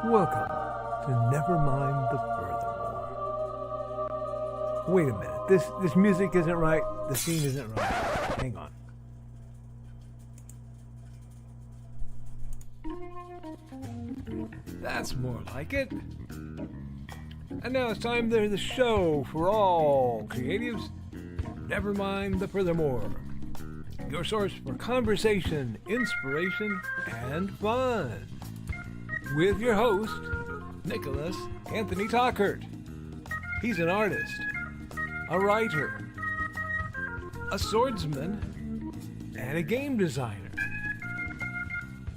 Welcome to Nevermind the Furthermore. Wait a minute, this music isn't right, the scene isn't right. Hang on. That's more like it. And now it's time for the show for all creatives. Nevermind the Furthermore. Your source for conversation, inspiration, and fun. With your host, Nicholas Anthony Tockert. He's an artist, a writer, a swordsman, and a game designer.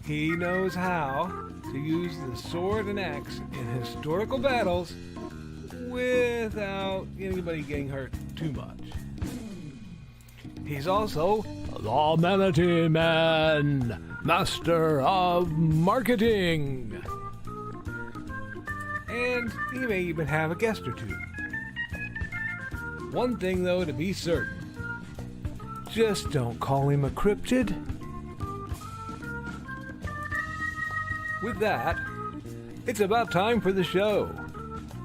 He knows how to use the sword and axe in historical battles without anybody getting hurt too much. He's also the Manatee Man, master of marketing. And he may even have a guest or two. One thing, though, to be certain. Just don't call him a cryptid. With that, it's about time for the show.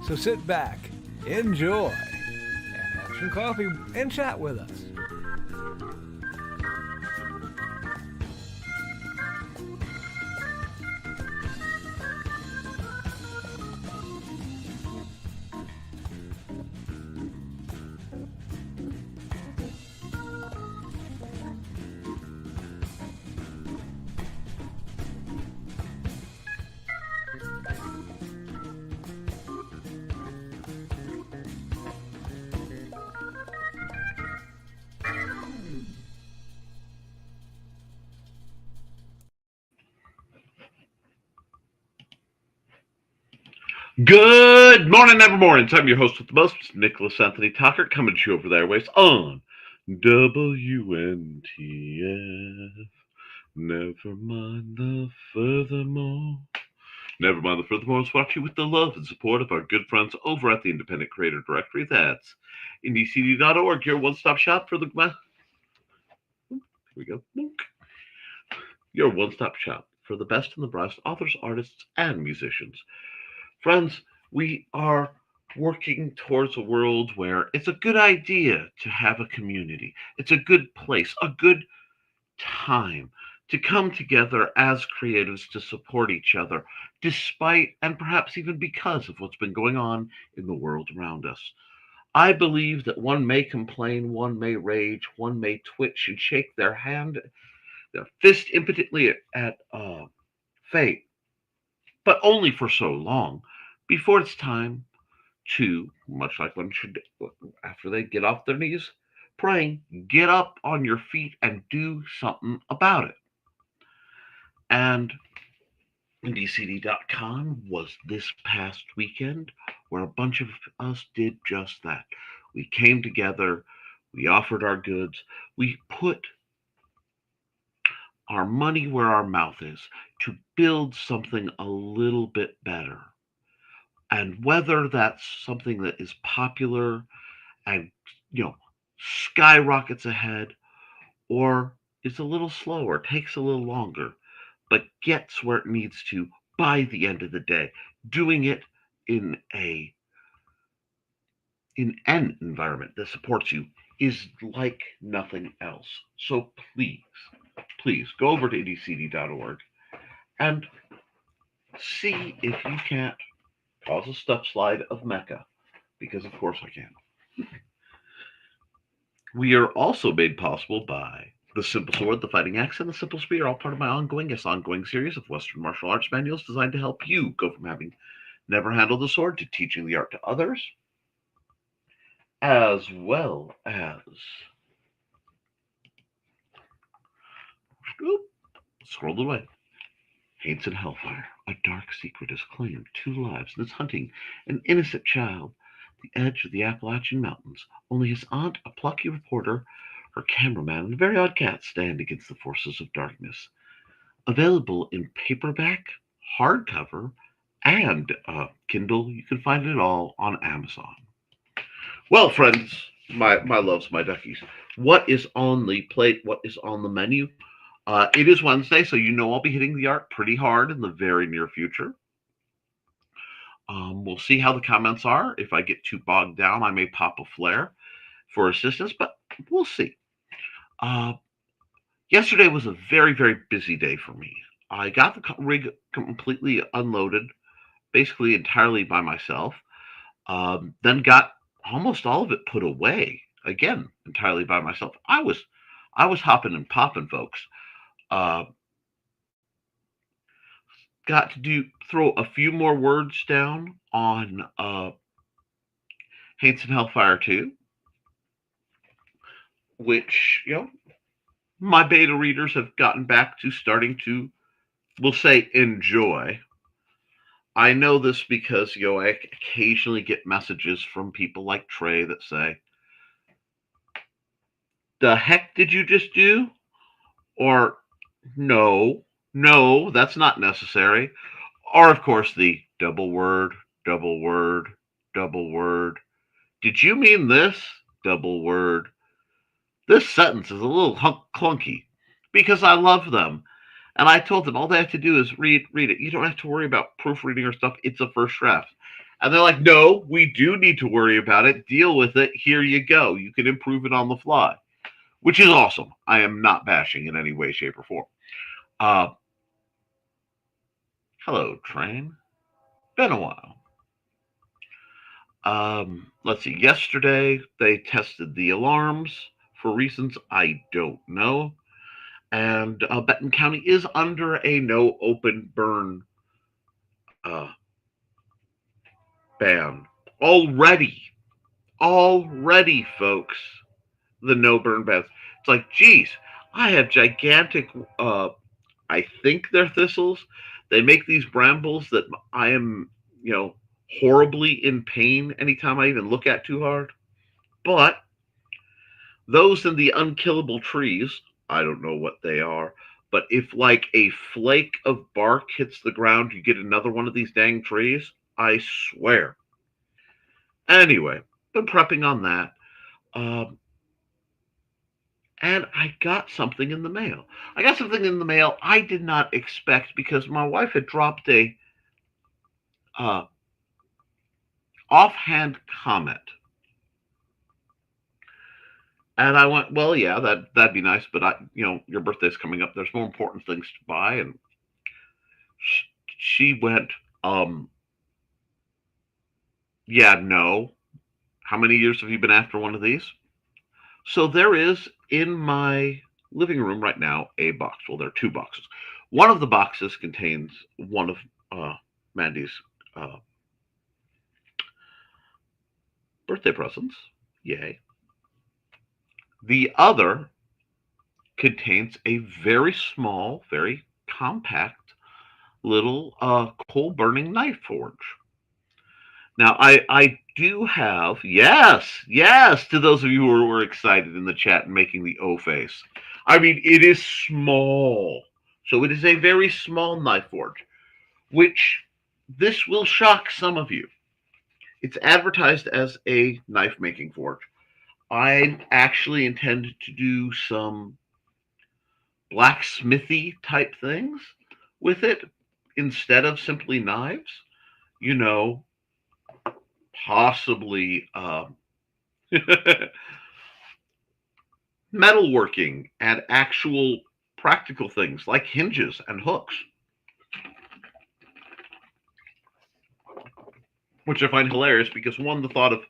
So sit back, enjoy, and have some coffee and chat with us. Good morning, Nevermornings. I'm your host with the most, Nicholas Anthony Tockert, coming to you over the airwaves on WNTF. Nevermind the Furthermore. Nevermind the Furthermore is brought to you with the love and support of our good friends over at the Independent Creator Directory. That's indiecd.org, your one-stop shop for the... Here we go. Your one-stop shop for the best and the brightest authors, artists, and musicians. Friends, we are working towards a world where it's a good idea to have a community. It's a good place, a good time to come together as creatives to support each other, despite and perhaps even because of what's been going on in the world around us. I believe that one may complain, one may rage, one may twitch and shake their fist impotently at fate, but only for so long before it's time to, much like one should after they get off their knees praying, get up on your feet and do something about it. And IndieCD.com was this past weekend where a bunch of us did just that. We came together, we offered our goods, we put our money where our mouth is to build something a little bit better. And whether that's something that is popular and, skyrockets ahead, or is a little slower, takes a little longer, but gets where it needs to by the end of the day, doing it in an environment that supports you is like nothing else. So please go over to indiecd.org and see if you can't cause a step slide of Mecca, because of course I can. We are also made possible by the Simple Sword, the Fighting Axe, and the Simple Spear, all part of my ongoing series of Western martial arts manuals designed to help you go from having never handled the sword to teaching the art to others, as well as scrolled away. Hates and Hellfire. A dark secret has claimed 2 lives and is hunting an innocent child at the edge of the Appalachian Mountains. Only his aunt, a plucky reporter, her cameraman, and a very odd cat stand against the forces of darkness. Available in paperback, hardcover, and Kindle. You can find it all on Amazon. Well, friends, my loves, my duckies, what is on the plate? What is on the menu? It is Wednesday, so I'll be hitting the art pretty hard in the very near future. We'll see how the comments are. If I get too bogged down, I may pop a flare for assistance, but we'll see. Uh, Yesterday was a very, very busy day for me. I got the rig completely unloaded, basically entirely by myself. Then got almost all of it put away again entirely by myself. I was hopping and popping, folks. Uh, got to throw a few more words down on Hates and Hellfire 2, which my beta readers have gotten back to starting to, we'll say, enjoy. I know this because I occasionally get messages from people like Trey that say, "The heck did you just do?" Or "No, no, that's not necessary." Or of course the double word, double word, double word. "Did you mean this?" Double word. This sentence is a little clunky because I love them. And I told them all they have to do is read it. You don't have to worry about proofreading or stuff. It's a first draft. And they're like, "No, we do need to worry about it. Deal with it. Here you go. You can improve it on the fly," which is awesome. I am not bashing in any way, shape, or form. Uh, Hello, train. Been a while. Let's see. Yesterday, they tested the alarms for reasons I don't know. And Benton County is under a no open burn uh, ban already. Already, folks. The no burn bans. It's like, geez, I have gigantic. I think they're thistles. They make these brambles that I am, horribly in pain anytime I even look at too hard. But those in the unkillable trees, I don't know what they are. But if like a flake of bark hits the ground, you get another one of these dang trees. I swear. Anyway, been prepping on that. Um, and I got something in the mail. I got something in the mail I did not expect because my wife had dropped a uh, offhand comment, and I went, "Well, yeah, that'd be nice, but your birthday's coming up. There's more important things to buy." And she went, "Yeah, no. How many years have you been after one of these?" So there is in my living room right now a box. Well, there are two boxes. One of the boxes contains one of Mandy's uh, birthday presents. Yay. The other contains a very small, very compact little coal burning knife forge. Now, I do have, yes, to those of you who were excited in the chat and making the O face. I mean, it is small. So it is a very small knife forge, which this will shock some of you. It's advertised as a knife making forge. I actually intend to do some blacksmithy type things with it instead of simply knives. You know, possibly metalworking and actual practical things like hinges and hooks, which I find hilarious because one, the thought of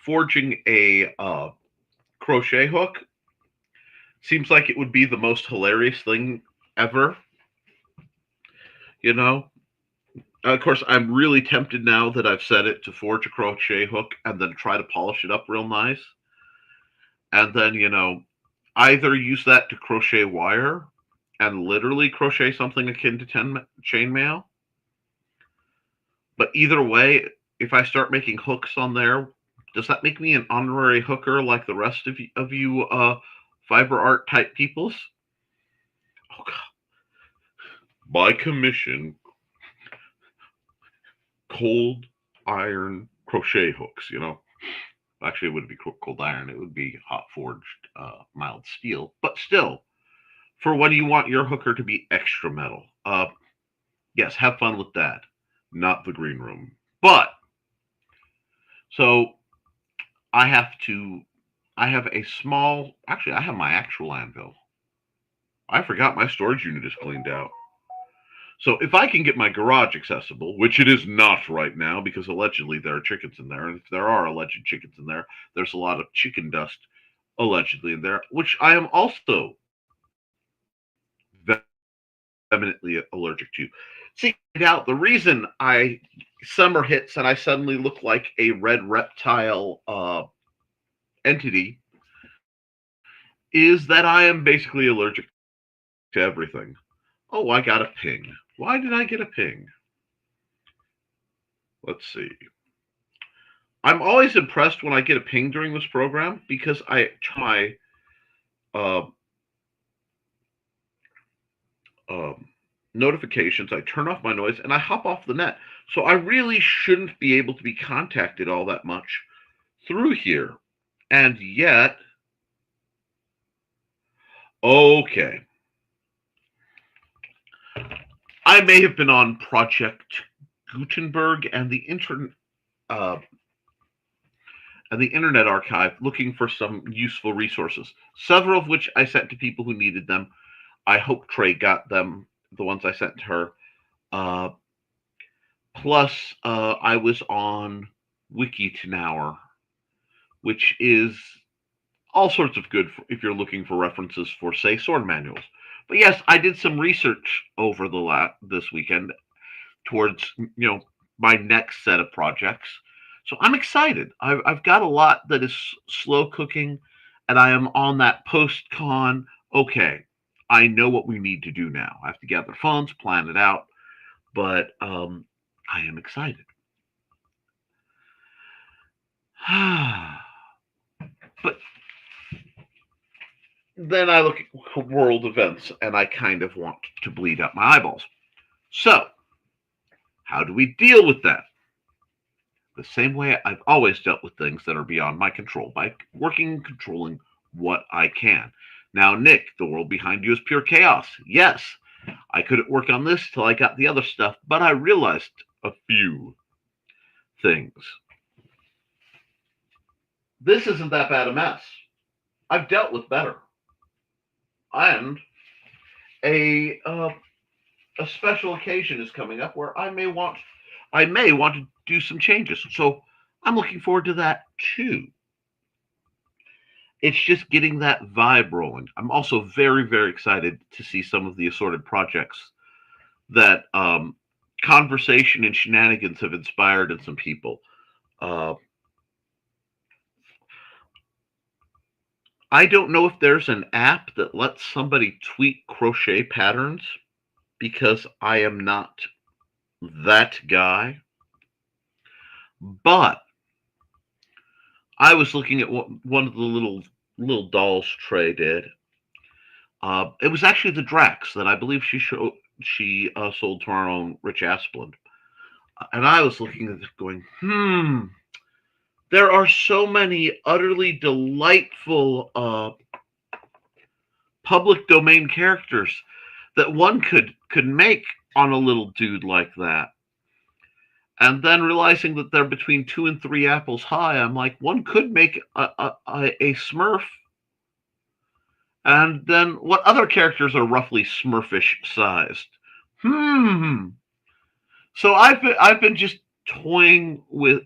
forging a crochet hook seems like it would be the most hilarious thing ever. You know, of course, I'm really tempted now that I've set it to forge a crochet hook and then try to polish it up real nice. And then, either use that to crochet wire and literally crochet something akin to chainmail. But either way, if I start making hooks on there, does that make me an honorary hooker like the rest of you fiber art type peoples? Oh, God. By commission, cold iron crochet hooks, Actually, it wouldn't be cold iron. It would be hot forged mild steel. But still, for when you want your hooker to be extra metal. Yes, have fun with that. Not the green room. But so I have to. I have a small. Actually, I have my actual anvil. I forgot my storage unit is cleaned out. So if I can get my garage accessible, which it is not right now because allegedly there are chickens in there, and if there are alleged chickens in there, there's a lot of chicken dust allegedly in there, which I am also vehemently allergic to. See, now the reason I summer hits and I suddenly look like a red reptile entity is that I am basically allergic to everything. Oh, I got a ping. Why did I get a ping? Let's see. I'm always impressed when I get a ping during this program because I my uh, um, notifications, I turn off my noise, and I hop off the net. So I really shouldn't be able to be contacted all that much through here. And yet, okay, I may have been on Project Gutenberg uh, and the Internet Archive looking for some useful resources, several of which I sent to people who needed them. I hope Trey got them, the ones I sent to her. Uh, Plus, I was on WikiTower, which is all sorts of good if you're looking for references for, say, sword manuals. But yes, I did some research over this weekend towards my next set of projects. So I'm excited. I've got a lot that is slow cooking, and I am on that post-con. Okay, I know what we need to do now. I have to gather funds, plan it out, but I am excited. But then I look at world events and I kind of want to bleed out my eyeballs. So, how do we deal with that? The same way I've always dealt with things that are beyond my control, by working and controlling what I can. Now, Nick, the world behind you is pure chaos. Yes, I couldn't work on this till I got the other stuff, but I realized a few things. This isn't that bad a mess. I've dealt with better. And a special occasion is coming up where I may want to do some changes. So I'm looking forward to that too. It's just getting that vibe rolling. I'm also very, very excited to see some of the assorted projects that conversation and shenanigans have inspired in some people. I don't know if there's an app that lets somebody tweak crochet patterns because I am not that guy. But I was looking at what one of the little dolls Trey did. It was actually the Drax that I believe she sold to our own Rich Asplund. And I was looking at it going, there are so many utterly delightful public domain characters that one could make on a little dude like that. And then realizing that they're between 2 and 3 apples high, I'm like, one could make a Smurf. And then what other characters are roughly Smurfish sized? So I've been just toying with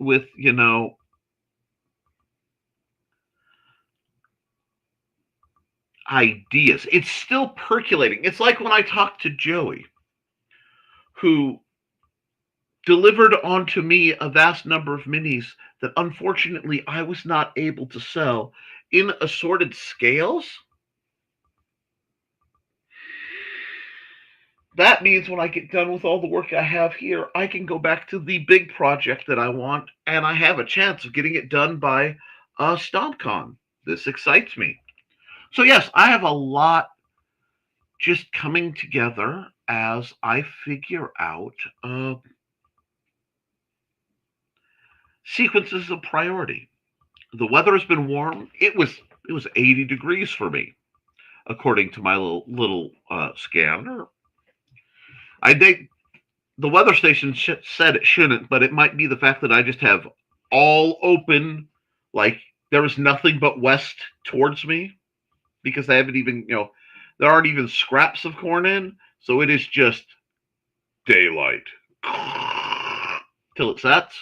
ideas. It's still percolating. It's like when I talked to Joey, who delivered onto me a vast number of minis that unfortunately I was not able to sell in assorted scales. That means when I get done with all the work I have here, I can go back to the big project that I want, and I have a chance of getting it done by StompCon. This excites me. So yes, I have a lot just coming together as I figure out sequences of priority. The weather has been warm. It was 80 degrees for me, according to my little scanner. I think the weather station said it shouldn't, but it might be the fact that I just have all open, like there is nothing but west towards me because I haven't even, there aren't even scraps of corn in, so it is just daylight till it sets.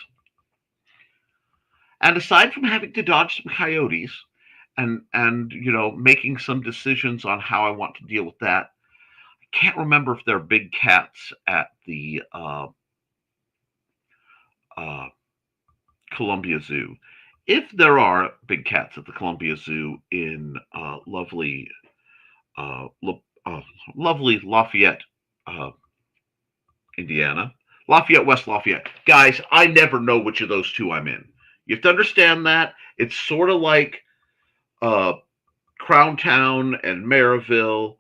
And aside from having to dodge some coyotes and making some decisions on how I want to deal with that, I can't remember if there are big cats at the Columbia Zoo. If there are big cats at the Columbia Zoo in lovely Lafayette, Indiana, Lafayette, West Lafayette. Guys, I never know which of those two I'm in. You have to understand that. It's sort of like Crowntown and Maryville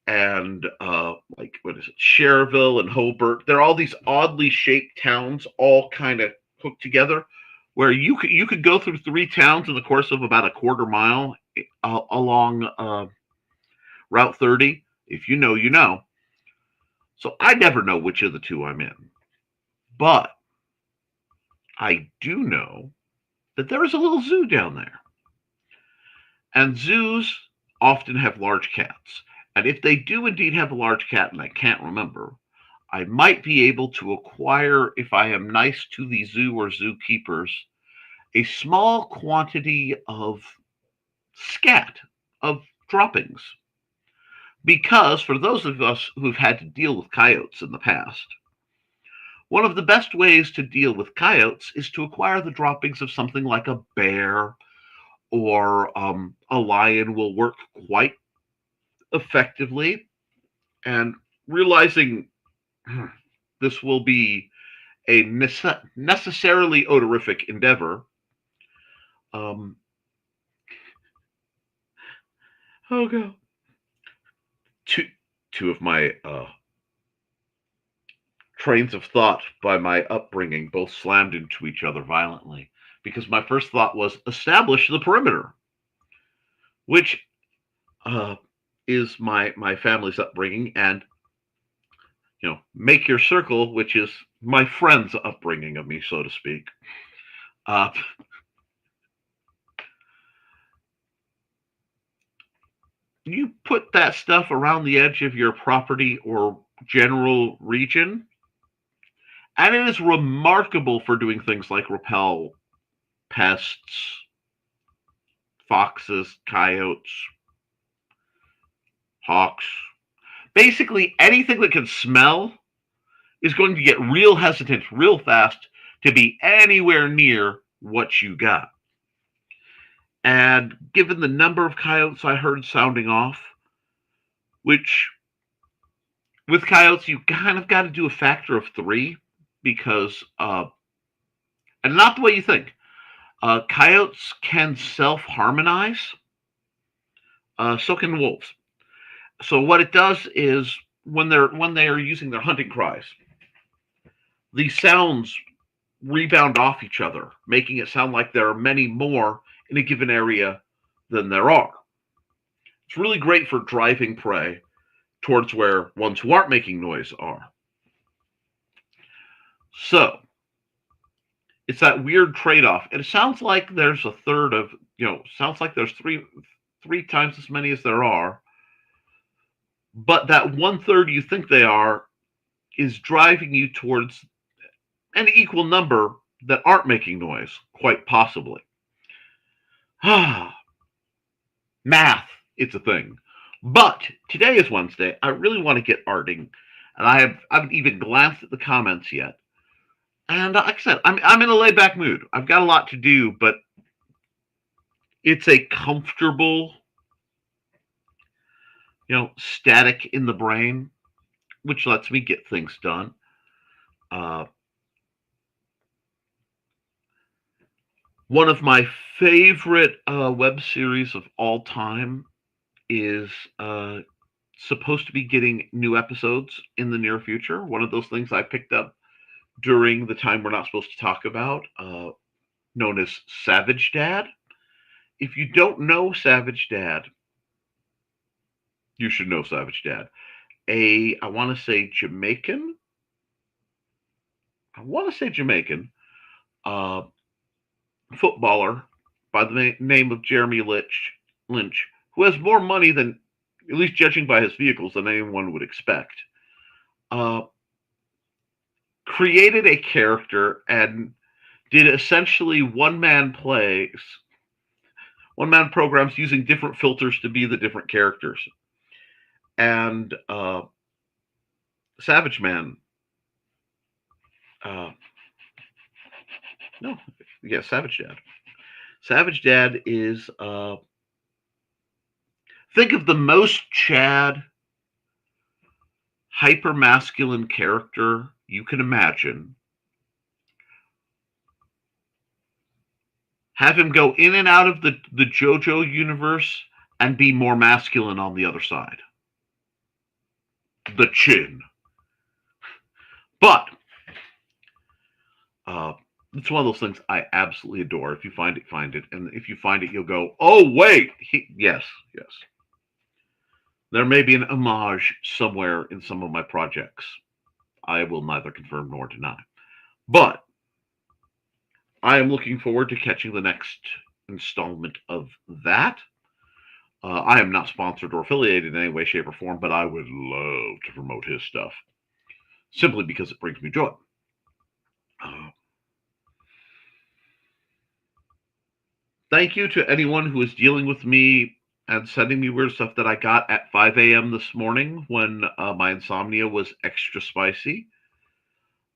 and what is it, Cherville and Hobart. They're all these oddly shaped towns, all kind of hooked together, where you could go through 3 towns in the course of about a quarter mile along Route 30. If you know, you know. So I never know which of the two I'm in. But I do know that there is a little zoo down there. And zoos often have large cats. And if they do indeed have a large cat, and I can't remember, I might be able to acquire, if I am nice to the zoo or zookeepers, a small quantity of scat, of droppings. Because for those of us who've had to deal with coyotes in the past, one of the best ways to deal with coyotes is to acquire the droppings of something like a bear or a lion will work quite effectively. And realizing this will be a necessarily odorific endeavor, oh god, two of my trains of thought by my upbringing both slammed into each other violently, because my first thought was establish the perimeter, which is my family's upbringing, and make your circle, which is my friend's upbringing of me, so to speak. You put that stuff around the edge of your property or general region, and it is remarkable for doing things like repel pests, foxes, coyotes, hawks. Basically, anything that can smell is going to get real hesitant real fast to be anywhere near what you got. And given the number of coyotes I heard sounding off, which with coyotes, you kind of got to do a factor of 3 because, and not the way you think, coyotes can self-harmonize, so can wolves. So what it does is when they are using their hunting cries, these sounds rebound off each other, making it sound like there are many more in a given area than there are. It's really great for driving prey towards where ones who aren't making noise are. So it's that weird trade-off. And it sounds like there's a third of, sounds like there's three times as many as there are. But that 1/3 you think they are is driving you towards an equal number that aren't making noise, quite possibly. Math, it's a thing. But today is Wednesday. I really want to get arting, and I haven't even glanced at the comments yet. And like I said, I'm in a laid back mood. I've got a lot to do, but it's a comfortable, static in the brain, which lets me get things done. One of my favorite web series of all time is supposed to be getting new episodes in the near future. One of those things I picked up during the time we're not supposed to talk about, known as Savage Dad. If you don't know Savage Dad, you should know Savage Dad. I want to say Jamaican I want to say Jamaican, uh, footballer by the name of Jeremy Lynch, who has more money than, at least judging by his vehicles, than anyone would expect. Uh, Created a character and did essentially one man programs using different filters to be the different characters. And Savage Man, uh, no, yeah, Savage Dad. Savage Dad is, think of the most Chad, hyper masculine character you can imagine. Have him go in and out of the JoJo universe and be more masculine on the other side. The chin. But it's one of those things I absolutely adore. If you find it, find it. And if you find it, you'll go, oh, wait. Yes. There may be an homage somewhere in some of my projects. I will neither confirm nor deny. But I am looking forward to catching the next installment of that. I am not sponsored or affiliated in any way, shape, or form, but I would love to promote his stuff simply because it brings me joy. Thank you to anyone who is dealing with me and sending me weird stuff that I got at 5 a.m. this morning when my insomnia was extra spicy.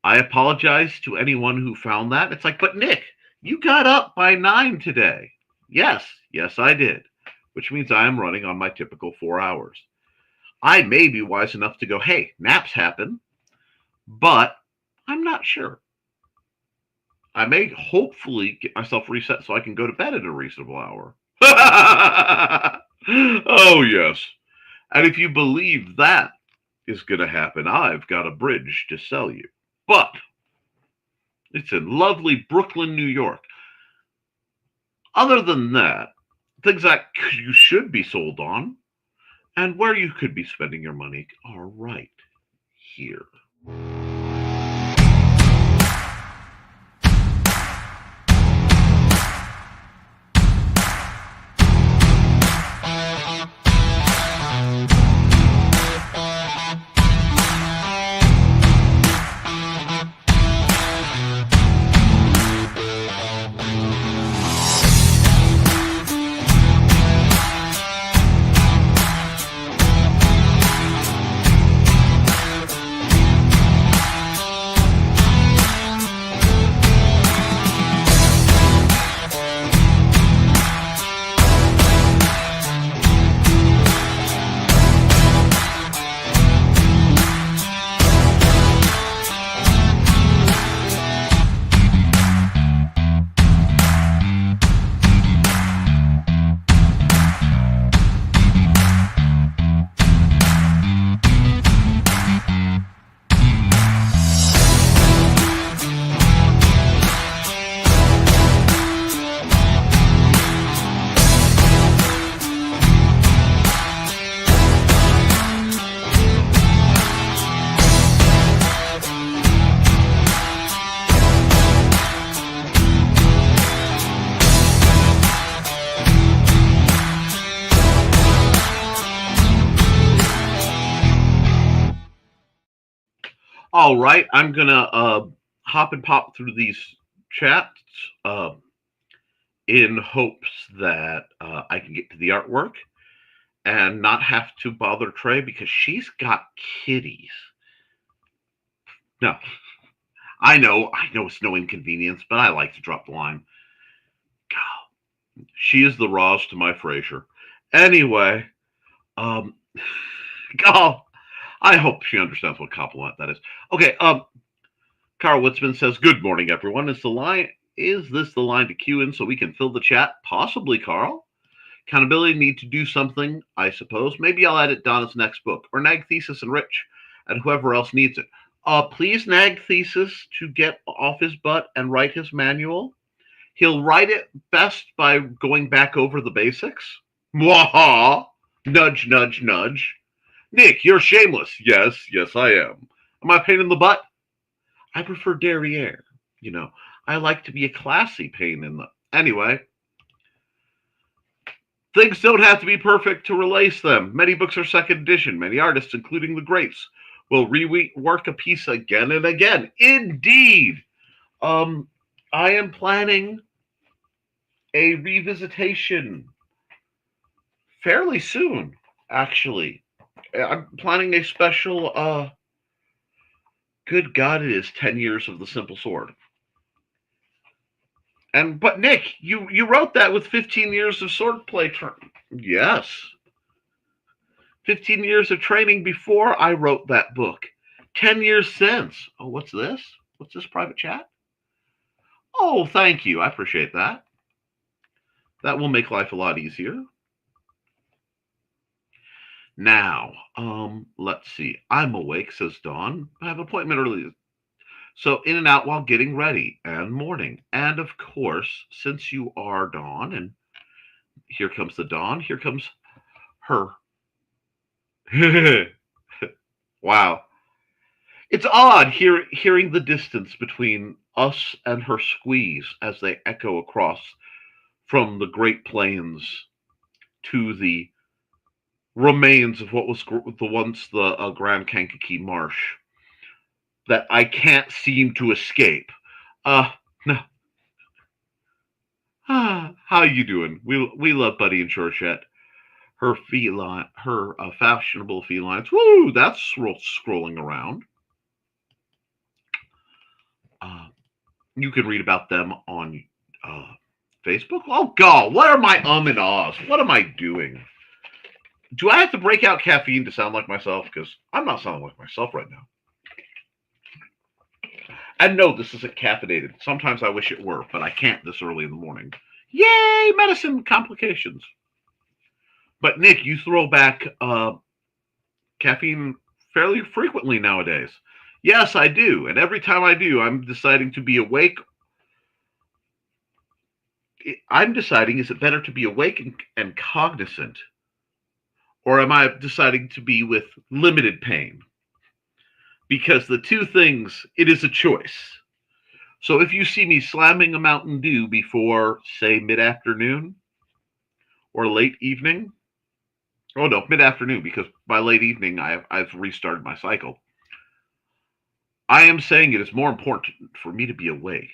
I apologize to anyone who found that. It's like, but Nick, you got up by 9 today. Yes, I did, which means I am running on my typical 4 hours. I may be wise enough to go, hey, naps happen, but I'm not sure. I may hopefully get myself reset so I can go to bed at a reasonable hour. Oh, yes. And if you believe that is going to happen, I've got a bridge to sell you. But it's in lovely Brooklyn, New York. Other than that, things that you should be sold on and where you could be spending your money are right here. All right, I'm gonna hop and pop through these chats in hopes that I can get to the artwork and not have to bother Trey because she's got kitties. No, I know it's no inconvenience, but I like to drop the line. God, she is the Roz to my Frasier. Anyway, God, I hope she understands what compliment that is. Okay, Carl Witzman says, good morning, everyone. Is this the line to cue in so we can fill the chat? Possibly, Carl. Accountability need to do something, I suppose. Maybe I'll edit Donna's next book, or nag Thesis and Rich, and whoever else needs it. Please nag Thesis to get off his butt and write his manual. He'll write it best by going back over the basics. Mwaha! Nudge, nudge, nudge. Nick, you're shameless. Yes, I am. Am I a pain in the butt? I prefer derriere. You know, I like to be a classy pain in the. Anyway, things don't have to be perfect to release them. Many books are second edition. Many artists, including the greats, will rework a piece again and again. Indeed. Um, I am planning a revisitation fairly soon, actually. I'm planning a special, good God, it is 10 years of The Simple Sword. But Nick, you wrote that with 15 years of swordplay. Yes. 15 years of training before I wrote that book. 10 years since. Oh, what's this? What's this private chat? Oh, thank you. I appreciate that. That will make life a lot easier. Now, let's see. I'm awake, says Dawn. I have an appointment early. So in and out while getting ready and morning. And of course, since you are Dawn, and here comes the Dawn, here comes her. Wow. It's odd hearing the distance between us and her squeeze as they echo across from the Great Plains to the remains of what was the once the Grand Kankakee Marsh that I can't seem to escape. No. How you doing? We love Buddy and Georgette. Her feline, her fashionable felines. Woo! That's scrolling around. You can read about them on Facebook. Oh God, what are my and ahs? What am I doing? Do I have to break out caffeine to sound like myself? Because I'm not sounding like myself right now. And no, this isn't caffeinated. Sometimes I wish it were, but I can't this early in the morning. Yay, medicine complications. But Nick, you throw back caffeine fairly frequently nowadays. Yes, I do. And every time I do, I'm deciding to be awake. I'm deciding, is it better to be awake and cognizant? Or am I deciding to be with limited pain? Because the two things, it is a choice. So if you see me slamming a Mountain Dew before, say, mid-afternoon or late evening, oh no, mid-afternoon, because by late evening I've restarted my cycle. I am saying it is more important for me to be awake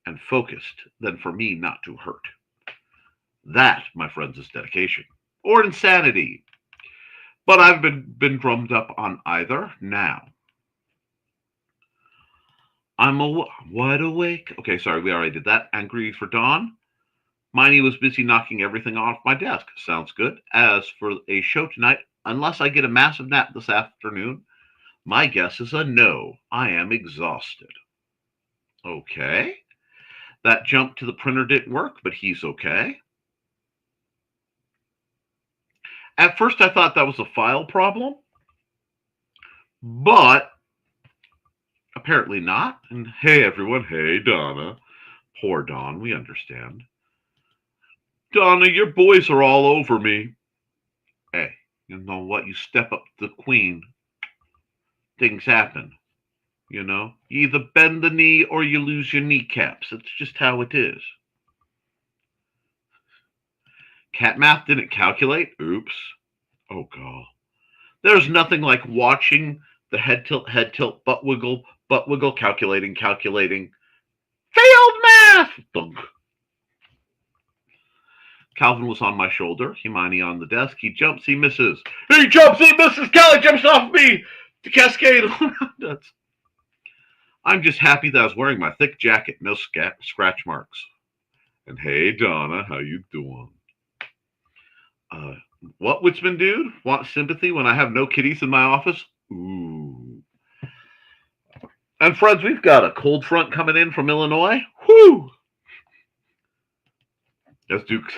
and focused than for me not to hurt. That, my friends, is dedication or insanity. But I've been drummed up on either now. I'm wide awake. Okay, sorry, we already did that. Angry for Dawn. Miney was busy knocking everything off my desk. Sounds good. As for a show tonight, unless I get a massive nap this afternoon, my guess is a no. I am exhausted. Okay. That jump to the printer didn't work, but he's okay. At first, I thought that was a file problem, but apparently not. And hey, everyone. Hey, Donna. Poor Dawn. We understand. Donna, your boys are all over me. Hey, you know what? You step up to the queen. Things happen. You know, you either bend the knee or you lose your kneecaps. It's just how it is. Cat math didn't calculate. Oops. Oh, God. There's nothing like watching the head tilt, butt wiggle, calculating. Failed math! Thunk. Calvin was on my shoulder, Himani on the desk. He jumps, he misses. He jumps, he misses! Callie jumps off me! The cascade around us. I'm just happy that I was wearing my thick jacket, no scratch marks. And hey, Donna, how you doing? What, Witsman dude? Want sympathy when I have no kitties in my office? Ooh. And friends, we've got a cold front coming in from Illinois. Whoo! As Duke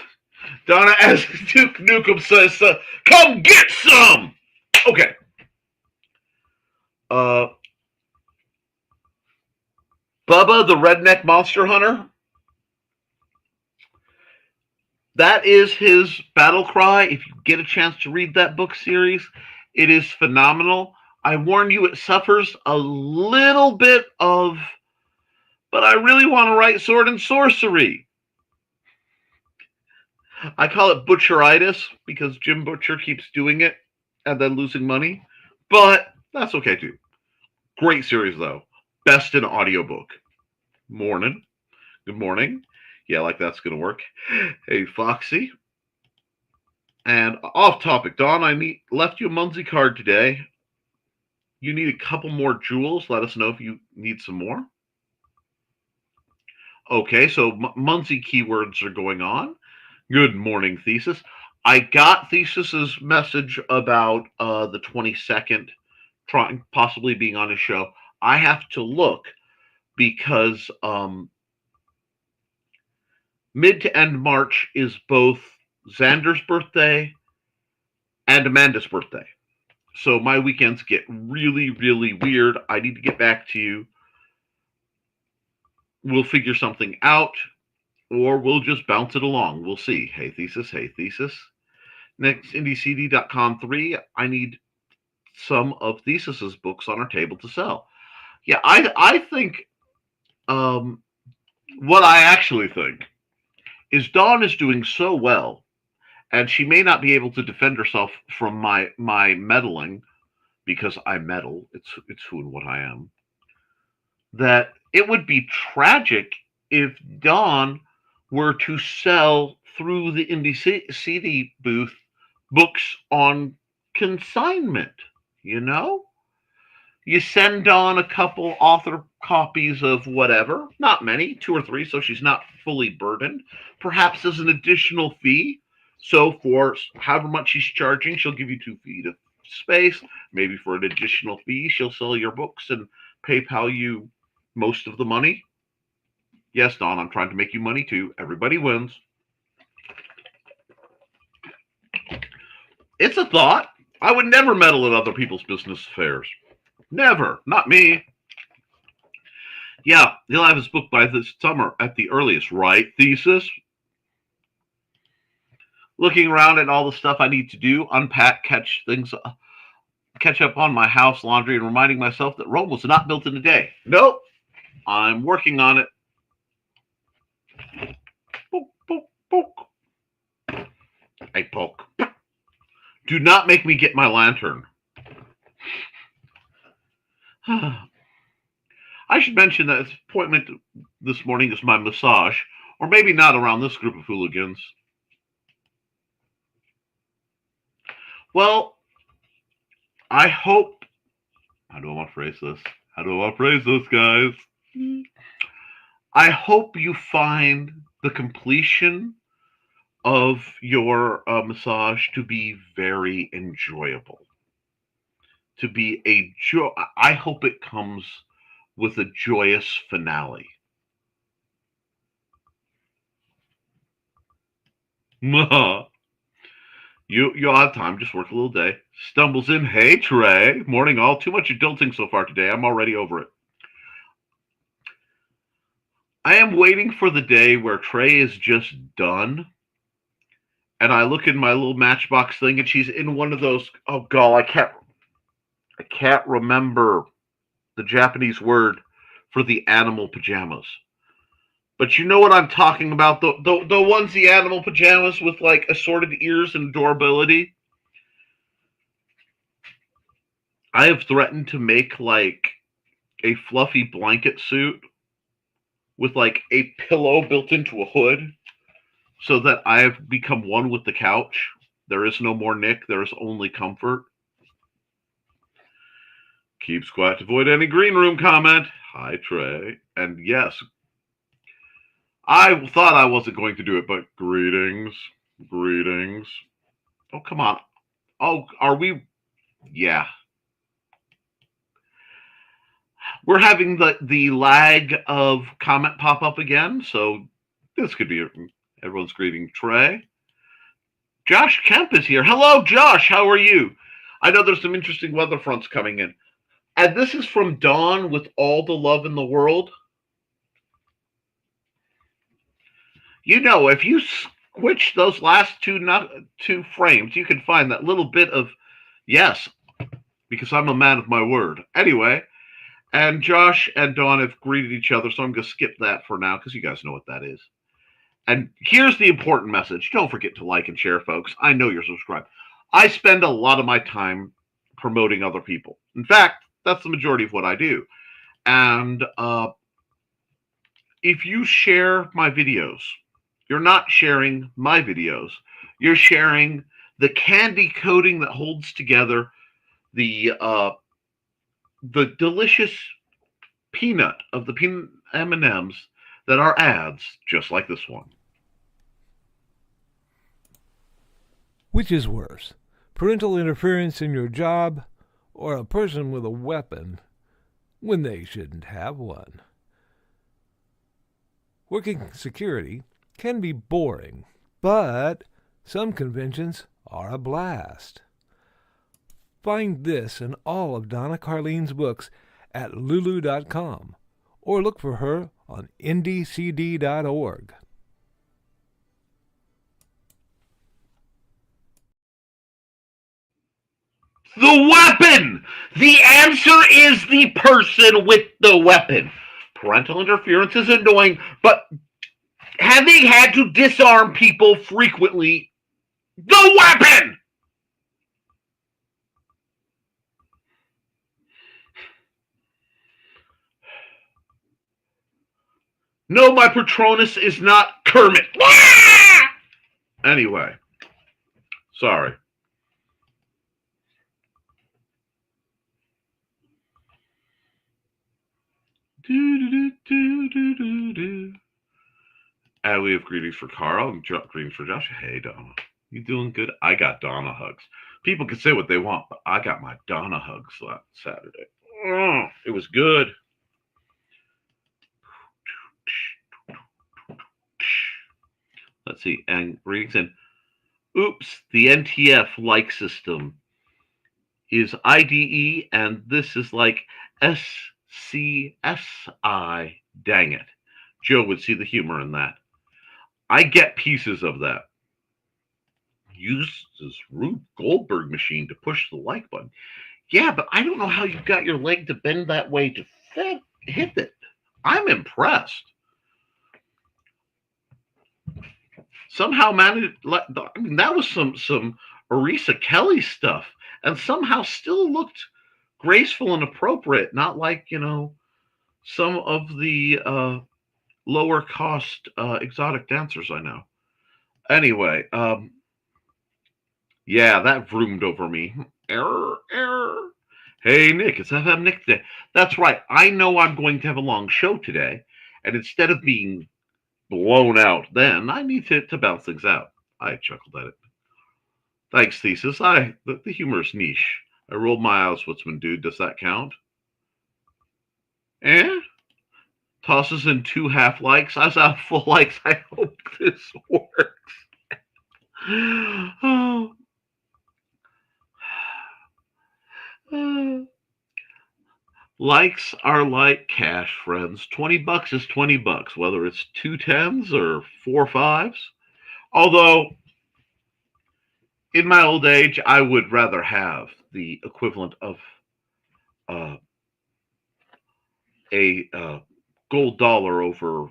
Nukem says, come get some! Okay. Bubba the Redneck Monster Hunter. That is his battle cry. If you get a chance to read that book series, it is phenomenal. I warn you, it suffers a little bit of, but I really want to write sword and sorcery. I call it butcheritis because Jim Butcher keeps doing it and then losing money, but that's okay too. Great series though. Best in audiobook. Morning. Good morning. Yeah, like that's gonna work. Hey Foxy. And off topic, Don, left you a Munsey card today. You need a couple more jewels. Let us know if you need some more. Okay, so Munsey keywords are going on. Good morning, Thesis. I got Thesis's message about the 22nd trying possibly being on his show. I have to look because mid to end March is both Xander's birthday and Amanda's birthday. So my weekends get really, really weird. I need to get back to you. We'll figure something out, or we'll just bounce it along. We'll see. Hey, Thesis. Hey, Thesis. Next, IndieCD.com 3. I need some of Thesis's books on our table to sell. Yeah, I think what I actually think is Dawn is doing so well, and she may not be able to defend herself from my meddling, because I meddle. It's who and what I am. That it would be tragic if Dawn were to sell through the Indie CD booth books on consignment. You know, you send Dawn a couple author copies of whatever, not many, 2 or 3, so she's not fully burdened. Perhaps as an additional fee. So for however much she's charging, she'll give you 2 feet of space. Maybe for an additional fee, she'll sell your books and PayPal you most of the money. Yes, Don, I'm trying to make you money too. Everybody wins. It's a thought. I would never meddle in other people's business affairs. Never. Not me. Yeah, he'll have his book by this summer at the earliest, right, Thesis? Looking around at all the stuff I need to do, unpack, catch up on my house laundry, and reminding myself that Rome was not built in a day. Nope. I'm working on it. Poke, poke, poke. I poke. Do not make me get my lantern. I should mention that this appointment this morning is my massage, or maybe not around this group of hooligans. Well, I hope. How do I want to phrase this? Guys? I hope you find the completion of your massage to be very enjoyable. To be a joy. I hope it comes with a joyous finale. You'll have time. Just work a little day. Stumbles in. Hey, Trey. Morning, all. Too much adulting so far today. I'm already over it. I am waiting for the day where Trey is just done, and I look in my little Matchbox thing, and she's in one of those. Oh God, I can't remember the Japanese word for the animal pajamas. But you know what I'm talking about, the onesie animal pajamas with like assorted ears and adorability. I have threatened to make like a fluffy blanket suit with like a pillow built into a hood so that I have become one with the couch. There is no more Nick, there is only comfort. Keeps quiet to avoid any green room comment. Hi, Trey. And yes, I thought I wasn't going to do it, but greetings. Oh, come on. Oh, are we? Yeah. We're having the lag of comment pop up again, so this could be everyone's greeting. Trey. Josh Kemp is here. Hello, Josh. How are you? I know there's some interesting weather fronts coming in. And this is from Dawn with all the love in the world. You know, if you switch those last two frames, you can find that little bit of, yes, because I'm a man of my word. Anyway, and Josh and Dawn have greeted each other, so I'm going to skip that for now because you guys know what that is. And here's the important message. Don't forget to like and share, folks. I know you're subscribed. I spend a lot of my time promoting other people. In fact, that's the majority of what I do. And if you share my videos, you're not sharing my videos. You're sharing the candy coating that holds together the delicious peanut of the peanut M&Ms that are ads, just like this one. Which is worse, parental interference in your job or a person with a weapon when they shouldn't have one? Working security can be boring, but some conventions are a blast. Find this and all of Donna Carlene's books at lulu.com or look for her on ndcd.org. The weapon! The answer is the person with the weapon. Parental interference is annoying, but having had to disarm people frequently, the weapon! No, my Patronus is not Kermit. Anyway, sorry. And we have greetings for Carl and greetings for Josh. Hey, Donna. You doing good? I got Donna hugs. People can say what they want, but I got my Donna hugs last Saturday. It was good. Let's see. And greetings and oops, the NTF like system is IDE, and this is like SCSI. Dang it. Joe would see the humor in that. I get pieces of that. Use this Rube Goldberg machine to push the like button. Yeah, but I don't know how you got your leg to bend that way to hit it. I'm impressed. Somehow managed. I mean, that was some Arisa Kelly stuff, and somehow still looked graceful and appropriate. Not like some of the lower cost exotic dancers I know. Anyway, yeah, that vroomed over me. Error. Hey, Nick, it's FM Nick today. That's right. I know I'm going to have a long show today, and instead of being blown out then, I need to balance things out. I chuckled at it. Thanks, Thesis. The humor's niche. I rolled my eyes. What's when, dude? Does that count? Tosses in 2 half likes. I was out full likes. I hope this works. Oh. Likes are like cash, friends. $20 is $20, whether it's 2 10s or 4 5s. Although, in my old age, I would rather have the equivalent of a gold dollar over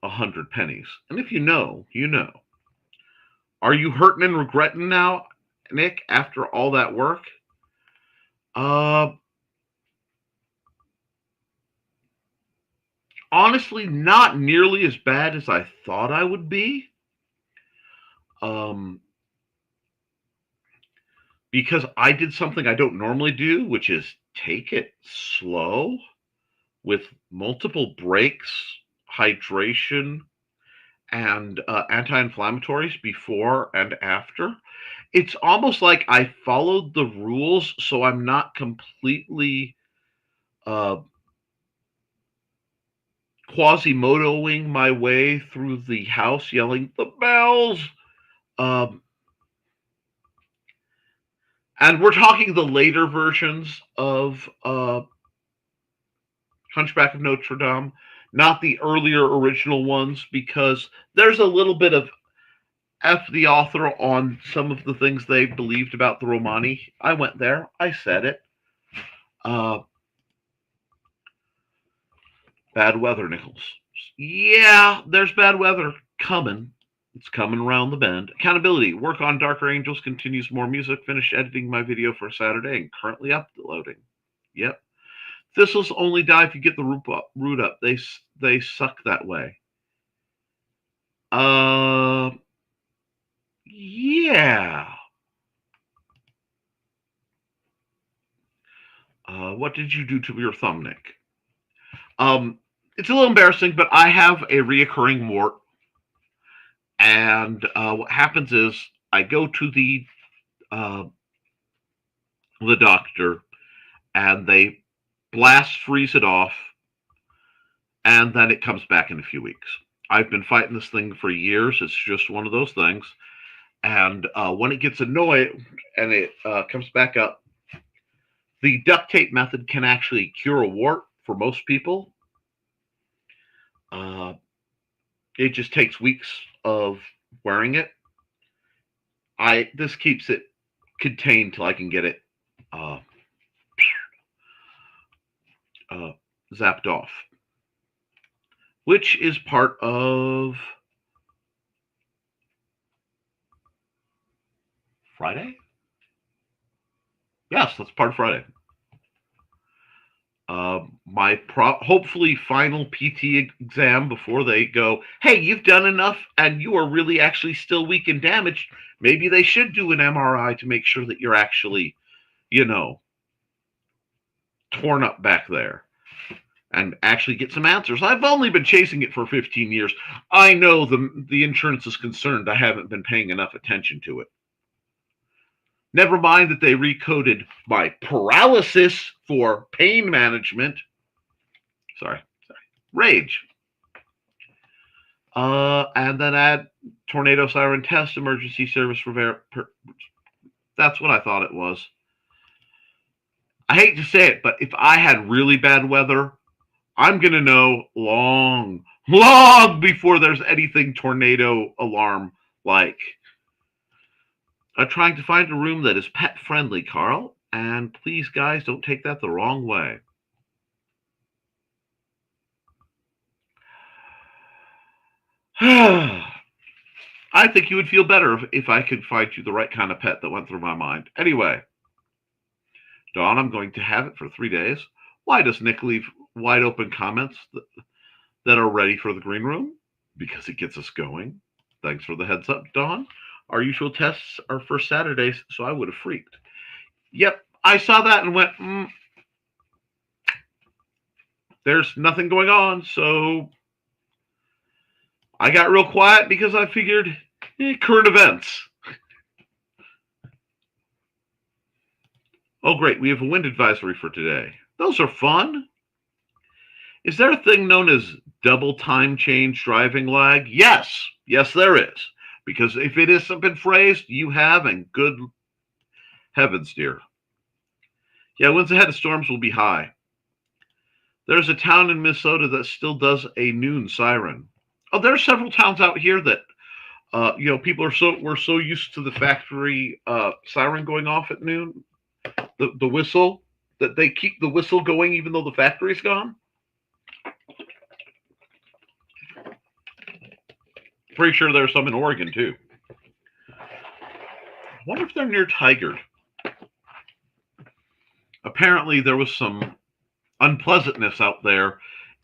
100 pennies. And if you know, you know. Are you hurting and regretting now, Nick, after all that work? Honestly, not nearly as bad as I thought I would be. Because I did something I don't normally do, which is take it slow with multiple breaks, hydration, and anti-inflammatories before and after. It's almost like I followed the rules, so I'm not completely Quasimodoing my way through the house yelling, the bells! And we're talking the later versions of Hunchback of Notre Dame, not the earlier original ones, because there's a little bit of F the author on some of the things they believed about the Romani. I went there. I said it. Bad weather, Nichols. Yeah, there's bad weather coming. It's coming around the bend. Accountability. Work on Darker Angels continues. More music. Finished editing my video for Saturday and currently uploading. Yep. Thistles only die if you get the root up. They suck that way. Yeah. What did you do to your thumb, Nick? It's a little embarrassing, but I have a reoccurring wart. And what happens is I go to the doctor, and they blast freeze it off, and then it comes back in a few weeks. I've been fighting this thing for years. It's just one of those things. And when it gets annoyed and it comes back up, the duct tape method can actually cure a wart for most people. It just takes weeks of wearing it. This keeps it contained till I can get it zapped off, which is part of Friday. Yes, that's part of Friday. My hopefully final PT exam before they go, hey, you've done enough and you are really actually still weak and damaged. Maybe they should do an MRI to make sure that you're actually, torn up back there and actually get some answers. I've only been chasing it for 15 years. I know the insurance is concerned I haven't been paying enough attention to it. Never mind that they recoded my paralysis for pain management. Sorry. Rage. And then add tornado siren test emergency service for that's what I thought it was. I hate to say it, but if I had really bad weather, I'm going to know long before there's anything tornado alarm like. Trying to find a room that is pet friendly, Carl. And please, guys, don't take that the wrong way. I think you would feel better if I could find you the right kind of pet that went through my mind. Anyway, Dawn, I'm going to have it for 3 days. Why does Nick leave wide open comments that are ready for the green room? Because it gets us going. Thanks for the heads up, Dawn. Our usual tests are for Saturdays, so I would have freaked. Yep, I saw that and went, there's nothing going on, so I got real quiet because I figured current events. Oh, great, we have a wind advisory for today. Those are fun. Is there a thing known as double time change driving lag? Yes, there is. Because if it isn't been phrased, you have, and good heavens, dear. Yeah, winds ahead of storms will be high. There's a town in Minnesota that still does a noon siren. Oh, there are several towns out here that, people we're so used to the factory siren going off at noon, the whistle, that they keep the whistle going even though the factory's gone. Pretty sure there's some in Oregon, too. I wonder if they're near Tigard. Apparently, there was some unpleasantness out there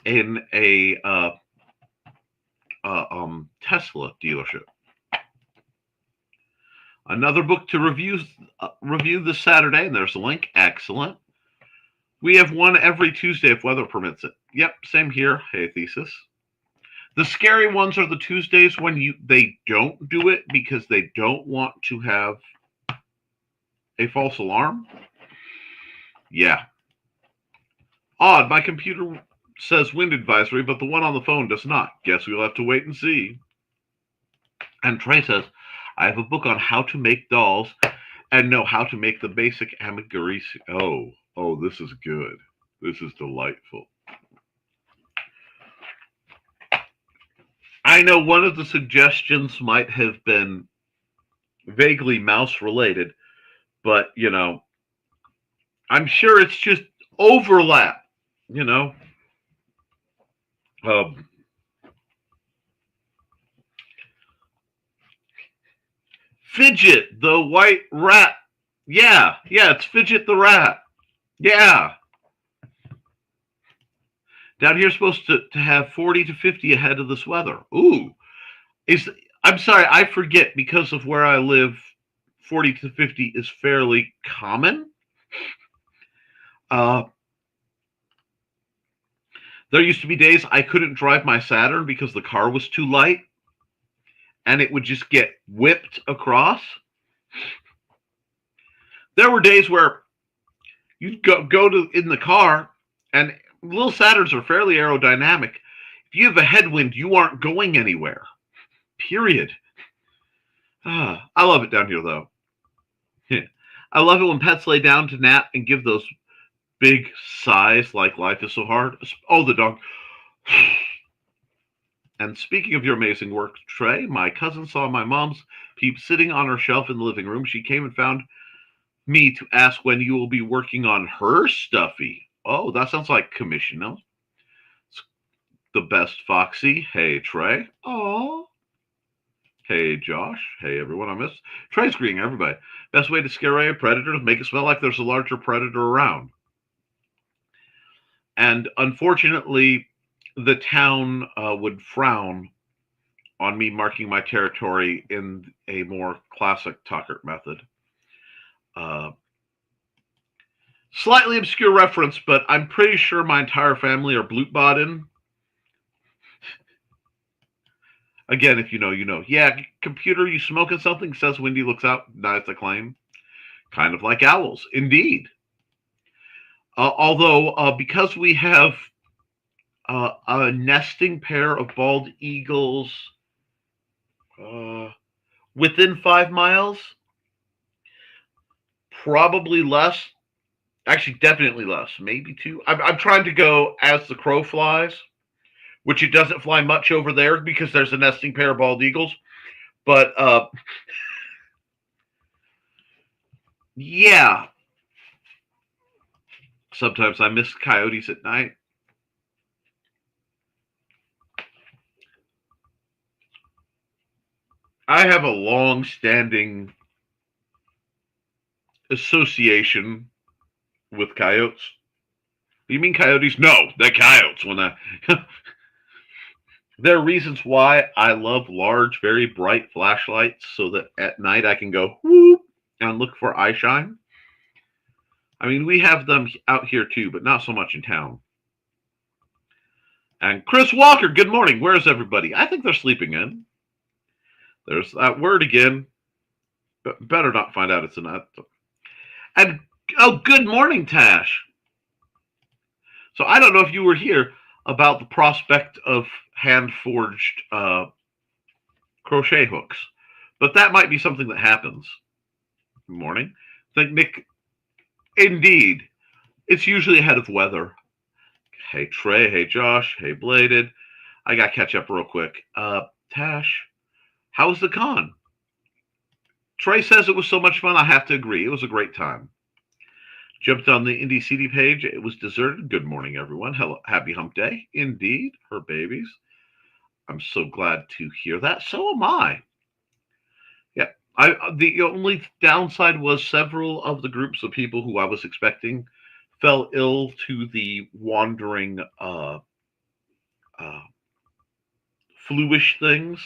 in a Tesla dealership. Another book to review this Saturday, and there's a link. Excellent. We have one every Tuesday if weather permits it. Yep, same here. Hey, Thesis. The scary ones are the Tuesdays when they don't do it because they don't want to have a false alarm. Yeah. Odd, my computer says wind advisory, but the one on the phone does not. Guess we'll have to wait and see. And Trey says, I have a book on how to make dolls and know how to make the basic amigurumi. Oh, this is good. This is delightful. I know one of the suggestions might have been vaguely mouse related, but I'm sure it's just overlap, you know. Um, Fidget the white rat. Yeah, it's Fidget the rat. Yeah. Down here supposed to have 40 to 50 ahead of this weather. Ooh. Is I'm sorry, I forget because of where I live, 40 to 50 is fairly common. Uh, there used to be days I couldn't drive my Saturn because the car was too light and it would just get whipped across. There were days where you'd go to in the car, and little Saturns are fairly aerodynamic. If you have a headwind, you aren't going anywhere. Period. I love it down here, though. I love it when pets lay down to nap and give those big sighs like life is so hard. Oh, the dog. And speaking of your amazing work, Trey, my cousin saw my mom's Peep sitting on her shelf in the living room. She came and found me to ask when you will be working on her stuffy. Oh, that sounds like commission. No? The best Foxy. Hey, Trey. Oh. Hey, Josh. Hey, everyone. I miss Trey's greeting everybody. Best way to scare away a predator is make it smell like there's a larger predator around. And unfortunately, the town would frown on me marking my territory in a more classic Tockert method. Slightly obscure reference, but I'm pretty sure my entire family are Blutbaden. Again, if you know, you know. Yeah, computer, you smoking something? Says Wendy, looks out, denies the claim. Kind of like owls, indeed. Although, because we have a nesting pair of bald eagles within 5 miles, probably less. Actually, definitely less. Maybe 2. I'm trying to go as the crow flies, which it doesn't fly much over there because there's a nesting pair of bald eagles. But yeah, sometimes I miss coyotes at night. I have a long-standing association with coyotes. You mean coyotes? No, they're coyotes. When I there are reasons why I love large, very bright flashlights, so that at night I can go whoop and look for eye shine. I mean, we have them out here too, but not so much in town. And Chris Walker, good morning. Where's everybody? I think they're sleeping in. There's that word again. But better not find out it's an. And oh, good morning, Tash. So I don't know if you were here about the prospect of hand forged crochet hooks, but that might be something that happens. Good morning. Think Nick. Indeed, it's usually ahead of weather. Hey Trey. Hey Josh. Hey Bladed. I got to catch up real quick. Tash, how was the con? Trey says it was so much fun. I have to agree. It was a great time. Jumped on the Indie CD page. It was deserted. Good morning, everyone. Hello, happy hump day. Indeed, her babies. I'm so glad to hear that. So am I. Yeah. The only downside was several of the groups of people who I was expecting fell ill to the wandering fluish things.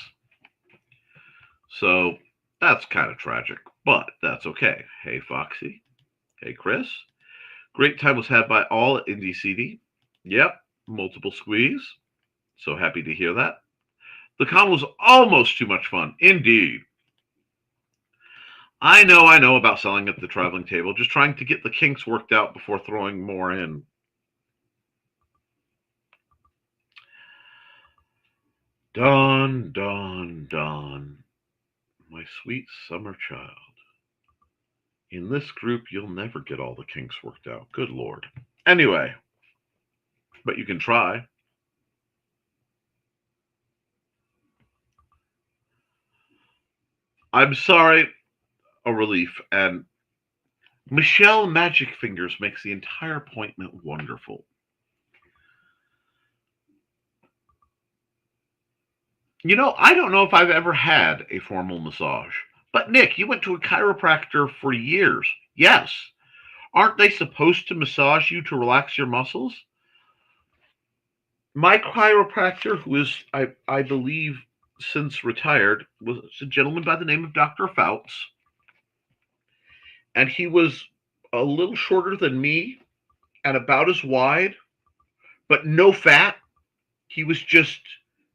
So that's kind of tragic, but that's okay. Hey, Foxy. Hey, Chris. Great time was had by all at Indie CD. Yep, multiple squeeze. So happy to hear that. The con was almost too much fun. Indeed. I know about selling at the traveling table. Just trying to get the kinks worked out before throwing more in. Dawn, dawn, dawn. My sweet summer child. In this group, you'll never get all the kinks worked out. Good Lord. Anyway, but you can try. I'm sorry, a relief. And Michelle Magic Fingers makes the entire appointment wonderful. You know, I don't know if I've ever had a formal massage. But Nick, you went to a chiropractor for years. Yes. Aren't they supposed to massage you to relax your muscles? My chiropractor, who is, I believe, since retired, was a gentleman by the name of Dr. Fouts. And he was a little shorter than me and about as wide, but no fat. He was just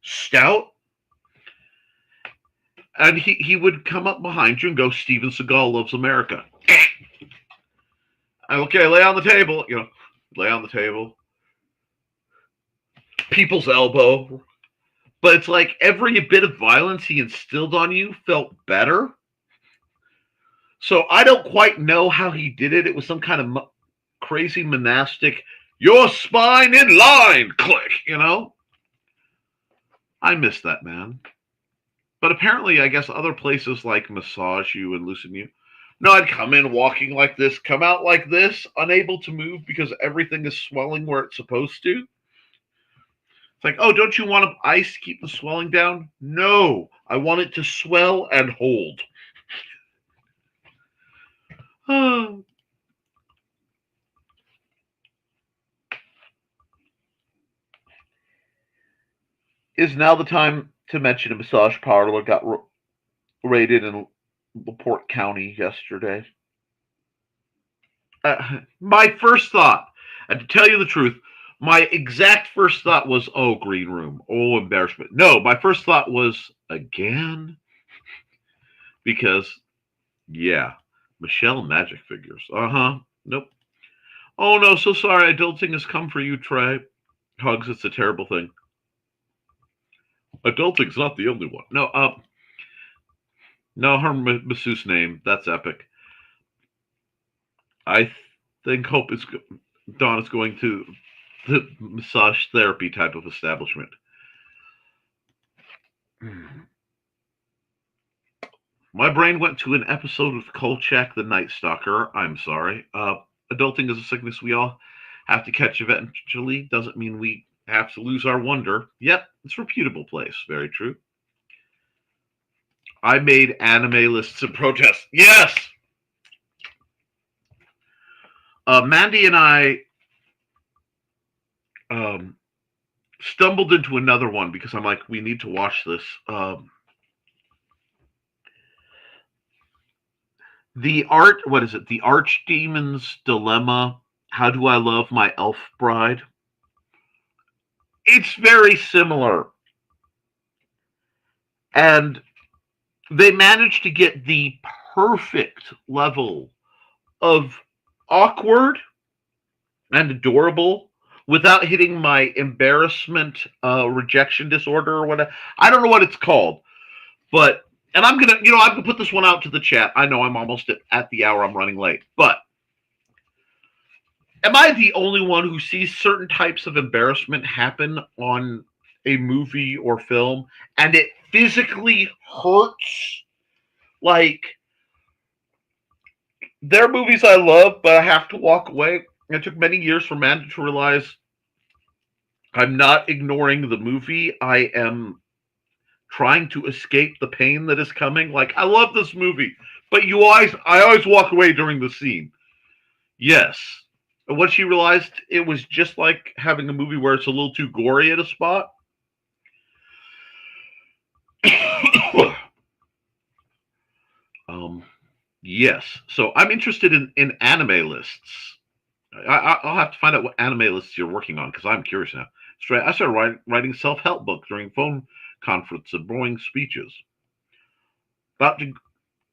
stout. And he would come up behind you and go, Steven Seagal loves America. Okay, lay on the table. You know, lay on the table. People's elbow. But it's like every bit of violence he instilled on you felt better. So I don't quite know how he did it. It was some kind of crazy monastic, your spine in line, click, you know? I miss that, man. But apparently, I guess other places like massage you and loosen you. No, I'd come in walking like this, come out like this, unable to move because everything is swelling where it's supposed to. It's like, oh, don't you want ice to keep the swelling down? No, I want it to swell and hold. Is now the time to mention a massage parlor got raided in LaPorte County yesterday? My first thought, and to tell you the truth, my exact first thought was, oh, green room, oh, embarrassment. No, my first thought was, again? Because, yeah, Michelle Magic Figures. Uh-huh. Nope. Oh, no, so sorry. Adulting has come for you, Trey. Hugs, it's a terrible thing. Adulting's not the only one. No, her masseuse name. That's epic. I think Dawn is going to the massage therapy type of establishment. My brain went to an episode of Kolchak the Night Stalker. I'm sorry. Adulting is a sickness we all have to catch eventually. Doesn't mean we have to lose our wonder. Yep, it's a reputable place. Very true. I made anime lists in protest. Yes! Mandy and I stumbled into another one because I'm like, we need to watch this. What is it? The Archdemon's Dilemma. How do I love my elf bride? It's very similar. And they managed to get the perfect level of awkward and adorable without hitting my embarrassment rejection disorder or whatever. I don't know what it's called, but and I'm gonna put this one out to the chat. I know I'm almost at the hour. I'm running late, but am I the only one who sees certain types of embarrassment happen on a movie or film and it physically hurts? Like, there are movies I love, but I have to walk away. It took many years for Mandy to realize I'm not ignoring the movie. I am trying to escape the pain that is coming. Like, I love this movie, but I always walk away during the scene. Yes. And when she realized it was just like having a movie where it's a little too gory at a spot. Yes. So I'm interested in anime lists. I'll have to find out what anime lists you're working on because I'm curious now. I started writing self-help books during phone conference and boring speeches.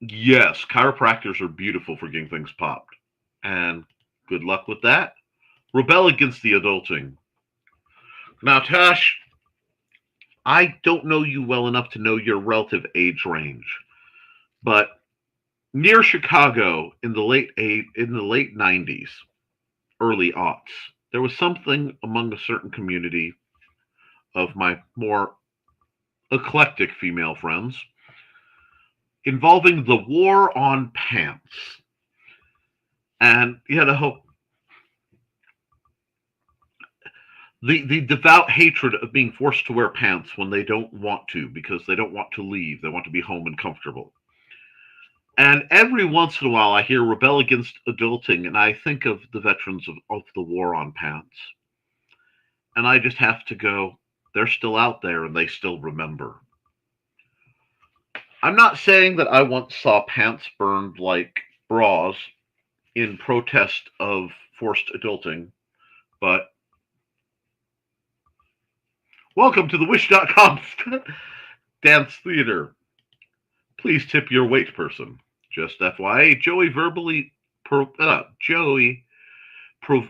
Yes, chiropractors are beautiful for getting things popped. And good luck with that. Rebel against the adulting. Now, Tash, I don't know you well enough to know your relative age range, but near Chicago in the late 90s, early aughts, there was something among a certain community of my more eclectic female friends involving the war on pants. And, the devout hatred of being forced to wear pants when they don't want to because they don't want to leave. They want to be home and comfortable. And every once in a while, I hear rebel against adulting, and I think of the veterans of the war on pants. And I just have to go, they're still out there and they still remember. I'm not saying that I once saw pants burned like bras in protest of forced adulting, but welcome to the Wish.com dance theater. Please tip your wait person. Just FYI, Joey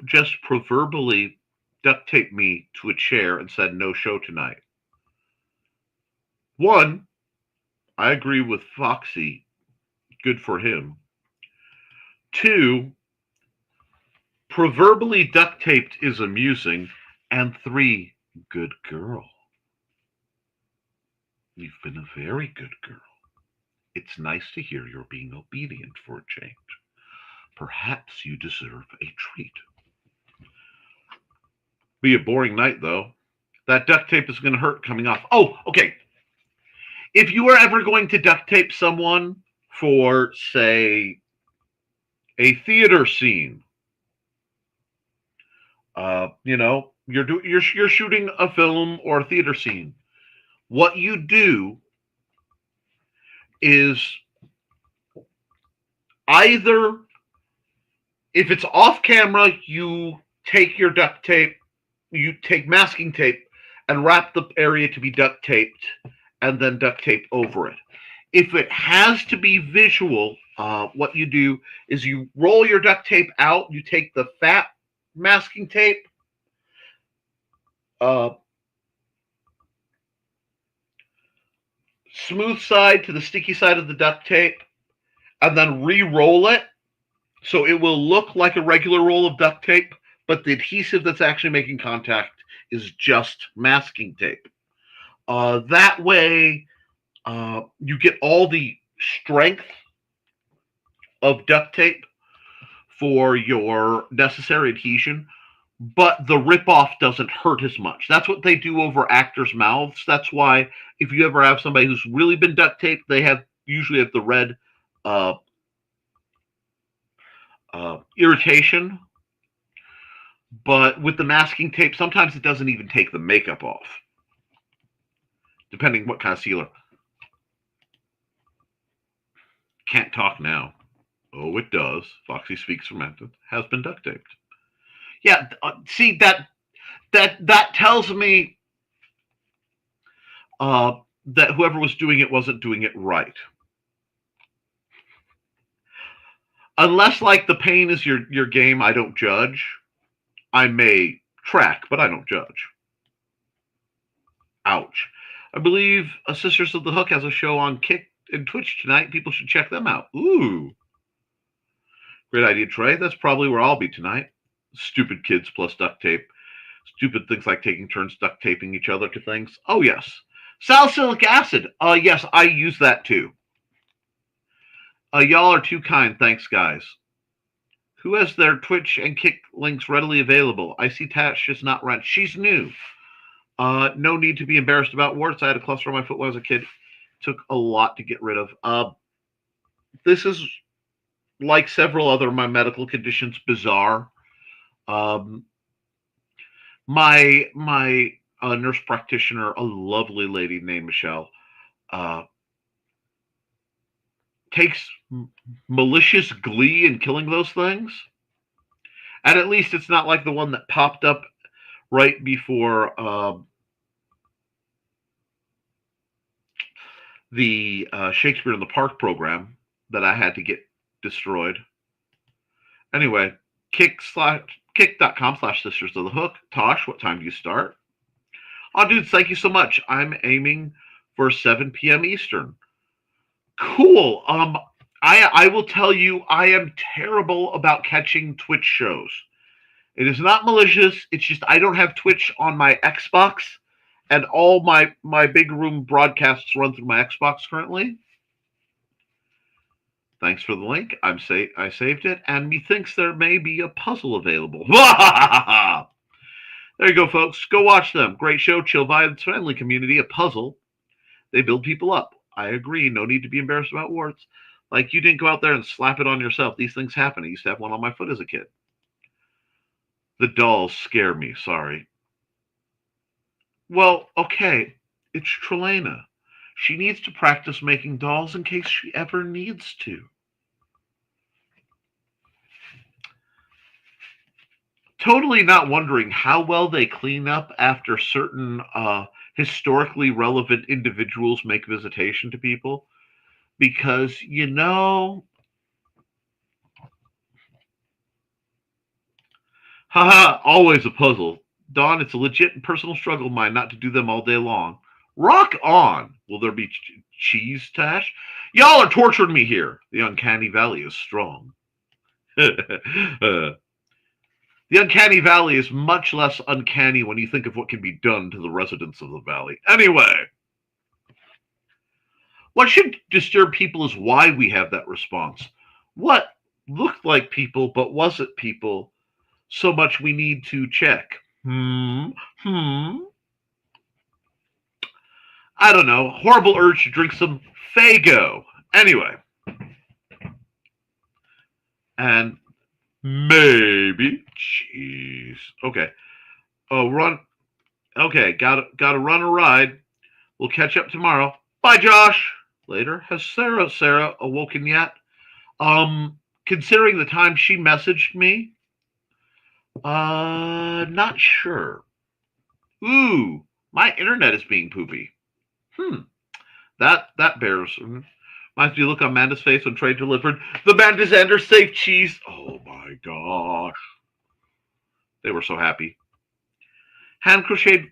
just proverbially duct taped me to a chair and said no show tonight. One, I agree with Foxy. Good for him. Two, proverbially duct taped is amusing. And three, good girl. You've been a very good girl. It's nice to hear you're being obedient for a change. Perhaps you deserve a treat. Be a boring night, though. That duct tape is going to hurt coming off. Oh, okay. If you are ever going to duct tape someone for, say, a theater scene, you're shooting a film or a theater scene. What you do is either, if it's off camera, you take your duct tape, you take masking tape and wrap the area to be duct taped and then duct tape over it. If it has to be visual, what you do is you roll your duct tape out, you take the fat masking tape, smooth side to the sticky side of the duct tape, and then re-roll it so it will look like a regular roll of duct tape, but the adhesive that's actually making contact is just masking tape. That way, you get all the strength of duct tape for your necessary adhesion, but the rip-off doesn't hurt as much. That's what they do over actors' mouths. That's why if you ever have somebody who's really been duct taped, they usually have the red irritation. But with the masking tape, sometimes it doesn't even take the makeup off, depending what kind of sealer. Can't talk now. Oh, it does. Foxy speaks from Mountain. Has been duct taped. Yeah, see, that tells me that whoever was doing it wasn't doing it right. Unless, like, the pain is your game, I don't judge. I may track, but I don't judge. Ouch. I believe Sisters of the Hook has a show on Kick and Twitch tonight. People should check them out. Ooh. Great idea, Trey. That's probably where I'll be tonight. Stupid kids plus duct tape. Stupid things like taking turns duct taping each other to things. Oh, yes. Salicylic acid. Yes, I use that too. Y'all are too kind. Thanks, guys. Who has their Twitch and Kick links readily available? I see Tash is not rent. She's new. No need to be embarrassed about warts. I had a cluster on my foot when I was a kid. Took a lot to get rid of. This is, like several other of my medical conditions, bizarre. My nurse practitioner, a lovely lady named Michelle, takes malicious glee in killing those things. And at least it's not like the one that popped up right before the Shakespeare in the Park program that I had to get destroyed. Anyway, kick.com/Sisters of the Hook. Tosh, what time do you start? Oh, dudes, thank you so much. I'm aiming for 7 p.m. Eastern. Cool. I will tell you, I am terrible about catching Twitch shows. It is not malicious. It's just I don't have Twitch on my Xbox, and all my big room broadcasts run through my Xbox currently. Thanks for the link. I saved it, and methinks there may be a puzzle available. There you go, folks. Go watch them. Great show, chill vibes, friendly community. A puzzle. They build people up. I agree. No need to be embarrassed about warts. Like, you didn't go out there and slap it on yourself. These things happen. I used to have one on my foot as a kid. The dolls scare me. Sorry. Well, okay. It's Trelena. She needs to practice making dolls in case she ever needs to. Totally not wondering how well they clean up after certain historically relevant individuals make visitation to people. Because, haha, always a puzzle. Dawn, it's a legit and personal struggle of mine not to do them all day long. Rock on! Will there be cheese tash? Y'all are torturing me here. The uncanny valley is strong. The uncanny valley is much less uncanny when you think of what can be done to the residents of the valley. Anyway, what should disturb people is why we have that response. What looked like people but wasn't people so much we need to check. I don't know. Horrible urge to drink some Faygo. Anyway. And maybe cheese. Okay. Oh, run. Okay, gotta run a ride. We'll catch up tomorrow. Bye, Josh. Later. Has Sarah awoken yet? Considering the time she messaged me, not sure. Ooh, my internet is being poopy. That bears. Reminds me to look on Amanda's face when trade delivered the Mandazander safe cheese. Oh my gosh. They were so happy. Hand crocheted.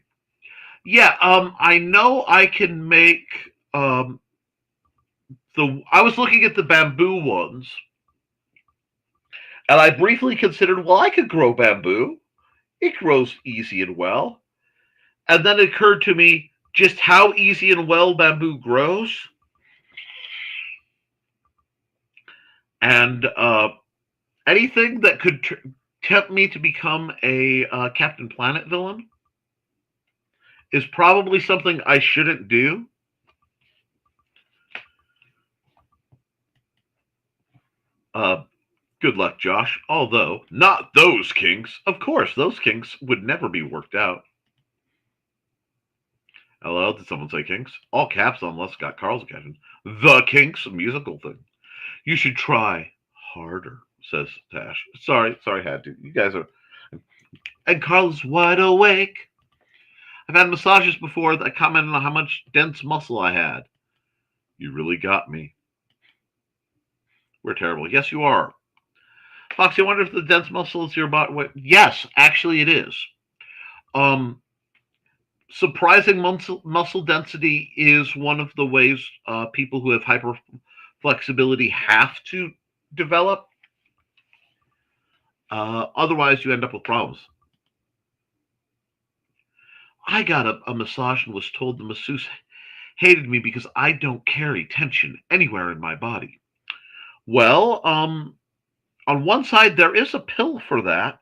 Yeah, I know I can make I was looking at the bamboo ones, and I briefly considered, well, I could grow bamboo. It grows easy and well. And then it occurred to me just how easy and well bamboo grows. And anything that could tempt me to become a Captain Planet villain is probably something I shouldn't do. Good luck, Josh. Although, not those kinks. Of course, those kinks would never be worked out. LL, did someone say kinks? All caps unless got Carl's attention. The kinks, a musical thing. You should try harder, says Tash. Sorry, had to. You guys are. And Carl's wide awake. I've had massages before that commented on how much dense muscle I had. You really got me. We're terrible. Yes, you are. Foxy, I wonder if the dense muscle is your body. Yes, actually it is. Surprising muscle density is one of the ways people who have hyperflexibility have to develop. Otherwise, you end up with problems. I got a massage and was told the masseuse hated me because I don't carry tension anywhere in my body. Well, on one side, there is a pill for that.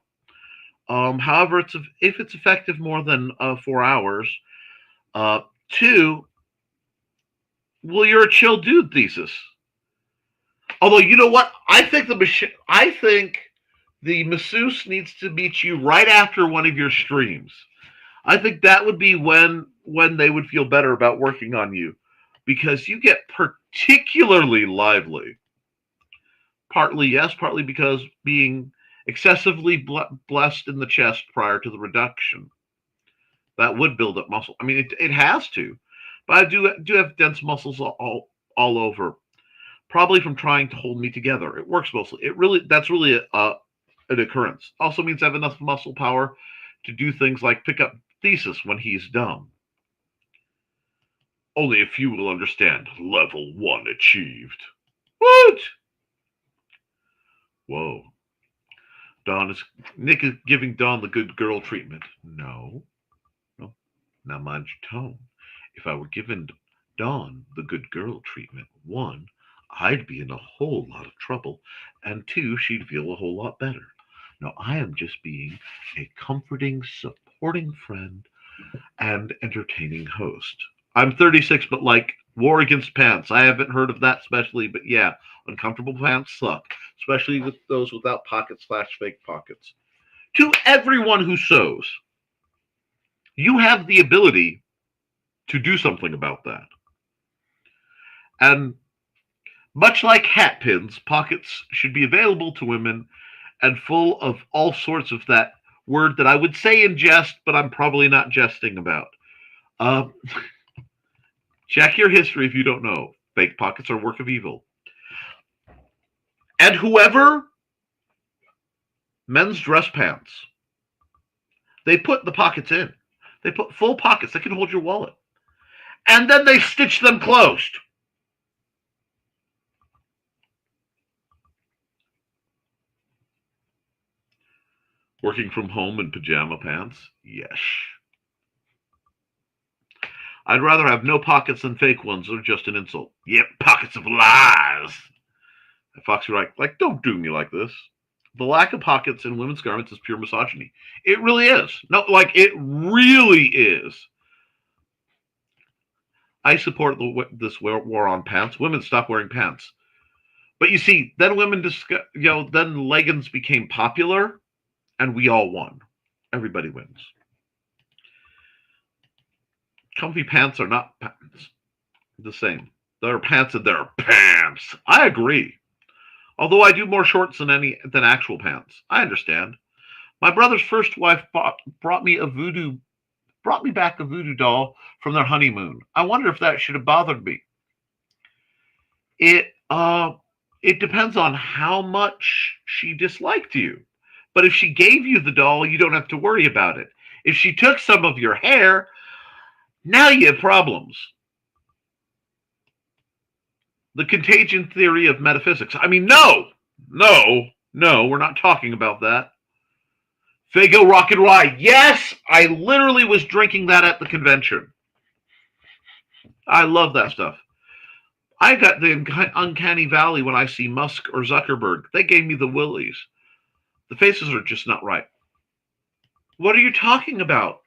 However, if it's effective more than 4 hours. Two, well, you're a chill dude thesis. Although, you know what? I think the masseuse needs to meet you right after one of your streams. I think that would be when they would feel better about working on you, because you get particularly lively. Partly yes, partly because being excessively blessed in the chest prior to the reduction. That would build up muscle. I mean, it has to. But I do have dense muscles all over, probably from trying to hold me together. It works mostly. That's really an occurrence. Also means I have enough muscle power to do things like pick up thesis when he's dumb. Only a few will understand. Level 1 achieved. What? Whoa. Nick is giving Dawn the good girl treatment. No. Now mind your tone. If I were giving Dawn the good girl treatment, one, I'd be in a whole lot of trouble, and two, she'd feel a whole lot better. No, I am just being a comforting, supporting friend and entertaining host. I'm 36, but like war against pants. I haven't heard of that especially, but yeah, uncomfortable pants suck, especially with those without pockets slash fake pockets. To everyone who sews, you have the ability to do something about that. And much like hat pins, pockets should be available to women and full of all sorts of that word that I would say in jest, but I'm probably not jesting about. Uh, check your history if you don't know. Fake pockets are a work of evil. And whoever men's dress pants, they put the pockets in. They put full pockets that can hold your wallet. And then they stitch them closed. Working from home in pajama pants? Yes. I'd rather have no pockets than fake ones. They're just an insult. Yep, pockets of lies. Foxy like, don't do me like this. The lack of pockets in women's garments is pure misogyny. It really is. No, like, it really is. I support this war on pants. Women stop wearing pants. But you see, then then leggings became popular, and we all won. Everybody wins. Comfy pants are not pants. The same. There are pants and there are pants. I agree. Although I do more shorts than actual pants. I understand. My brother's first wife brought me back a voodoo doll from their honeymoon. I wonder if that should have bothered me. It depends on how much she disliked you. But if she gave you the doll, you don't have to worry about it. If she took some of your hair, now you have problems. The contagion theory of metaphysics. I mean, no, we're not talking about that. Fago Rock and Rye. Yes, I literally was drinking that at the convention. I love that stuff. I got the uncanny valley when I see Musk or Zuckerberg. They gave me the willies. The faces are just not right. What are you talking about?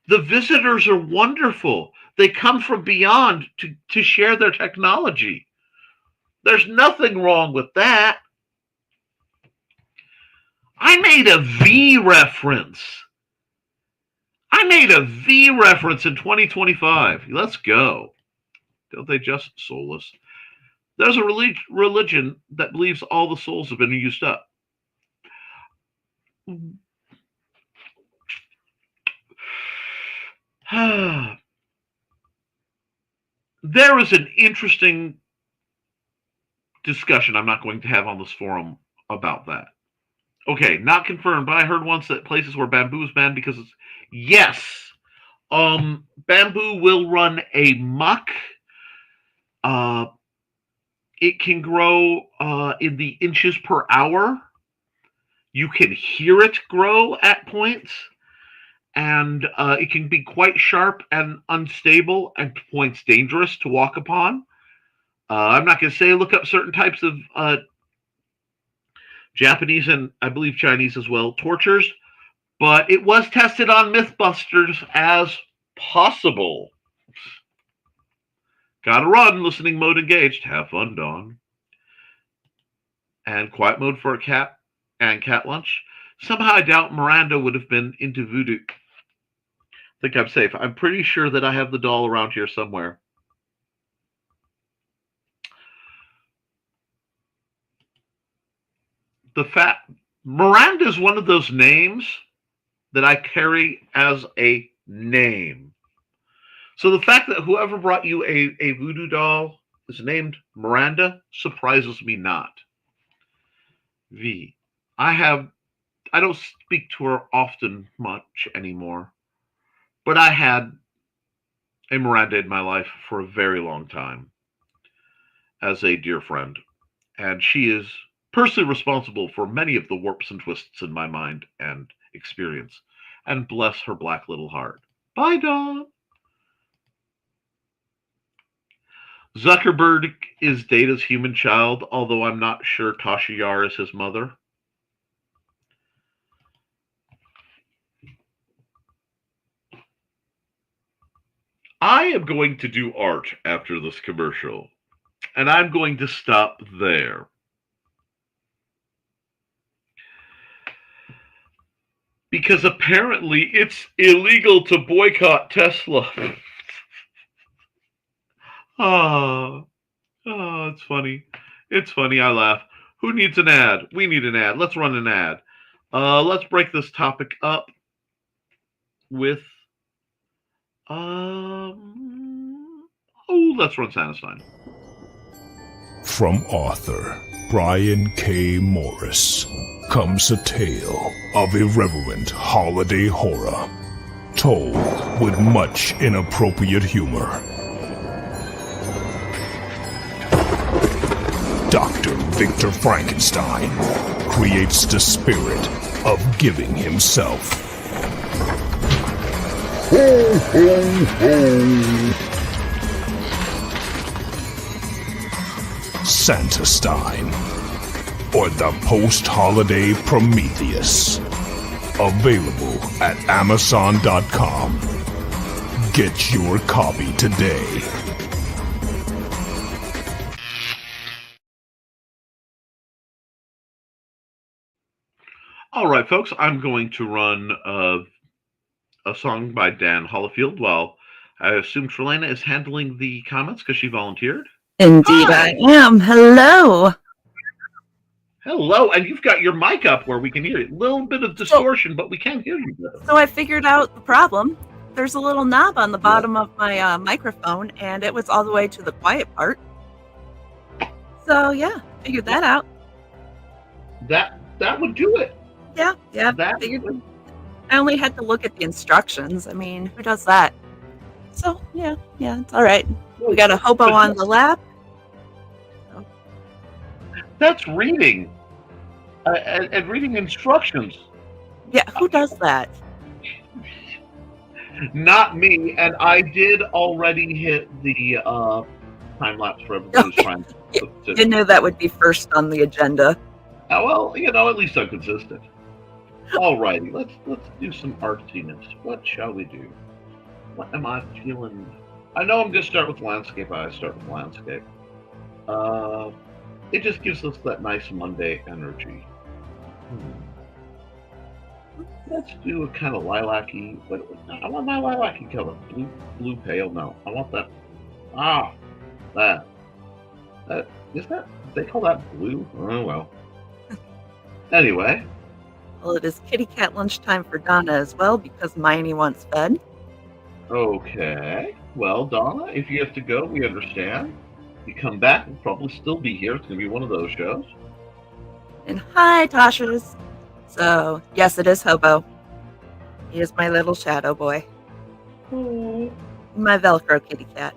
The visitors are wonderful. They come from beyond to share their technology. There's nothing wrong with that. I made a V reference. in 2025. Let's go. Don't they just soulless? There's a religion that believes all the souls have been used up. There is an interesting discussion I'm not going to have on this forum about that. Okay, not confirmed, but I heard once that places where bamboo is banned because it's... Yes! Bamboo will run amok. It can grow in the inches per hour. You can hear it grow at points. And it can be quite sharp and unstable, and points dangerous to walk upon. I'm not going to say look up certain types of Japanese and I believe Chinese as well tortures, but it was tested on Mythbusters as possible. Gotta run, listening mode engaged. Have fun, Dawn. And quiet mode for a cat and cat lunch. Somehow I doubt Miranda would have been into voodoo. I think I'm safe. I'm pretty sure that I have the doll around here somewhere. Miranda is one of those names that I carry as a name. So the fact that whoever brought you a voodoo doll is named Miranda surprises me not. V. I don't speak to her often much anymore, but I had a Miranda in my life for a very long time as a dear friend, and she is personally responsible for many of the warps and twists in my mind and experience. And bless her black little heart. Bye, Dawn. Zuckerberg is Data's human child, although I'm not sure Tasha Yar is his mother. I am going to do art after this commercial, and I'm going to stop there. Because apparently it's illegal to boycott Tesla. It's funny. It's funny. I laugh. Who needs an ad? We need an ad. Let's run an ad. Let's break this topic up with let's run Sanestein. From author Brian K. Morris comes a tale of irreverent holiday horror, told with much inappropriate humor. Dr. Victor Frankenstein creates the spirit of giving himself. Ho, ho, ho! Santestein, or the post-holiday Prometheus. Available at Amazon.com. Get your copy today. All right, folks, I'm going to run a song by Dan Hollifield while I assume Trelana is handling the comments because she volunteered. Indeed, Hi. I am. Hello. Hello, and you've got your mic up where we can hear you. A little bit of distortion, but we can hear you better. So I figured out the problem. There's a little knob on the bottom of my microphone, and it was all the way to the quiet part. So yeah, figured that out. That would do it. Yeah. I only had to look at the instructions. I mean, who does that? So yeah, it's all right. We got a hobo on the lap. That's reading. And reading instructions. Yeah, who does that? Not me, and I did already hit the time lapse for everybody who's trying to. You knew that would be first on the agenda. Well, at least I'm consistent. Alrighty, let's do some artsiness. What shall we do? What am I feeling? I know I'm going to start with landscape. I start with landscape. It just gives us that nice Monday energy. Let's do a kind of lilac-y. I want my lilac-y color. Blue pale. No, I want that. That. Is that? They call that blue? Oh well. Anyway. Well, it is kitty cat lunchtime for Donna as well because Miney wants fed. Okay. Well, Donna, if you have to go, we understand. You come back, we'll probably still be here. It's going to be one of those shows. And hi, Tasha's. So, yes, it is Hobo. He is my little shadow boy. Oh. My Velcro kitty cat.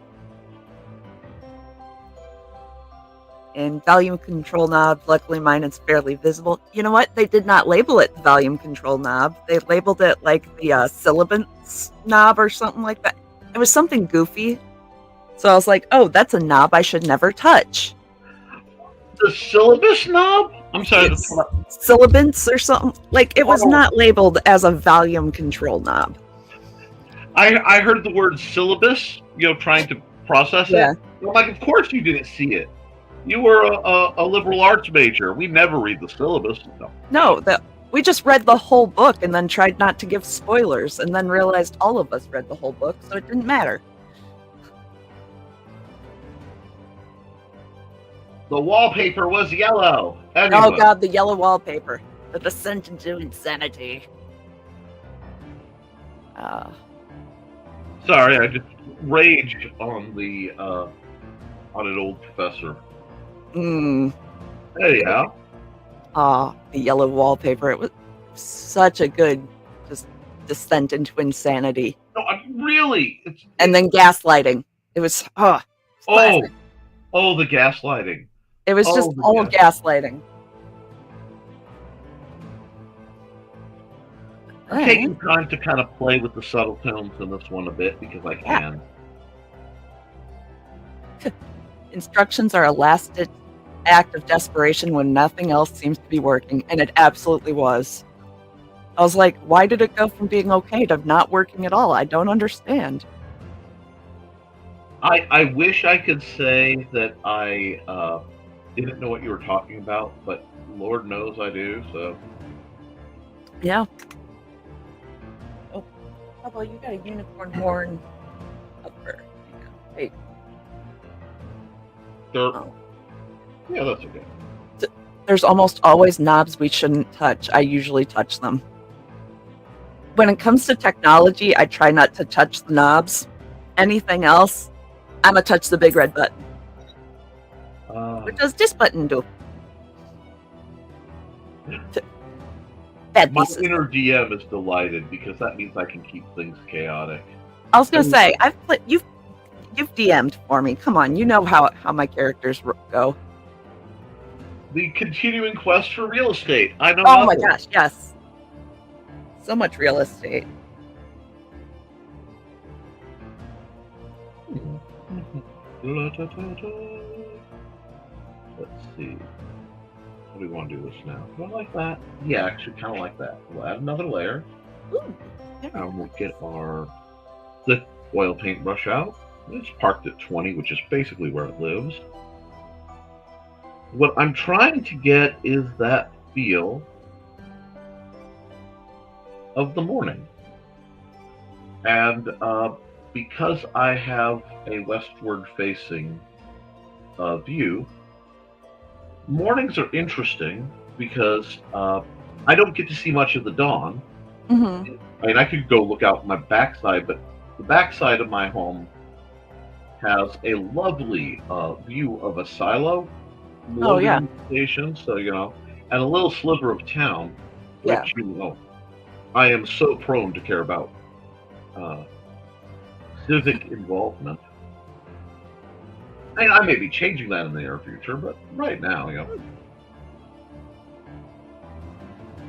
And volume control knob, luckily mine is fairly visible. You know what? They did not label it the volume control knob. They labeled it like the sibilance knob or something like that. It was something goofy. So I was like, oh, that's a knob I should never touch. The syllabus knob? I'm sorry. Sibilance or something. Like, it was not labeled as a volume control knob. I heard the word syllabus, trying to process it. I'm like, of course you didn't see it. You were a liberal arts major. We never read the syllabus. No, we just read the whole book and then tried not to give spoilers and then realized all of us read the whole book, so it didn't matter. The wallpaper was yellow. Anyway. Oh god, the yellow wallpaper. The descent into insanity. Sorry, I just raged on an old professor. Anyhow. The yellow wallpaper. It was such a good just descent into insanity. No, really. And then gaslighting. It was the gaslighting. It was just all gaslighting. I'm taking time to kind of play with the subtle tones in this one a bit because I can. Instructions are a last-ditch act of desperation when nothing else seems to be working, and it absolutely was. I was like, why did it go from being okay to not working at all? I don't understand. I wish I could say that I didn't know what you were talking about, but Lord knows I do. So Yeah. Oh, how about you got a unicorn horn upper? Hey. Oh. Yeah, that's okay. There's almost always knobs we shouldn't touch. I usually touch them. When it comes to technology, I try not to touch the knobs. Anything else, I'm going to touch the big red button. What does this button do? Bad My pieces. inner DM is delighted because that means I can keep things chaotic. I was going to say, you've DM'd for me. Come on, you know how my characters go. The continuing quest for real estate. I know. Oh my gosh, yes. So much real estate. Let's see. What do we want to do this now? Do I like that? Yeah, actually, kind of like that. We'll add another layer. Ooh, And we'll get our thick oil paintbrush out. It's parked at 20, which is basically where it lives. What I'm trying to get is that feel of the morning. And because I have a westward facing view, mornings are interesting because I don't get to see much of the dawn. Mm-hmm. I mean, I could go look out my backside, but the backside of my home has a lovely view of a silo loading station, so and a little sliver of town, which I am so prone to care about civic involvement. I may be changing that in the near future, but right now,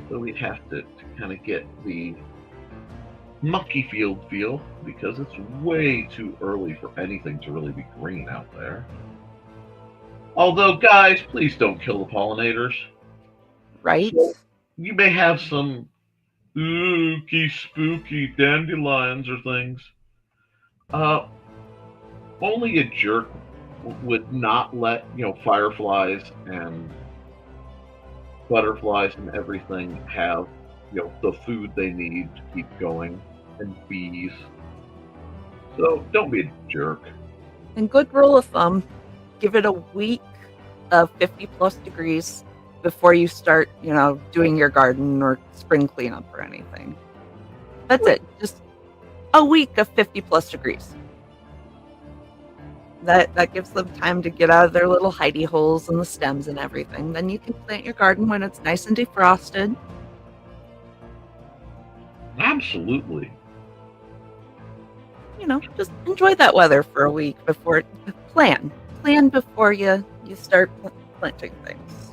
so we'd have to kind of get the mucky field feel because it's way too early for anything to really be green out there. Although, guys, please don't kill the pollinators. Right? So you may have some spooky dandelions or things. Only a jerk would not let fireflies and butterflies and everything have the food they need to keep going, and bees. So don't be a jerk. And good rule of thumb, give it a week of 50+ degrees before you start, doing your garden or spring cleanup or anything. That's it. Just a week of 50+ degrees. That gives them time to get out of their little hidey holes and the stems and everything. Then you can plant your garden when it's nice and defrosted. Absolutely. Just enjoy that weather for a week before plan before you start planting things.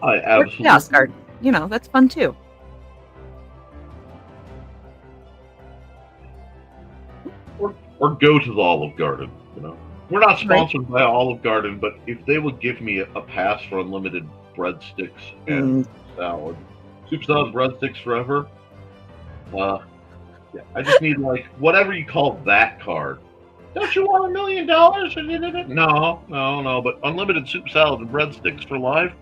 I absolutely. Or chaos garden. That's fun too. Or go to the Olive Garden. We're not sponsored by Olive Garden, but if they would give me a pass for unlimited breadsticks and salad, soup salad, breadsticks forever. I just need whatever you call that card. Don't you want $1 million? No. But unlimited soup salad and breadsticks for life.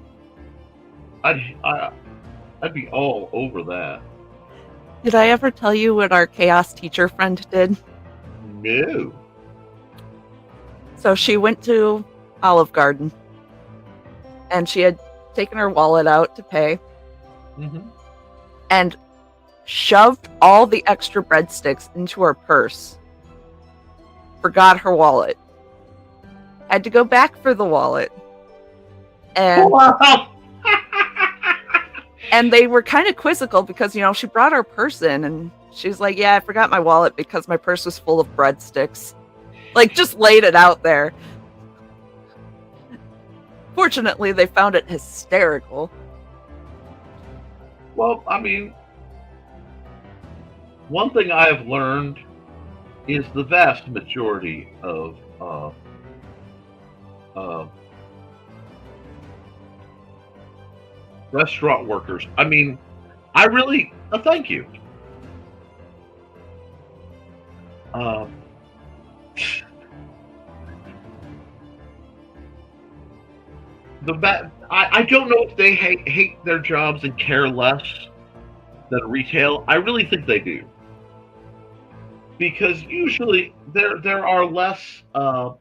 I'd be all over that. Did I ever tell you what our chaos teacher friend did? No. So she went to Olive Garden, and she had taken her wallet out to pay, and shoved all the extra breadsticks into her purse. Forgot her wallet. Had to go back for the wallet. And and they were kind of quizzical because, she brought her purse in and she's like, yeah, I forgot my wallet because my purse was full of breadsticks. Just laid it out there. Fortunately, they found it hysterical. Well, I mean, one thing I have learned is the vast majority of uh, restaurant workers. I mean, I really thank you. Uh, I don't know if they hate their jobs and care less than retail. I really think they do, because usually there are less. Because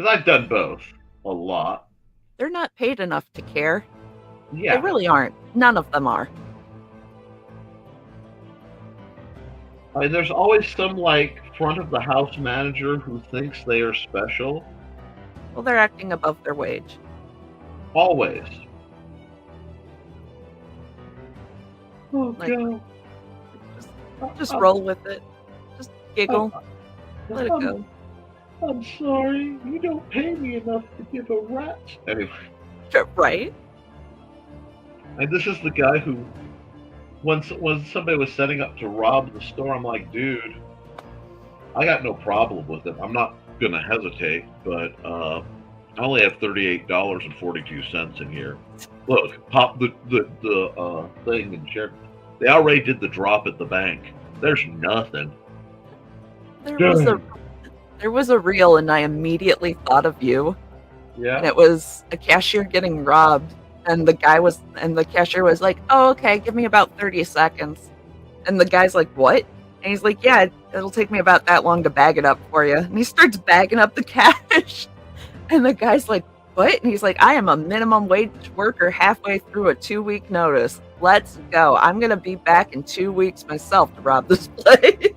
I've done both a lot. They're not paid enough to care. Yeah, They really aren't. None of them are. there's always some like front of the house manager who thinks they are special. Well, they're acting above their wage. Always. Oh, Like, God. Just roll with it. Just giggle. Let it go. I'm sorry. You don't pay me enough to give a rat. Anyway. Right? And this is the guy who, when somebody was setting up to rob the store, I'm like, dude, I got no problem with it. I'm not going to hesitate, but I only have $38.42 in here. Look, pop the thing and share. They already did the drop at the bank. There's nothing. There was a reel, and I immediately thought of you. Yeah. And it was a cashier getting robbed, and the cashier was like, "Oh, okay, give me about 30 seconds." And the guy's like, "What?" And he's like, "Yeah, it'll take me about that long to bag it up for you." And he starts bagging up the cash. And the guy's like, "What?" And he's like, "I am a minimum wage worker halfway through a 2-week notice. Let's go. I'm going to be back in 2 weeks myself to rob this place.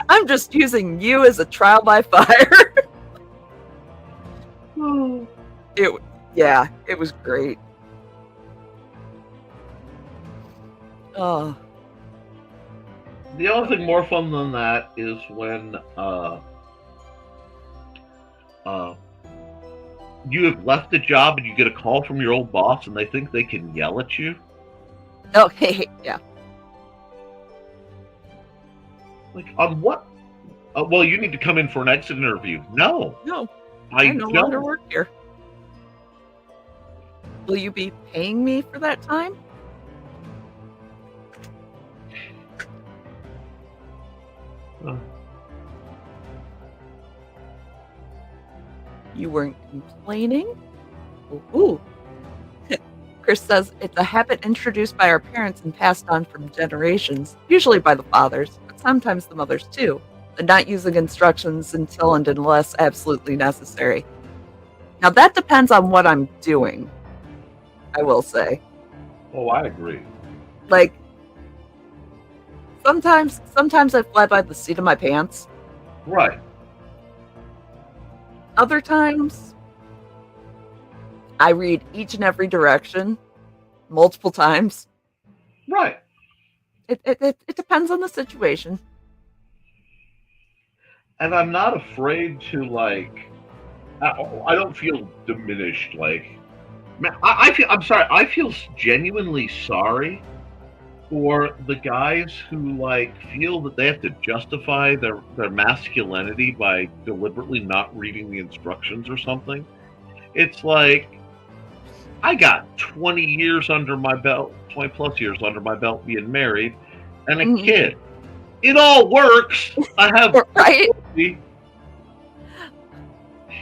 I'm just using you as a trial by fire." It was great. Oh. The only thing more fun than that is when you have left the job and you get a call from your old boss and they think they can yell at you. Okay, yeah. Like, on what? Well, you need to come in for an exit interview. No, I no longer work here. Will you be paying me for that time? You weren't complaining? Ooh. Chris says it's a habit introduced by our parents and passed on from generations, usually by the fathers, but sometimes the mothers too, and not using instructions until and unless absolutely necessary. Now that depends on what I'm doing, I will say. Oh, I agree. Like, sometimes I fly by the seat of my pants. Right. Other times, I read each and every direction multiple times. Right. It depends on the situation. And I'm not afraid to, like, I don't feel diminished. Like, man, I'm sorry. I feel genuinely sorry for the guys who, like, feel that they have to justify their masculinity by deliberately not reading the instructions or something. It's like, I got 20 years under my belt, 20 plus years under my belt being married, and a kid. It all works. I have right.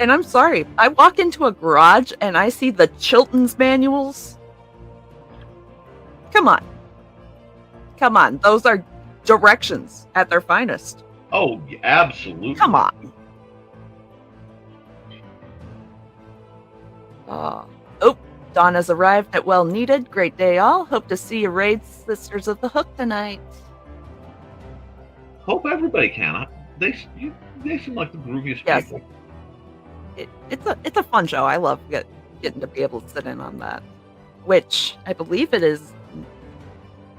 And I'm sorry, I walk into a garage and I see the Chilton's manuals. Come on, those are directions at their finest. Oh, absolutely. Come on. Dawn has arrived at Well Needed. Great day all. Hope to see you raid Sisters of the Hook tonight. Hope everybody can. They seem like the grooviest people. It's a fun show. I love getting to be able to sit in on that. Which I believe it is.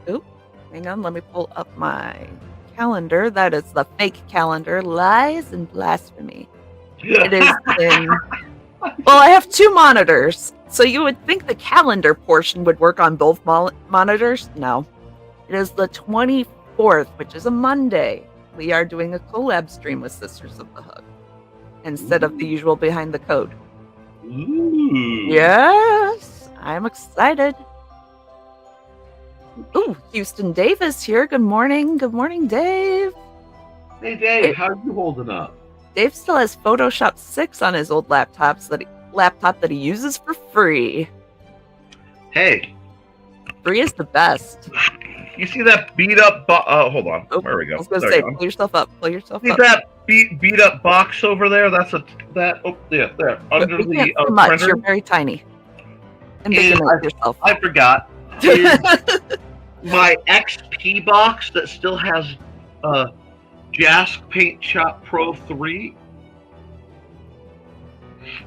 Oop, hang on. Let me pull up my calendar. That is the fake calendar. Lies and blasphemy. It is in. Well, I have two monitors, so you would think the calendar portion would work on both monitors. No. It is the 24th, which is a Monday. We are doing a collab stream with Sisters of the Hook. instead of the usual behind the code. Ooh. Yes, I'm excited. Ooh, Houston Davis here. Good morning. Good morning, Dave. Hey, Dave, how are you holding up? Dave still has Photoshop 6 on his old laptop that he uses for free. Hey, Free is the best. you see that beat up? Hold on. Oh, There we go. I was going to There say, you go. pull yourself up. Pull yourself See up. that beat up box over there? That's there under You can't the see much. printer. You're very tiny. And big Is- enough yourself. I forgot. Is my XP box that still has Jask Paint Shop Pro 3.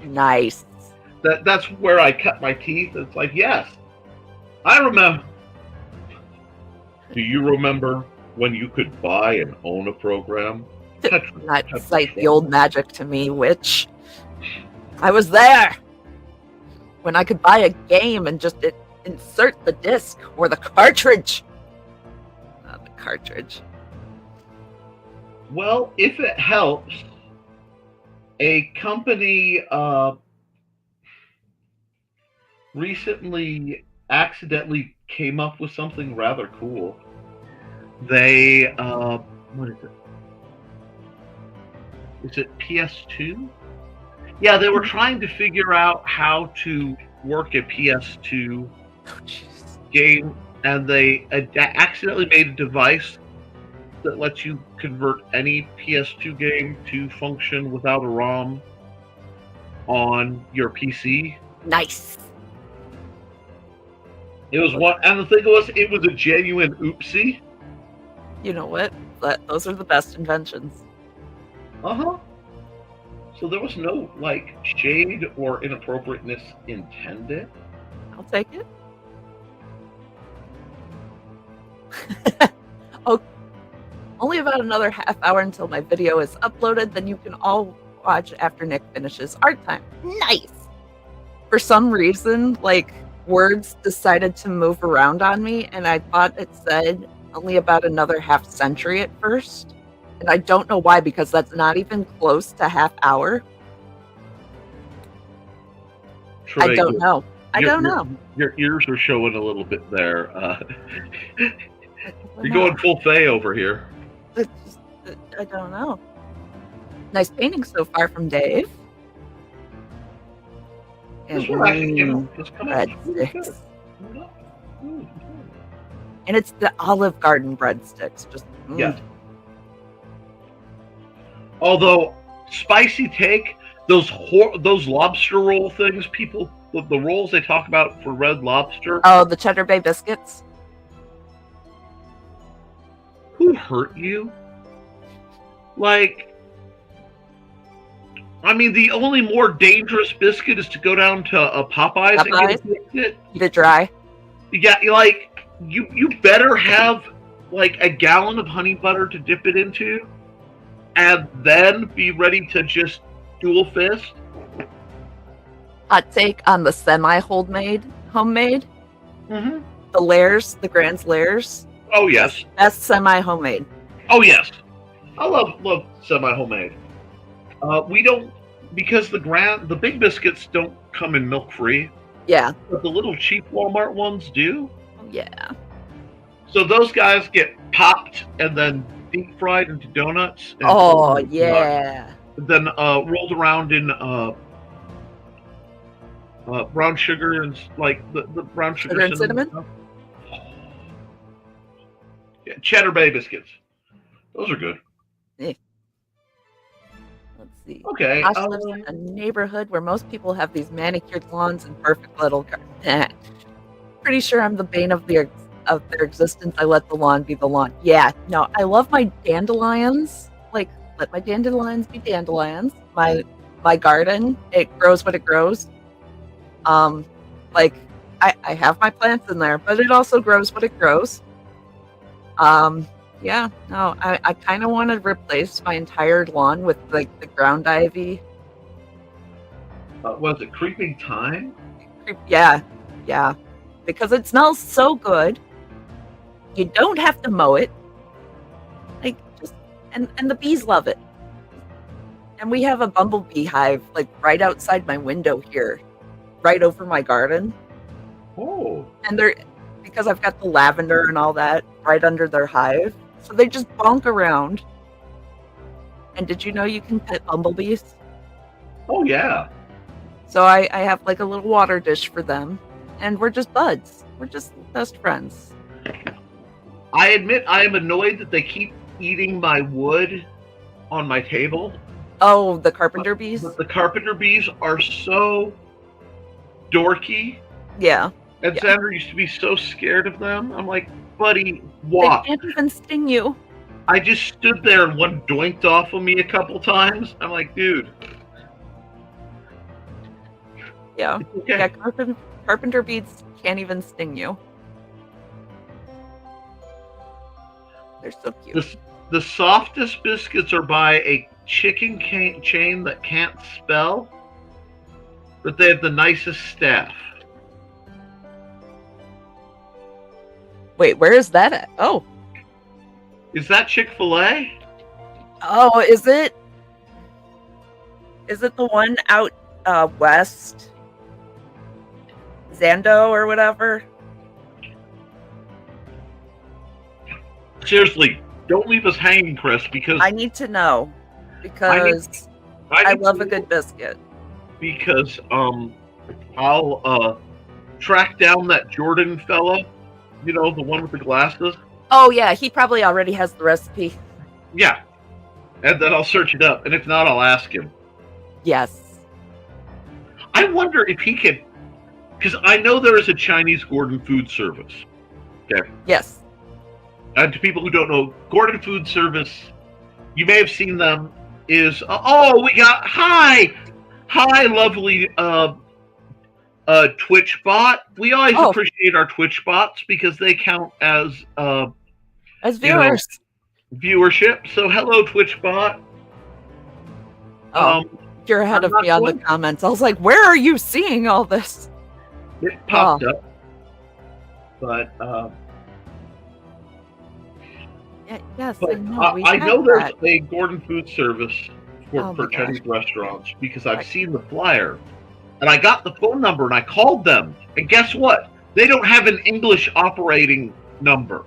Nice. That's where I cut my teeth. It's like, yes, I remember. Do you remember when you could buy and own a program? Not cite the old magic to me, witch. I was there when I could buy a game and just insert the disc or the cartridge. Not the cartridge. Well, if it helps, a company recently accidentally came up with something rather cool. They, what is it? Is it PS2? Yeah, they were trying to figure out how to work a PS2 Oh, jeez. game, and they accidentally made a device that lets you convert any PS2 game to function without a ROM on your PC. Nice. It was one, and the thing was, it was a genuine oopsie. You know what? Those are the best inventions. So there was no like shade or inappropriateness intended. I'll take it. Oh, only about another half hour until my video is uploaded. Then you can all watch after Nick finishes art time. Nice. For some reason, like, words decided to move around on me, and I thought it said only about another half century at first. And I don't know why, because that's not even close to half hour. Trey, I don't know. I don't know. Your ears are showing a little bit there. You're know. going full Faye over here. I don't know. Nice painting so far from Dave. And This one actually came out. It's come out really breadsticks. good. And it's the Olive Garden breadsticks. Just Yeah. Although, spicy take, those lobster roll things, people, the rolls they talk about for Red Lobster, Oh, the Cheddar Bay biscuits. who hurt you? Like, I mean, the only more dangerous biscuit is to go down to Popeyes and get a biscuit. Eat it dry. Yeah, like, you better have, like, a gallon of honey butter to dip it into, and then be ready to just dual fist. Hot take on the homemade. Mm-hmm. The layers, the Grand's layers. Oh, yes. Best semi-homemade. Oh, yes. I love semi-homemade. We don't, because the big biscuits don't come in milk-free, Yeah. but the little cheap Walmart ones do. Oh, yeah. So those guys get popped and then deep fried into donuts. And Oh, yeah. then rolled around in brown sugar and like the brown sugar and cinnamon? stuff. Yeah, Cheddar Bay biscuits. Those are good. Let's see. Okay. Josh lives in a neighborhood where most people have these manicured lawns and perfect little gardens. Pretty sure I'm the bane of their existence. I let the lawn be the lawn. Yeah, no, I love my dandelions. Like, let my dandelions be dandelions. My garden, it grows what it grows. Like, I have my plants in there, but it also grows what it grows. Yeah, no, I kind of want to replace my entire lawn with, like, the ground ivy. Was it creeping thyme? Yeah, because it smells so good. You don't have to mow it. Like, just and the bees love it. And we have a bumblebee hive, like, right outside my window here, right over my garden. Oh. And they're, because I've got the lavender and all that right under their hive. So they just bonk around. And did you know you can pet bumblebees? Oh, yeah. So I have like a little water dish for them. And we're just buds. We're just best friends. I admit I am annoyed that they keep eating my wood on my table. Oh, the carpenter bees? But the carpenter bees are so dorky. Yeah. And Yeah. Sandra used to be so scared of them. I'm like, buddy, what? They can't even sting you. I just stood there and one doinked off of me a couple times. I'm like, dude. Yeah. It's okay. Yeah, carpenter bees can't even sting you. They're so cute. The softest biscuits are by a chicken chain that can't spell, but they have the nicest staff. Wait, where is that at? Oh. Is that Chick-fil-A? Oh, is it? Is it the one out west? Zando or whatever? Seriously, don't leave us hanging, Chris, because I need to know. Because I love a good biscuit. Because I'll track down that Jordan fella, you know, the one with the glasses. Oh yeah, he probably already has the recipe. Yeah. And then I'll search it up, and if not, I'll ask him. Yes. I wonder if he can, because I know there is a Chinese Gordon Food Service. Okay. Yes. And to people who don't know, Gordon Food Service, you may have seen them, is, we got, hi, lovely Twitch bot. We always appreciate our Twitch bots because they count as viewers. Viewership. So hello, Twitch bot. You're ahead of me on the comments. I was like, where are you seeing all this? It popped up. But yes, but I know there's a Gordon Food Service for Chinese restaurants because I've seen the flyer. And I got the phone number and I called them. And guess what? They don't have an English operating number.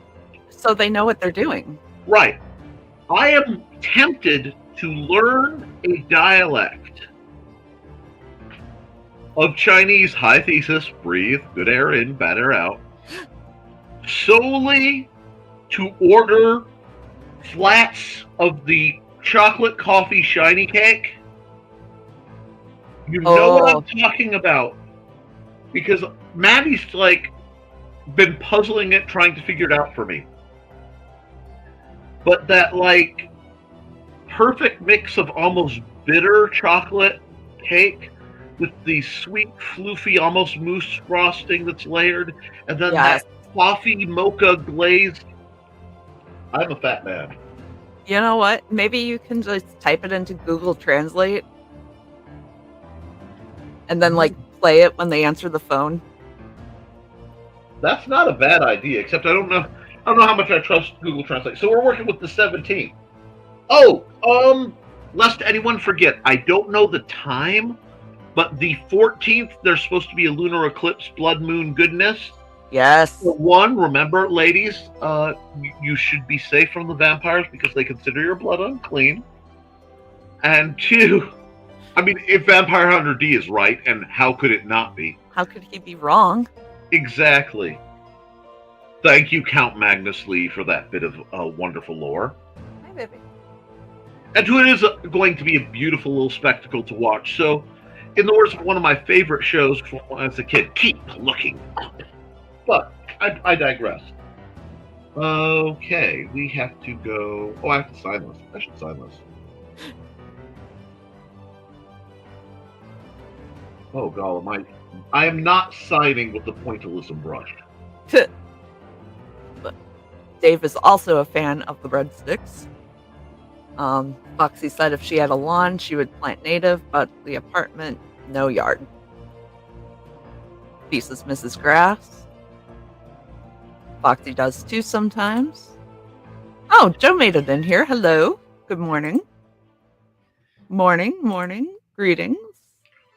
So they know what they're doing. Right. I am tempted to learn a dialect of Chinese, high thesis, breathe, good air in, bad air out, solely to order flats of the chocolate coffee shiny cake. You know what I'm talking about. Because Maddie's like been puzzling it, trying to figure it out for me. But that like perfect mix of almost bitter chocolate cake with the sweet, floofy, almost mousse frosting that's layered, and then that coffee mocha glazed. I'm a fat man. You know what? Maybe you can just type it into Google Translate and then like play it when they answer the phone. That's not a bad idea, except I don't know how much I trust Google Translate. So we're working with the 17th. Lest anyone forget, I don't know the time, but the 14th, there's supposed to be a lunar eclipse, blood moon goodness. Yes. So one, remember, ladies, you should be safe from the vampires because they consider your blood unclean. And two, I mean, if Vampire Hunter D is right, and how could it not be? How could he be wrong? Exactly. Thank you, Count Magnus Lee, for that bit of wonderful lore. Hi, baby. And it is going to be a beautiful little spectacle to watch. So, in the words of one of my favorite shows as a kid, keep looking up. But I digress. Okay, we have to go. Oh, I have to sign this. I should sign this. Oh, golly, I am not signing with the pointillism brush. Dave is also a fan of the breadsticks. Foxy said if she had a lawn, she would plant native, but the apartment, no yard. Pieces Mrs. Grass. Foxy does too sometimes. Oh, Joe made it in here. Hello. Good morning. Morning. Greetings.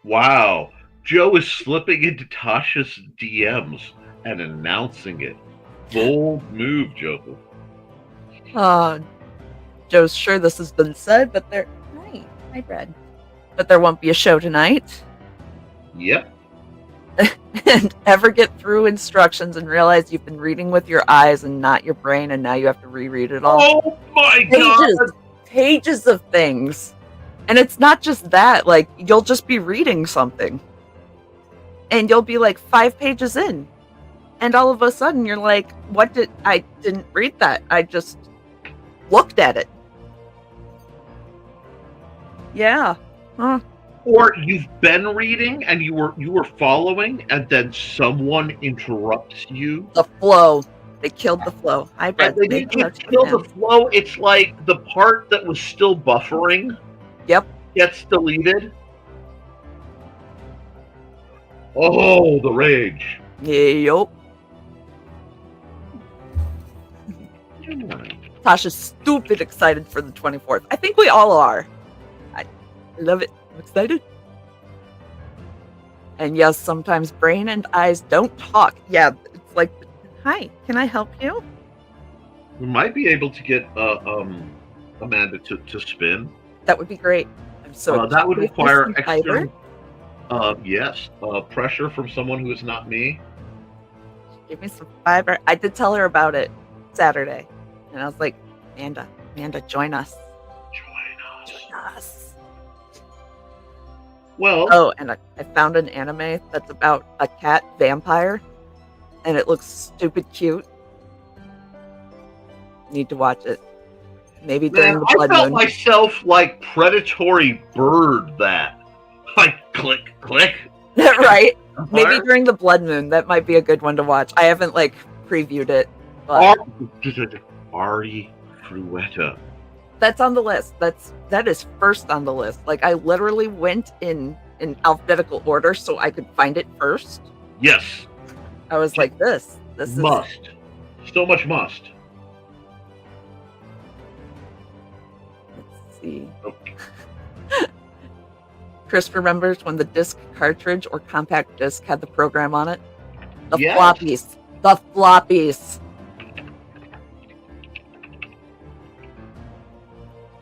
Wow. Joe is slipping into Tasha's DMs and announcing it. Bold move, Joseph. Joe's sure this has been said, but there. Hi, Brad. But there won't be a show tonight. Yep. And ever get through instructions and realize you've been reading with your eyes and not your brain, and now you have to reread it all. Oh my god! Pages of things. And it's not just that, like, you'll just be reading something. And you'll be like 5 pages in. And all of a sudden you're like, I didn't read that. I just looked at it. Yeah. Huh. Or you've been reading and you were following, and then someone interrupts you. The flow. They killed the flow. Hi, Brad. And they kill the flow. It's like the part that was still buffering. Yep. Gets deleted. Oh, the rage. Yep. Tasha's stupid excited for the 24th. I think we all are. I love it. I'm excited. And yes, sometimes brain and eyes don't talk. Yeah, it's like, hi, can I help you? We might be able to get Amanda to spin. That would be great. I'm so that would require extra pressure from someone who is not me. Give me some fiber. I did tell her about it Saturday. And I was like, Amanda, join us. Join us. Well. Oh, and I found an anime that's about a cat vampire. And it looks stupid cute. Need to watch it. Maybe during the blood moon. I felt myself like predatory bird that. Like, click. Right? Maybe during the blood moon. That might be a good one to watch. I haven't, like, previewed it. But Ari Fruetta. That's on the list. That is first on the list. Like, I literally went in alphabetical order so I could find it first. Yes. I was like, this is must. So much must. Let's see. Okay. Chris remembers when the disc cartridge or compact disc had the program on it. The floppies.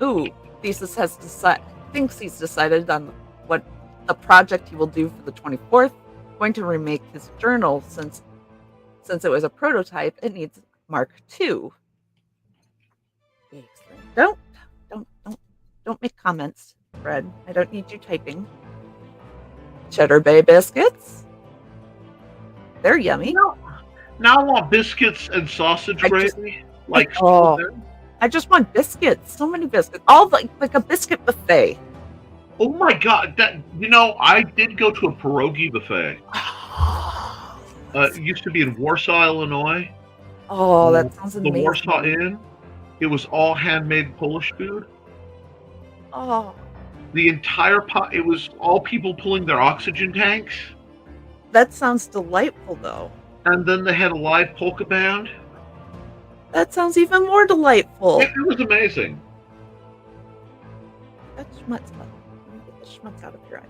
Ooh, thinks he's decided on what the project he will do for the 24th. Going to remake his journal since it was a prototype. It needs Mark II. Don't make comments, Fred. I don't need you typing. Cheddar Bay biscuits. They're yummy. Now I want biscuits and sausage gravy. I just want biscuits. So many biscuits. All like a biscuit buffet. Oh my god! I did go to a pierogi buffet. It used to be in Warsaw, Illinois. Oh, that sounds amazing. The Warsaw Inn. It was all handmade Polish food. Oh. The entire pot. It was all people pulling their oxygen tanks. That sounds delightful, though. And then they had a live polka band. That sounds even more delightful. It was amazing. That schmutz button. Let me get the schmutz out of your eye.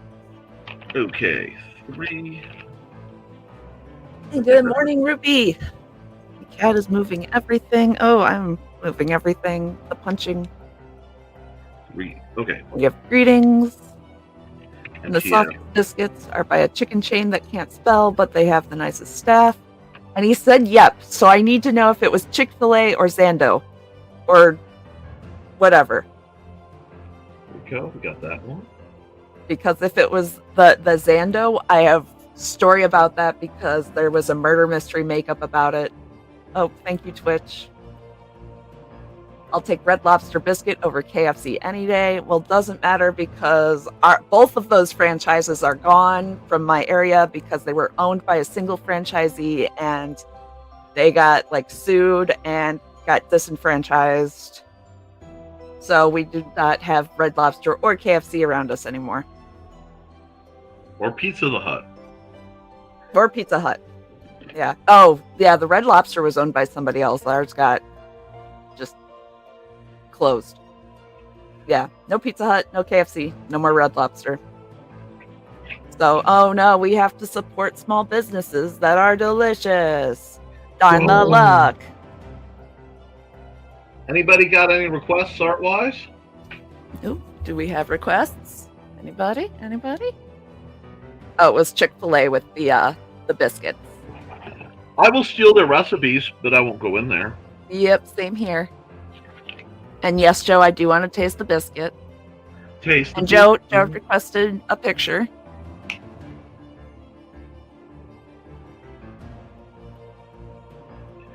Okay, 3. Hey, good morning, Ruby. The cat is moving everything. Oh, I'm moving everything. The punching. 3. Okay. We have greetings. And the soft biscuits are by a chicken chain that can't spell, but they have the nicest staff. And he said, yep. So I need to know if it was Chick-fil-A or Zando. Or whatever. There we go. We got that one. Because if it was the Zando, I have story about that because there was a murder mystery makeup about it. Oh, thank you, Twitch. I'll take Red Lobster Biscuit over KFC any day. Well, doesn't matter because both of those franchises are gone from my area because they were owned by a single franchisee and they got sued and got disenfranchised. So we do not have Red Lobster or KFC around us anymore. Or Pizza Hut. Or Pizza Hut. Yeah. Oh, yeah, the Red Lobster was owned by somebody else. Ours got just closed. Yeah, no Pizza Hut, no KFC, no more Red Lobster. So, oh no, we have to support small businesses that are delicious. Darn the Oh. luck. Anybody got any requests art-wise? Ooh, do we have requests? Anybody? Oh, it was Chick-fil-A with the biscuits. I will steal their recipes, but I won't go in there. Yep, same here. And yes, Joe, I do want to taste the biscuit. Taste. And Joe requested a picture.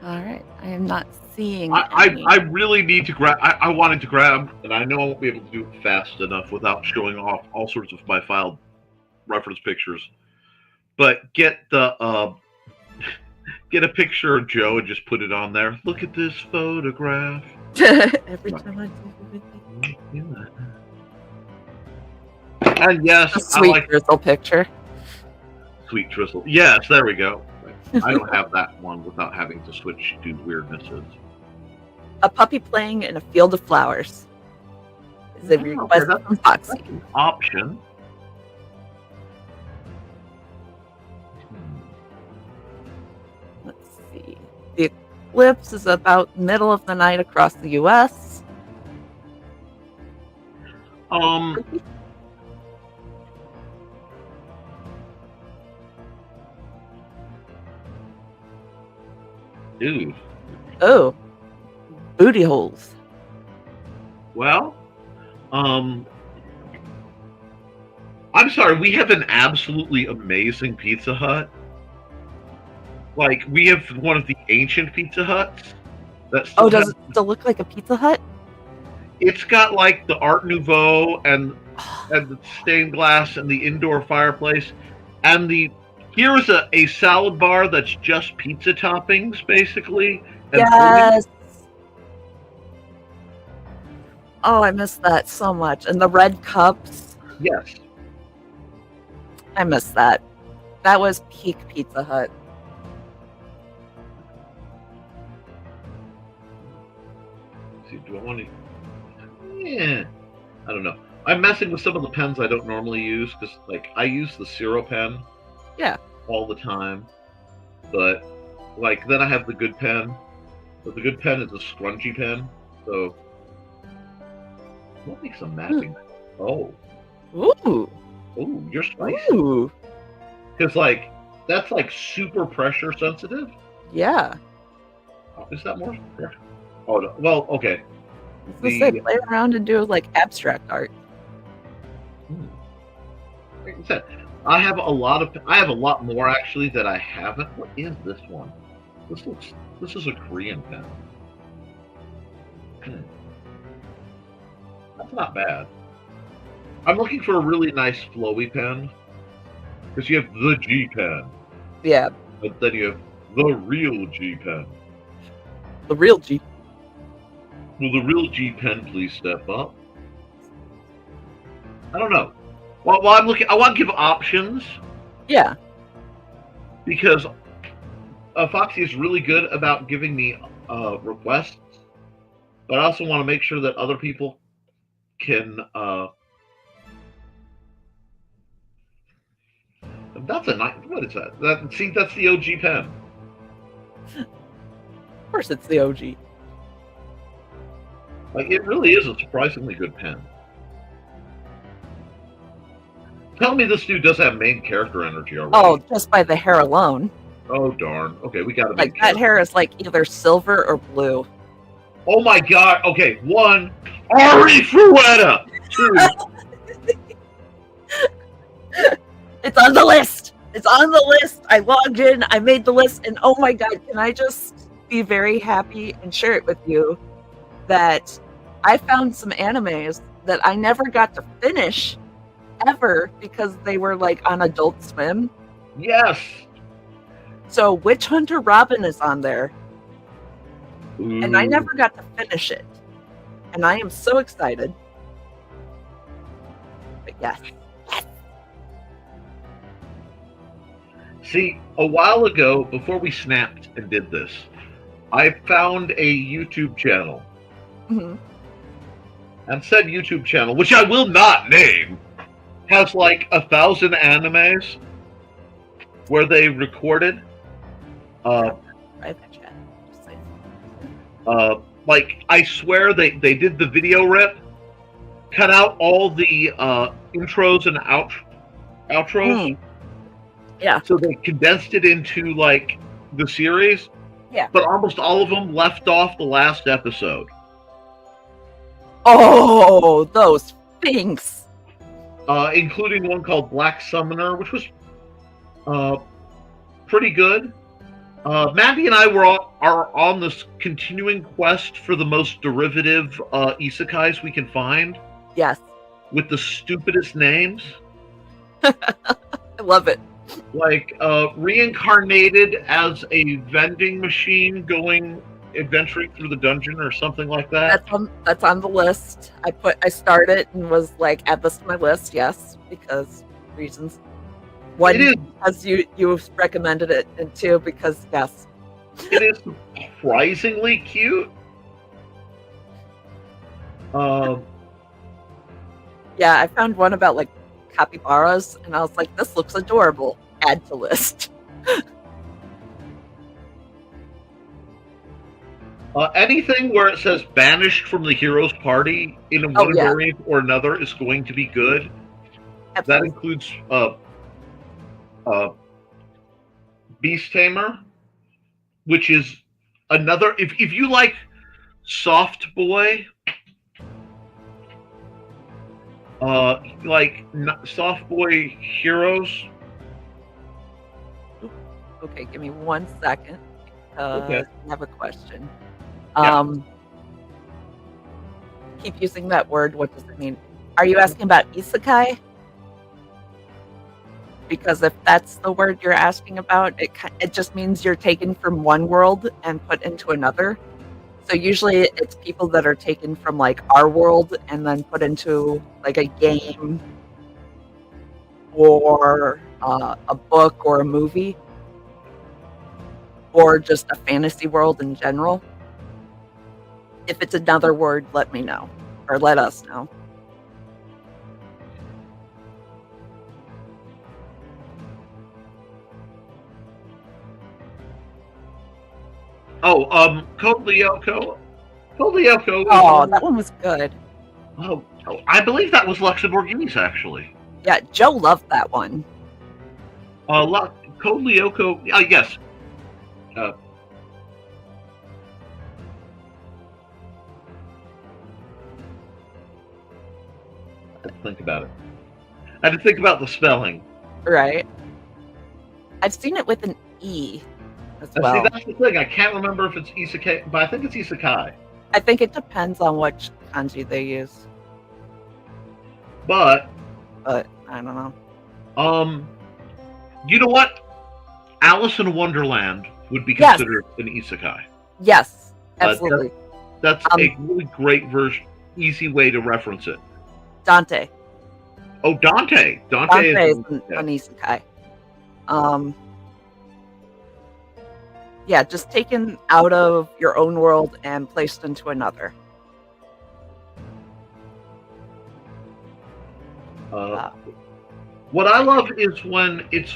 All right, I am not seeing. I really need to grab. I wanted to grab, and I know I won't be able to do it fast enough without showing off all sorts of my filed reference pictures. But get the get a picture of Joe and just put it on there. Look at this photograph. Every time I do it. Yeah. And yes, A sweet drizzle picture. Sweet drizzle. Yes, there we go. I don't have that one without having to switch to weirdnesses. A puppy playing in a field of flowers. Is a request from Foxy. That's an option. Let's see. The eclipse is about middle of the night across the U.S. Ooh. Oh, booty holes. Well, I'm sorry. We have an absolutely amazing Pizza Hut. Like, we have one of the ancient Pizza Huts. Oh, does it still look like a Pizza Hut? It's got like the Art Nouveau and the stained glass and the indoor fireplace, and here is a salad bar that's just pizza toppings, basically. And yes. Oh, I miss that so much. And the red cups. Yes. I miss that. That was peak Pizza Hut. Let's see, do I want to? Yeah, I don't know. I'm messing with some of the pens I don't normally use because, like, I use the Zero pen. Yeah. All the time, but like then I have the good pen. But the good pen is a scrunchy pen, so what makes a mapping? Oh, Ooh, you're spicy. ooh, Because like that's like super pressure sensitive. yeah. Oh, is that more? Oh no. Well, okay. Let's say play around and do like abstract art. Like I said, I have a lot more actually that I haven't. What is this one? This is a Korean pen. That's not bad. I'm looking for a really nice flowy pen because you have the G pen. Yeah. But then you have the real G pen. The real G. Will the real G pen please step up? I don't know. While I'm looking, I want to give options. Yeah. Because Foxy is really good about giving me requests, but I also want to make sure that other people can. That's a nice. What is that? That's the OG pen. Of course, it's the OG. Like, it really is a surprisingly good pen. Tell me this dude doesn't have main character energy already. Oh, just by the hair alone. Oh darn. Okay, we got to Like that hair is like either silver or blue. Oh my god. Okay, 1, Ari Fruetta. 2. It's on the list. It's on the list. I logged in. I made the list, and oh my god, can I just be very happy and share it with you that I found some animes that I never got to finish ever because they were like on Adult Swim. Yes. So Witch Hunter Robin is on there. Ooh. And I never got to finish it. And I am so excited. But yes. See, a while ago, before we snapped and did this, I found a YouTube channel. Mm-hmm. And said YouTube channel, which I will not name, has like 1,000 animes where they recorded. Private chat. Just saying. Like, I swear they did the video rip, cut out all the intros and outros. Yeah. So they condensed it into, like, the series. Yeah. But almost all of them left off the last episode. Oh, those things. Including one called Black Summoner, which was pretty good. Mandy and I are on this continuing quest for the most derivative isekais we can find. Yes. With the stupidest names. I love it. Like, reincarnated as a vending machine going adventuring through the dungeon or something like that. That's on the list. I started and was like, add this to my list, yes, because reasons. One, It is. because you recommended it, and two, because yes. It is surprisingly cute. Yeah, I found one about like capybaras, and I was like, this looks adorable. Add to list. Anything where it says banished from the hero's party in one variant or another is going to be good. Absolutely. That includes Beast Tamer, which is another. If you like Soft Boy, like Soft Boy heroes. Okay, give me 1 second. Okay. I have a question. Yeah. Keep using that word. What does it mean? Are you asking about isekai? Because if that's the word you're asking about, it just means you're taken from one world and put into another. So usually it's people that are taken from like our world and then put into like a game or a book or a movie or just a fantasy world in general. If it's another word, let me know or let us know. Oh, Code Lyoko. Code Lyoko. Oh, that one was good. Oh, I believe that was Luxembourgese, actually. Yeah, Joe loved that one. Code Lyoko. Yes. Let's think about it. I had to think about the spelling. Right. I've seen it with an E as well. See, that's the thing. I can't remember if it's isekai, but I think it's isekai. I think it depends on which kanji they use. But I don't know. You know what? Alice in Wonderland would be considered an isekai. Yes, absolutely. That's a really great version, easy way to reference it. Dante. Oh, Dante. Dante is an isekai. Yeah, just taken out of your own world and placed into another. What I love is when it's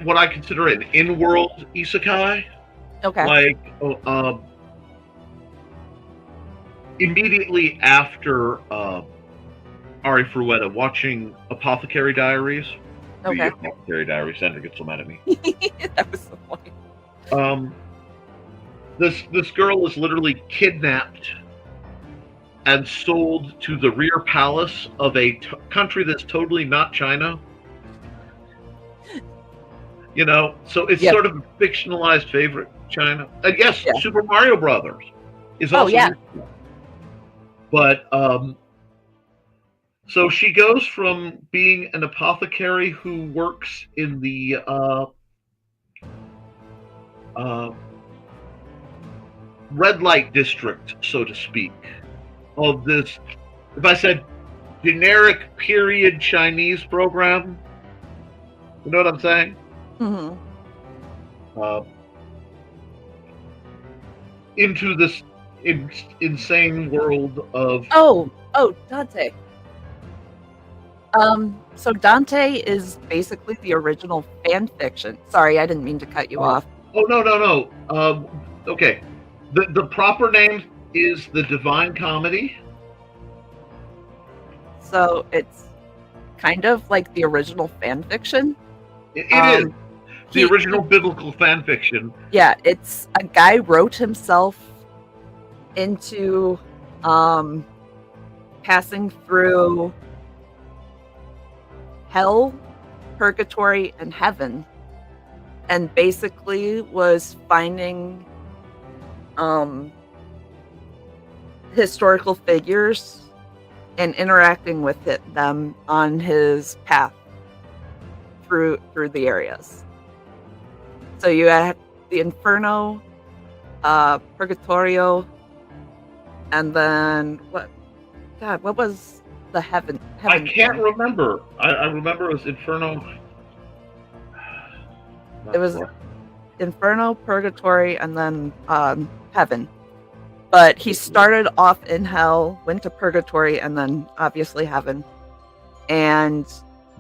what I consider an in-world isekai. Okay. Like, immediately after Ari Fruetta watching Apothecary Diaries. Okay. Apothecary Diaries. Sandra gets so mad at me. That was so funny. This girl is literally kidnapped and sold to the rear palace of a country that's totally not China. You know, so it's sort of a fictionalized favorite China. And yes, Super Mario Brothers is also. But so she goes from being an apothecary who works in the red light district, so to speak, of this, if I said generic period Chinese program, you know what I'm saying? Mm-hmm. Into this insane world of. Oh, Dante. So Dante is basically the original fan fiction. Sorry, I didn't mean to cut you off. Oh no. Okay, the proper name is the Divine Comedy. So it's kind of like the original fan fiction. It is the original biblical fan fiction. Yeah, it's a guy wrote himself into passing through hell, purgatory, and heaven, and basically was finding historical figures and interacting with them on his path through the areas. So you had the Inferno, Purgatorio, and then what was the heaven I can't remember. I remember it was Inferno. It was Inferno, Purgatory, and then heaven. But he started off in hell, went to Purgatory, and then obviously heaven. And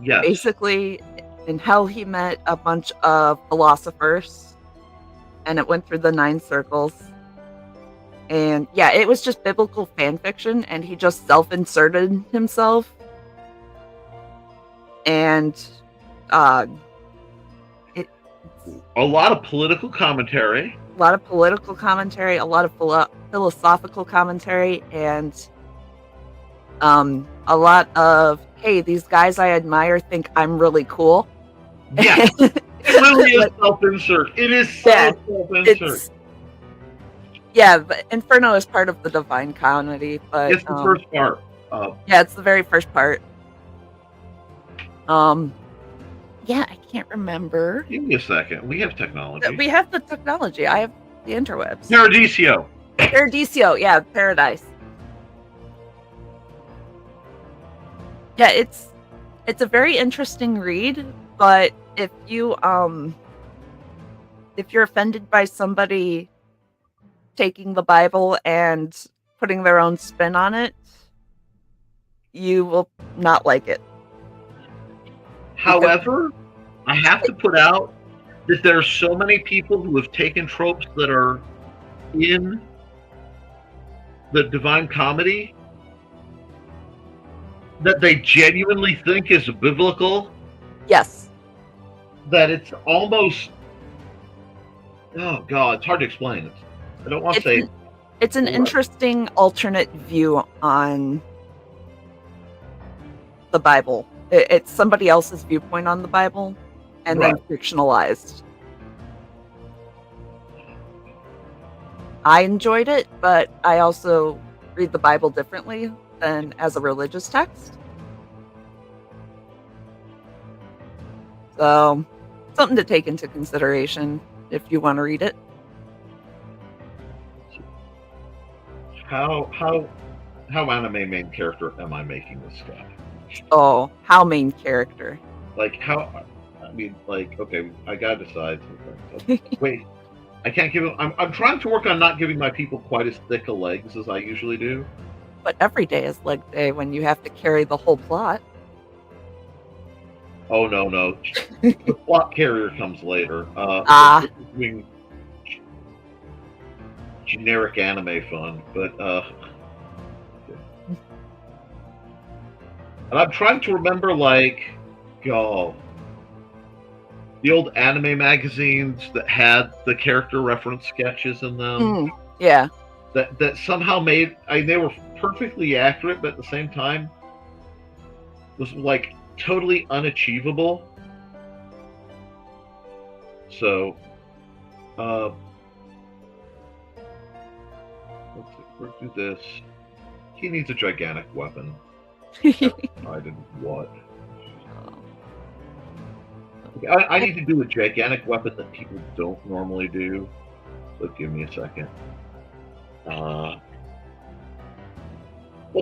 yes. Basically, in hell he met a bunch of philosophers, and it went through the 9 circles. And yeah, it was just biblical fan fiction, and he just self-inserted himself. And a lot of political commentary. A lot of political commentary, a lot of philosophical commentary, and a lot of, hey, these guys I admire think I'm really cool. Yeah, it really is self-insert. It is so self-insert. Yeah, but Inferno is part of the Divine Comedy, but it's the first part. Yeah, it's the very first part. Yeah, I can't remember. Give me a second. We have technology. We have the technology. I have the interwebs. Paradiso, yeah, Paradise. Yeah, it's a very interesting read, but if you're offended by somebody taking the Bible and putting their own spin on it, you will not like it. However, I have to put out that there are so many people who have taken tropes that are in the Divine Comedy that they genuinely think is biblical. Yes. That it's almost, oh God, it's hard to explain. I don't want to say. It's an interesting alternate view on the Bible. It's somebody else's viewpoint on the Bible, and then fictionalized. I enjoyed it, but I also read the Bible differently than as a religious text. So, something to take into consideration if you want to read it. How anime main character am I making this guy? Oh, how main character? Like how? I mean, like, okay, I gotta decide something. Wait, I can't give him. I'm trying to work on not giving my people quite as thick a legs as I usually do. But every day is leg day when you have to carry the whole plot. Oh no, the plot carrier comes later. Doing generic anime fun, but and I'm trying to remember, like, the old anime magazines that had the character reference sketches in them. Yeah. That somehow made, they were perfectly accurate, but at the same time was like totally unachievable. So, let's do this. He needs a gigantic weapon. I didn't what? Okay, I need to do a gigantic weapon that people don't normally do. So give me a second. Well,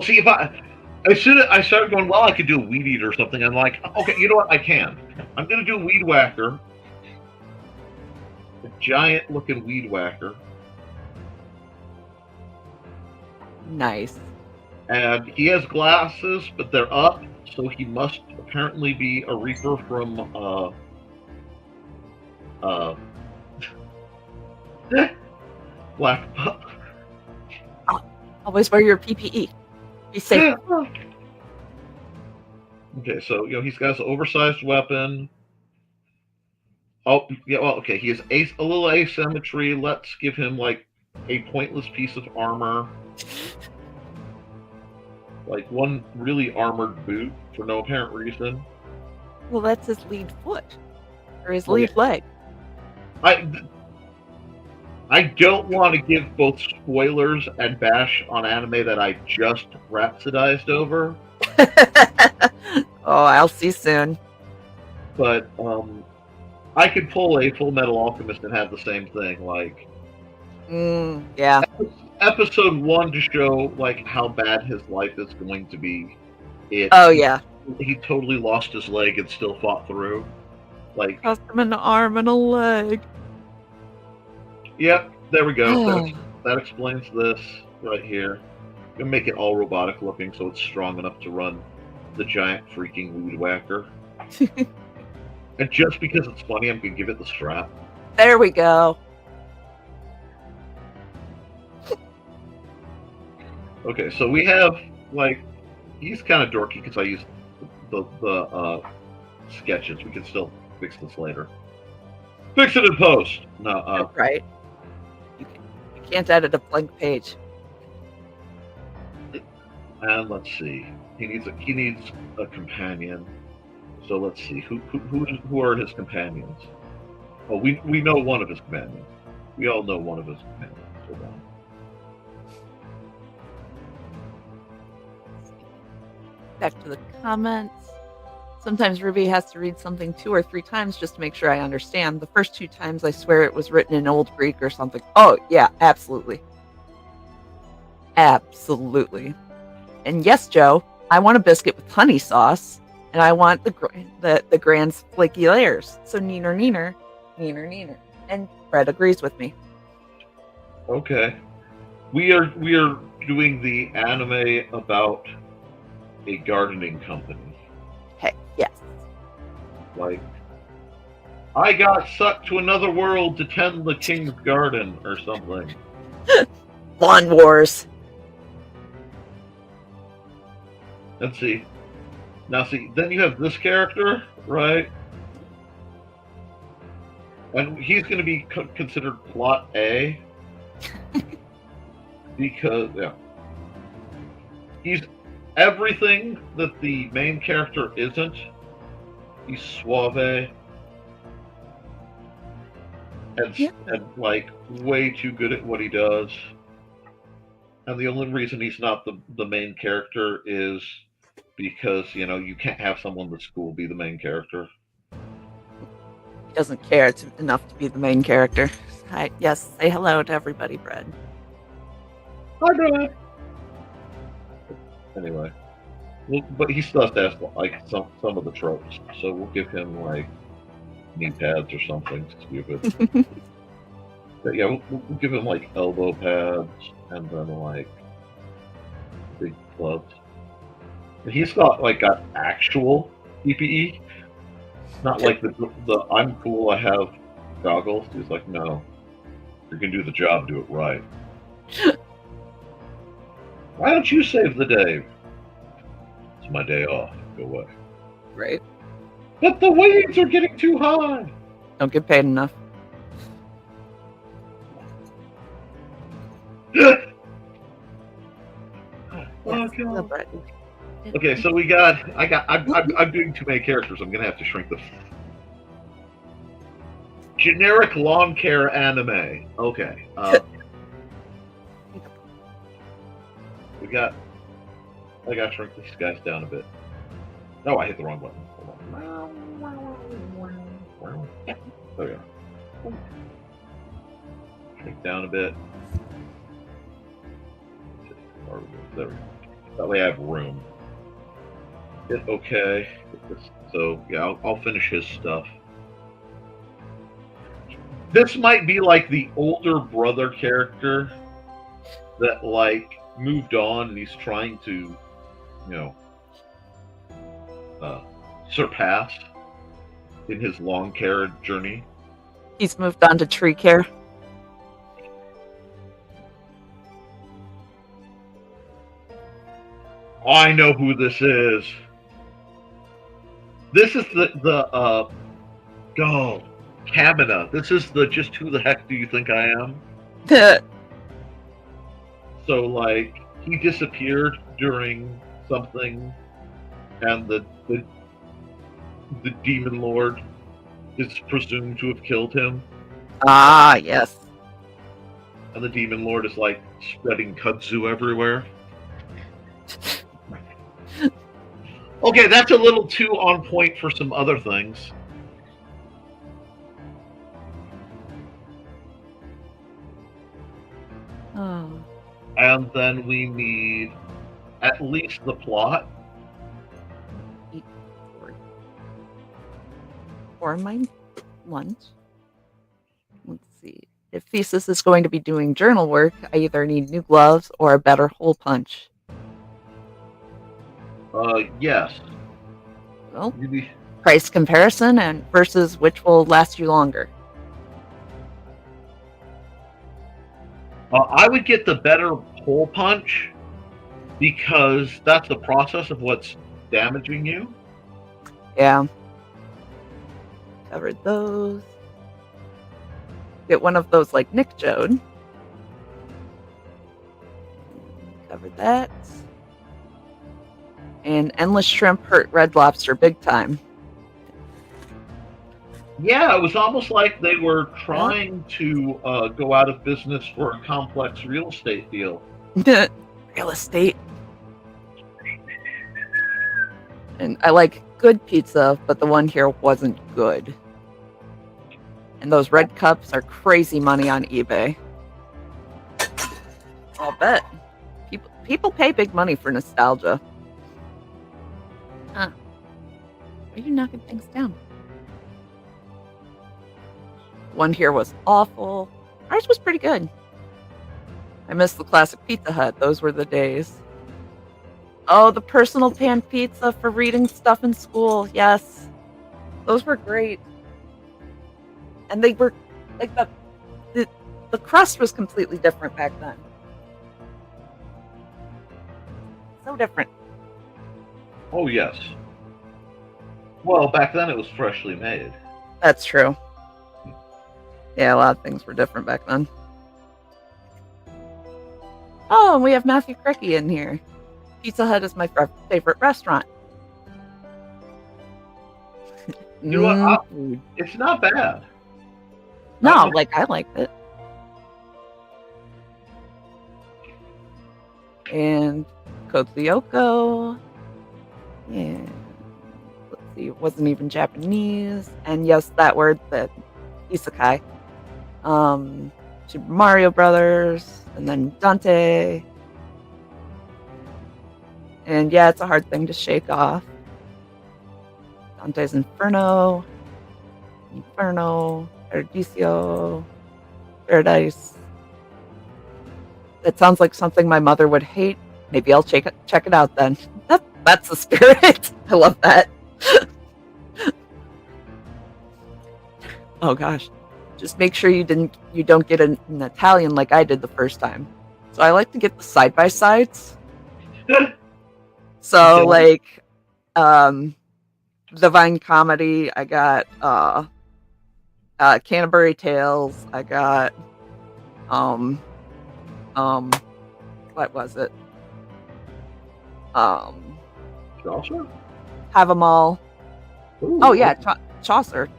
see, as soon as I started going, well, I could do a weed eater or something. I'm like, okay, you know what? I can. I'm going to do a weed whacker. A giant looking weed whacker. Nice. And he has glasses, but they're up, so he must apparently be a Reaper from Black Pup. Always wear your PPE. Be safe. Okay, so he's got an oversized weapon. Oh, yeah, well, okay, he has a little asymmetry. Let's give him like a pointless piece of armor. Like one really armored boot for no apparent reason. Well, that's his lead foot. Or his lead leg. I don't want to give both spoilers and bash on anime that I just rhapsodized over. Oh, I'll see soon. But I could pull a Full Metal Alchemist and have the same thing. Like, yeah. Episode 1 to show like how bad his life is going to be. Oh yeah. He totally lost his leg and still fought through. Like, Cost him an arm and a leg. Yep, there we go. That explains this right here. I'm gonna make it all robotic looking so it's strong enough to run the giant freaking weed whacker. And just because it's funny, I'm gonna give it the strap. There we go. Okay, so we have like he's kind of dorky because I used the sketches. We can still fix this later. Fix it in post. No, That's right. You can't edit a blank page. And let's see. He needs a companion. So let's see. Who are his companions? Oh, we know one of his companions. We all know one of his companions. Hold on. Back to the comments. Sometimes Ruby has to read something 2 or 3 times just to make sure I understand. The first 2 times I swear it was written in Old Greek or something. Oh, yeah, absolutely. Absolutely. And yes, Joe, I want a biscuit with honey sauce, and I want the grand flaky layers. So neener, neener, neener, neener. And Fred agrees with me. Okay. We are doing the anime about a gardening company. Hey, yes. Like, I got sucked to another world to tend the king's garden or something. Lawn Wars. Let's see. Now, see, then you have this character, right? And he's going to be considered plot A. Because, yeah. He's everything that the main character isn't. He's suave. And like, way too good at what he does. And the only reason he's not the main character is because, you can't have someone that's cool be the main character. He doesn't care enough to be the main character. Hi, yes, say hello to everybody, Brad. Hi, Brad. Anyway. Well, but he still has to ask, like, some of the tropes. So we'll give him, like, knee pads or something stupid. But yeah, we'll give him, like, elbow pads and then, like, big gloves. He's got actual PPE. Not like the I'm cool, I have goggles. He's like, no. You're going to do the job, do it right. Why don't you save the day? It's my day off. Go away. Right. But the waves are getting too high. Don't get paid enough. Okay, so I'm doing too many characters. I'm gonna have to shrink the generic lawn care anime. Okay. I gotta shrink these guys down a bit. No, I hit the wrong button. Hold on. There we go. Shrink down a bit. There we go. That way I have room. Hit OK. So yeah, I'll finish his stuff. This might be like the older brother character that like moved on and he's trying to, surpass in his long care journey. He's moved on to tree care. I know who this is. This is the Kamina. This is the just who the heck do you think I am? So, like, he disappeared during something, and the demon lord is presumed to have killed him. Ah, yes. And the demon lord is, like, spreading kudzu everywhere. Okay, that's a little too on point for some other things. Oh. And then we need at least the plot. For my lunch. Let's see. If Thesis is going to be doing journal work, I either need new gloves or a better hole punch. Yes. Well, price comparison and versus which will last you longer. I would get the better hole punch because that's the process of what's damaging you. Yeah. Covered those. Get one of those like Nick Jode. Covered that. And endless shrimp hurt Red Lobster big time. Yeah, it was almost like they were trying to go out of business for a complex real estate deal. Real estate. And I like good pizza, but the one here wasn't good. And those red cups are crazy money on eBay. I'll bet. People pay big money for nostalgia. Huh. Why are you knocking things down? One here was awful. Ours was pretty good. I miss the classic Pizza Hut. Those were the days. Oh, the personal pan pizza for reading stuff in school. Yes. Those were great. And they were like the crust was completely different back then. So different. Oh, yes. Well, back then it was freshly made. That's true. Yeah, a lot of things were different back then. Oh, and we have Matthew Cricky in here. Pizza Hut is my favorite restaurant. You know what? It's not bad. No, I liked it. And Code Lyoko. And let's see, it wasn't even Japanese. And yes, that word, the isekai. Super Mario Brothers, and then Dante. And yeah, it's a hard thing to shake off. Dante's Inferno, Paradiso, Paradise. That sounds like something my mother would hate. Maybe I'll check it out then. That's the spirit. I love that. Oh gosh. Just make sure you don't get an Italian like I did the first time. So I like to get the side-by-sides. So Divine Comedy, I got Canterbury Tales, I got what was it? Chaucer? Have 'em all. Ooh, Oh yeah, Chaucer.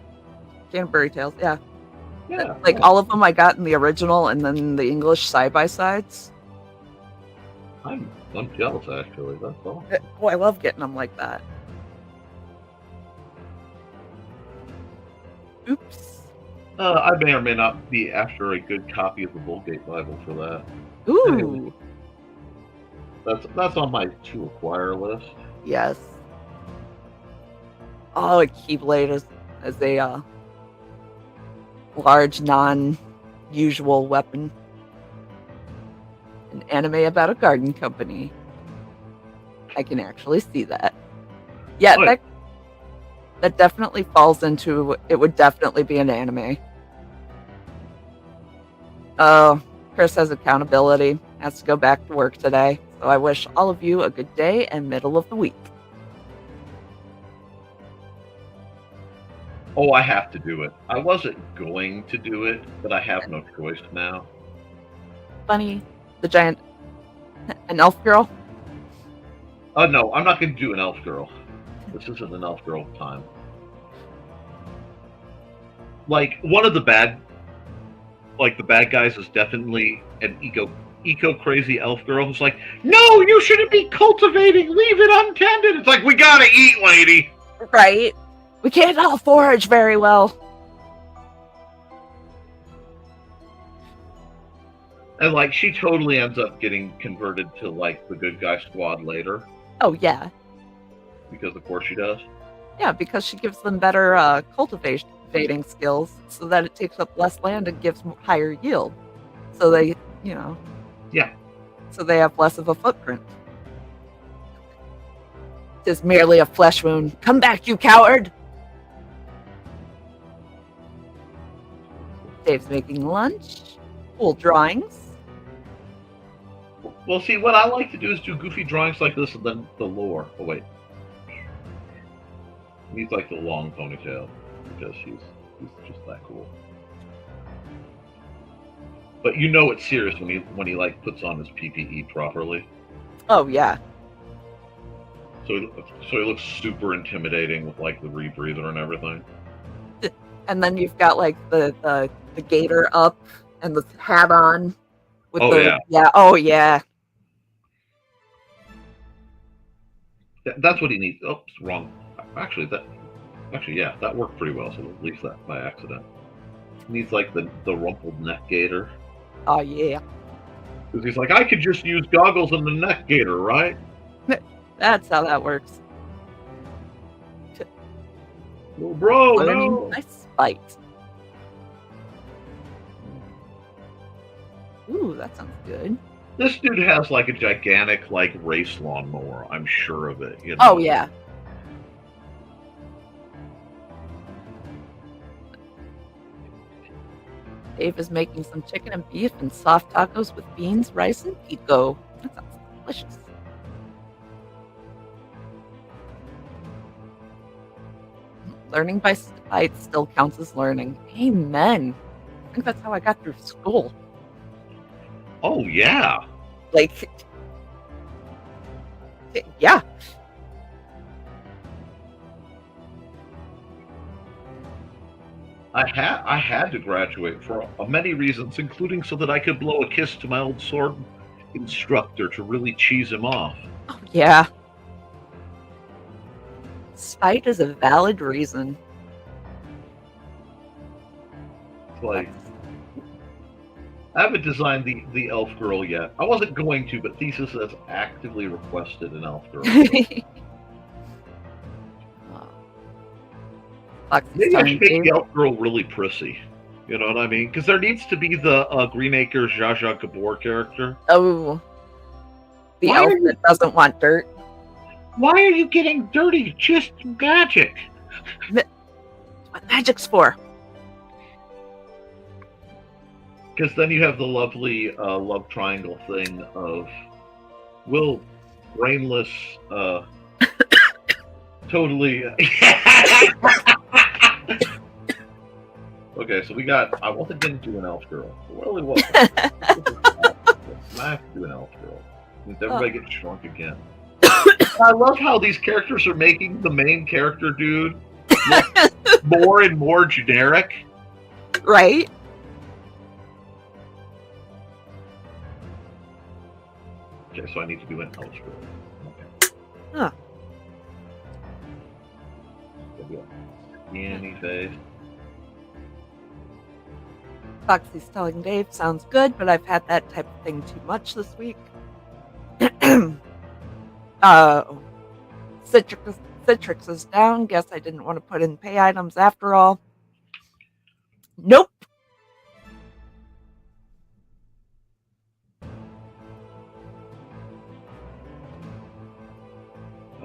Canterbury Tales, yeah. Yeah. All of them I got in the original and then the English side-by-sides. I'm jealous, actually. That's all. Oh, I love getting them like that. Oops. I may or may not be after a good copy of the Vulgate Bible for that. Ooh. That's on my to acquire list. Yes. Oh, a Keyblade is a large, non-usual weapon. An anime about a garden company. I can actually see that. Yeah, What? that definitely falls into. It would definitely be an anime. Oh, Chris has accountability. Has to go back to work today. So I wish all of you a good day and middle of the week. Oh, I have to do it. I wasn't going to do it, but I have no choice now. Bunny, the giant, an elf girl. Oh no, I'm not going to do an elf girl. This isn't an elf girl time. Like one of the bad guys is definitely an eco crazy elf girl who's like, no, you shouldn't be cultivating. Leave it untended. It's like, we gotta eat, lady. Right. We can't all forage very well. And like, she totally ends up getting converted to like the good guy squad later. Oh yeah. Because of course she does. Yeah, because she gives them better cultivating skills so that it takes up less land and gives higher yield. So they, Yeah. So they have less of a footprint. It's merely a flesh wound. Come back, you coward! Dave's making lunch. Cool drawings. Well, see, what I like to do is do goofy drawings like this and then the lore. Oh, wait. He's like the long ponytail because he's just that cool. But you know it's serious when he like puts on his PPE properly. Oh yeah. So he looks super intimidating with like the rebreather and everything. And then you've got like the gator up and the hat on. With yeah. Oh yeah. That's what he needs. Oops, wrong. Actually, yeah, that worked pretty well. So at least that by accident. He needs like the rumpled neck gator. Oh yeah. Because he's like, I could just use goggles and the neck gator, right? That's how that works. Oh, bro, Learning no. by spite. Ooh, that sounds good. This dude has like a gigantic like race lawnmower. I'm sure of it. You know? Oh yeah. Dave is making some chicken and beef and soft tacos with beans, rice, and pico. That sounds delicious. Learning by spite still counts as learning. Amen. I think that's how I got through school. Oh yeah. Like, yeah. I had to graduate for many reasons, including so that I could blow a kiss to my old sword instructor to really cheese him off. Oh, yeah. Spite is a valid reason. It's like, I haven't designed the elf girl yet. I wasn't going to, but Thesis has actively requested an elf girl. Maybe I should make the elf girl really prissy. You know what I mean? Because there needs to be the Green Acres Zsa Zsa Gabor character. Oh. The elf that doesn't want dirt. Why are you getting dirty? Just magic. What magic's for? Because then you have the lovely love triangle thing of Will, brainless, totally. Okay, so we got. I wasn't going to do an elf girl. Well, it wasn't. I have to do an elf girl. Means everybody gets shrunk again. I love how these characters are making the main character dude look more and more generic. Right? Okay, so I need to do an elf girl. Okay. Huh. Skinny face. Foxy's telling Dave, sounds good, but I've had that type of thing too much this week. Citrix is down. Guess I didn't want to put in pay items after all. Nope.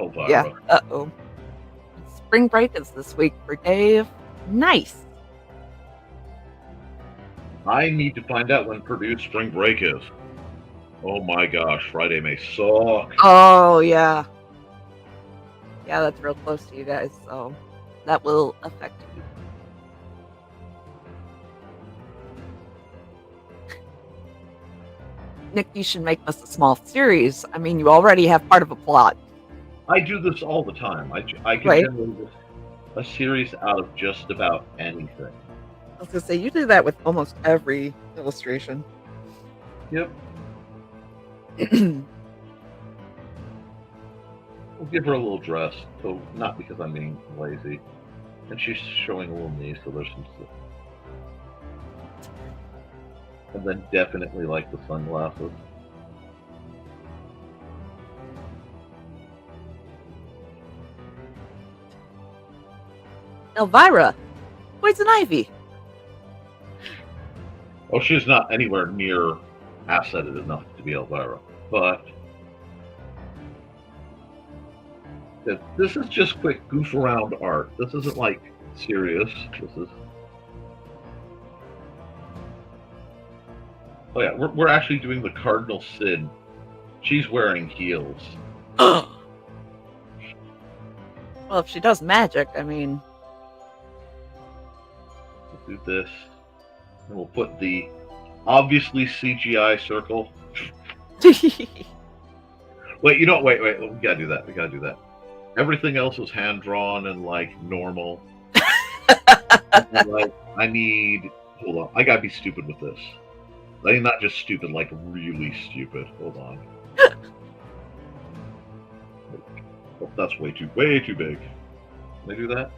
Elvira. Yeah. Uh-oh. Spring break is this week for Dave. Nice. I need to find out when Purdue's spring break is. Oh my gosh, Friday may suck. Oh, yeah. Yeah, that's real close to you guys, so that will affect you. Nick, you should make this a small series. I mean, you already have part of a plot. I do this all the time. I can Right. generate a series out of just about anything. I was going to say, you do that with almost every illustration. Yep. We'll give her a little dress, so not because I'm being lazy. And she's showing a little knee, so there's some stuff. And then definitely like the sunglasses. Elvira, poison ivy. Oh, she's not anywhere near asseted enough to be Elvira, but this is just quick goof around art. This isn't like serious. This is. Oh yeah, we're actually doing the Cardinal Sin. She's wearing heels. Well, if she does magic, I mean. We'll do this. And we'll put the obviously CGI circle. Wait, you know, wait. We gotta do that. We gotta do that. Everything else is hand drawn and like normal. Like, I need. Hold on. I gotta be stupid with this. Like, not just stupid, like really stupid. Hold on. Oh, that's way too big. Can I do that?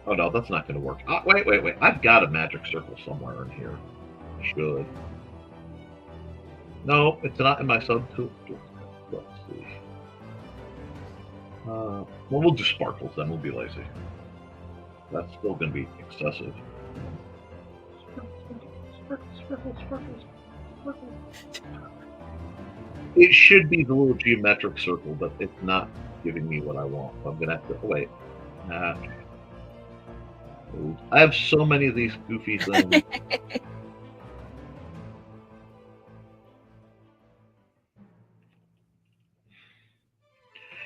Oh no, that's not going to work. Wait. I've got a magic circle somewhere in here. I should. No, it's not in my subtool. Let's see. Well, we'll do sparkles then. We'll be lazy. That's still going to be excessive. Sparkles. It should be the little geometric circle, but it's not giving me what I want. So I'm going to have to wait. I have so many of these goofy things.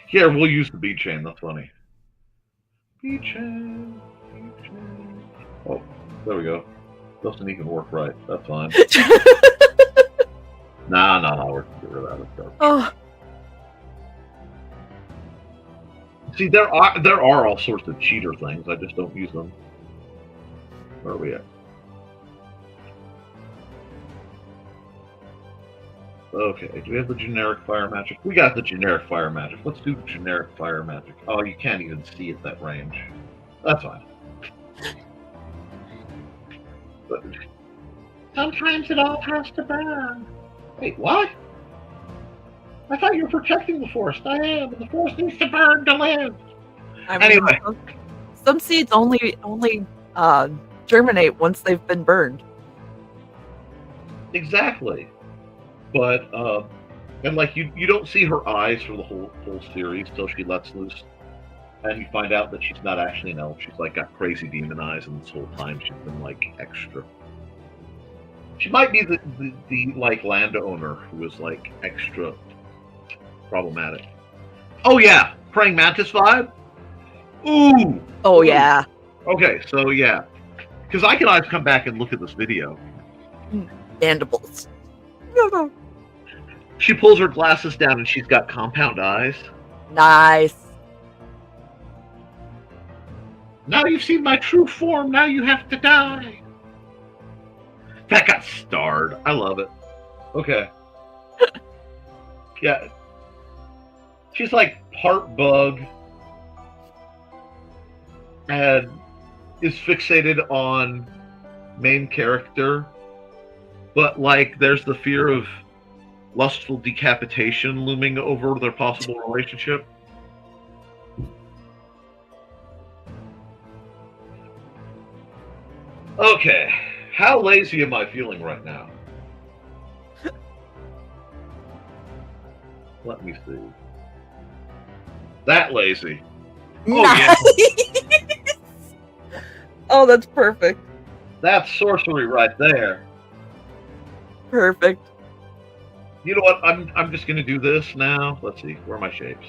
Here, we'll use the bead chain. That's funny. Bead chain. Oh, there we go. Doesn't even work right. That's fine. Nah. We're gonna get rid of that. Oh. See, there are all sorts of cheater things. I just don't use them. Where are we at? Okay, do we have the generic fire magic? We got the generic fire magic. Let's do generic fire magic. Oh, you can't even see at that range. That's fine. But sometimes it all has to burn. Wait, what? I thought you were protecting the forest. I am, and the forest needs to burn to live. I mean, Anyway. some seeds only germinate once they've been burned. Exactly. But and like you don't see her eyes for the whole series till she lets loose, and you find out that she's not actually an elf. She's like got crazy demon eyes, and this whole time she's been like extra. She might be the like landowner who was like extra problematic. Oh yeah, praying mantis vibe. Ooh. Oh yeah. Okay, so yeah, because I can always come back and look at this video. Mandibles. No. She pulls her glasses down and she's got compound eyes. Nice. Now you've seen my true form, now you have to die. That got starred. I love it. Okay. Yeah. She's like part bug and is fixated on main character, but like there's the fear of lustful decapitation looming over their possible relationship. Okay, how lazy am I feeling right now? Let me see. That lazy. Oh, yeah. Oh, that's perfect. That's sorcery right there. Perfect. You know what? I'm just gonna do this now. Let's see. Where are my shapes?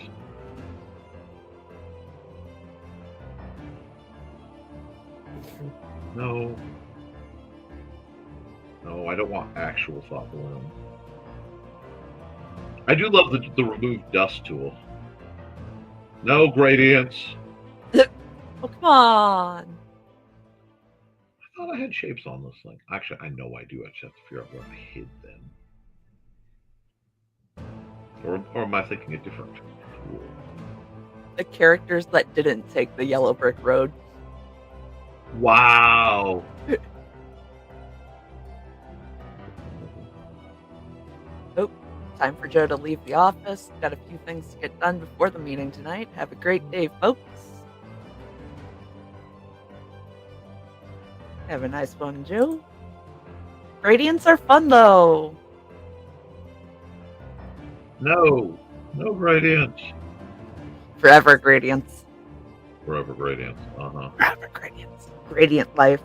No. No, I don't want actual thought balloon. I do love the remove dust tool. No gradients. Oh, come on. I thought I had shapes on this thing. Actually, I know I do. I just have to figure out where I hid them. Or am I thinking a different tool? The characters that didn't take the yellow brick road. Wow. Oh, time for Joe to leave the office. Got a few things to get done before the meeting tonight. Have a great day, folks. Have a nice one, Joe. Gradients are fun, though. No. No gradients. Forever gradients. Forever gradients. Forever gradients. Gradient life.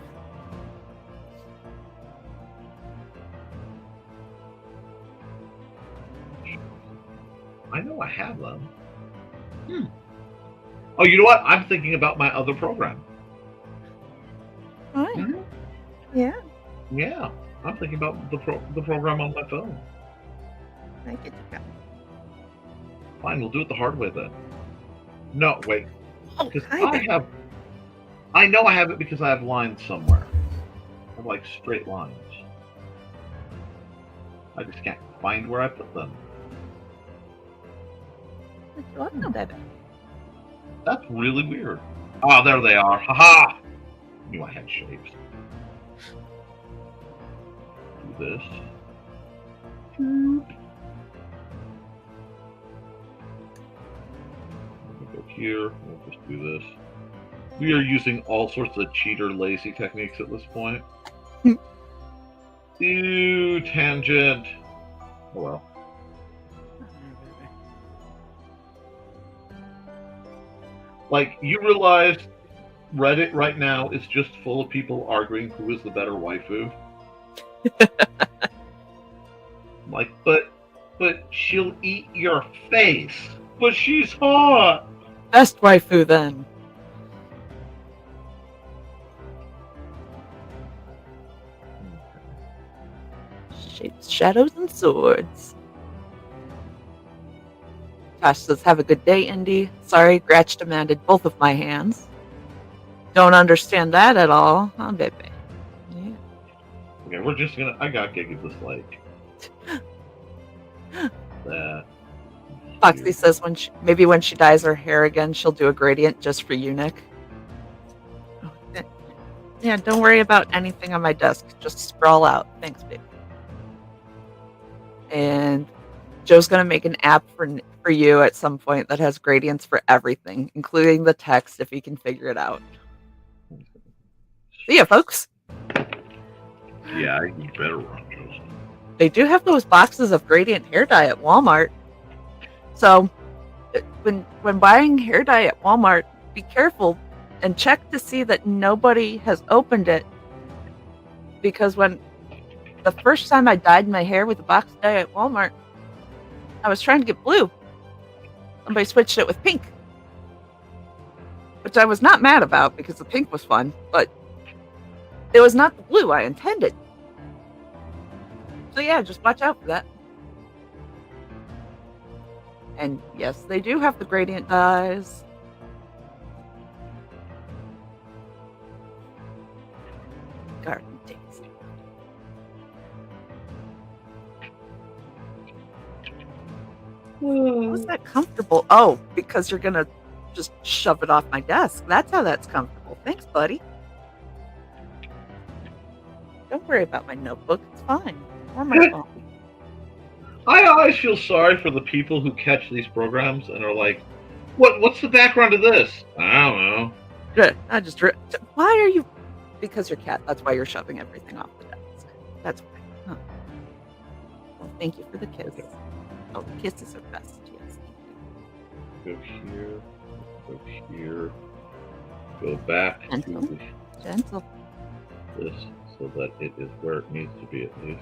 I know I have them. Oh, you know what? I'm thinking about my other program. Right. Yeah. Yeah, I'm thinking about the program on my phone. I get you. Fine, we'll do it the hard way then. No, wait. Oh, Because hi. I know I have it because I have lines somewhere. I have like straight lines. I just can't find where I put them. That's really weird. Oh, there they are. Haha! Knew I had shapes. Do this. We'll go here. We'll just do this. We are using all sorts of cheater lazy techniques at this point. Ew, tangent. Oh well. Like, you realize Reddit right now is just full of people arguing who is the better waifu? Like, but she'll eat your face. But she's hot. Best waifu, then. Shapes, shadows, and swords. Tosh says, have a good day, Indy. Sorry, Gratch demanded both of my hands. Don't understand that at all, huh, baby? Yeah. Okay, we're just gonna... I gotta give this, like... that. Foxy says maybe when she dyes her hair again, she'll do a gradient just for you, Nick. Oh, yeah, don't worry about anything on my desk. Just sprawl out. Thanks, baby. And Joe's going to make an app for you at some point that has gradients for everything, including the text, if he can figure it out. See ya, folks. Yeah, you better run, Joseph. They do have those boxes of gradient hair dye at Walmart. So when buying hair dye at Walmart, be careful and check to see that nobody has opened it. Because when the first time I dyed my hair with a box of dye at Walmart, I was trying to get blue. Somebody switched it with pink, which I was not mad about because the pink was fun, but it was not the blue I intended. So yeah, just watch out for that. And yes, they do have the gradient dyes. Garden days. How's that comfortable? Oh, because you're gonna just shove it off my desk. That's how that's comfortable. Thanks, buddy. Don't worry about my notebook. It's fine. Or my phone. I always feel sorry for the people who catch these programs and are like, what's the background of this? I don't know. Good. Why are you... Because you're cat. That's why you're shoving everything off the desk. That's why. Huh. Well, thank you for the kiss. Oh, kisses are best. Yes. Go here, go back Gentle. to Gentle. this so that it is where it needs to be at least.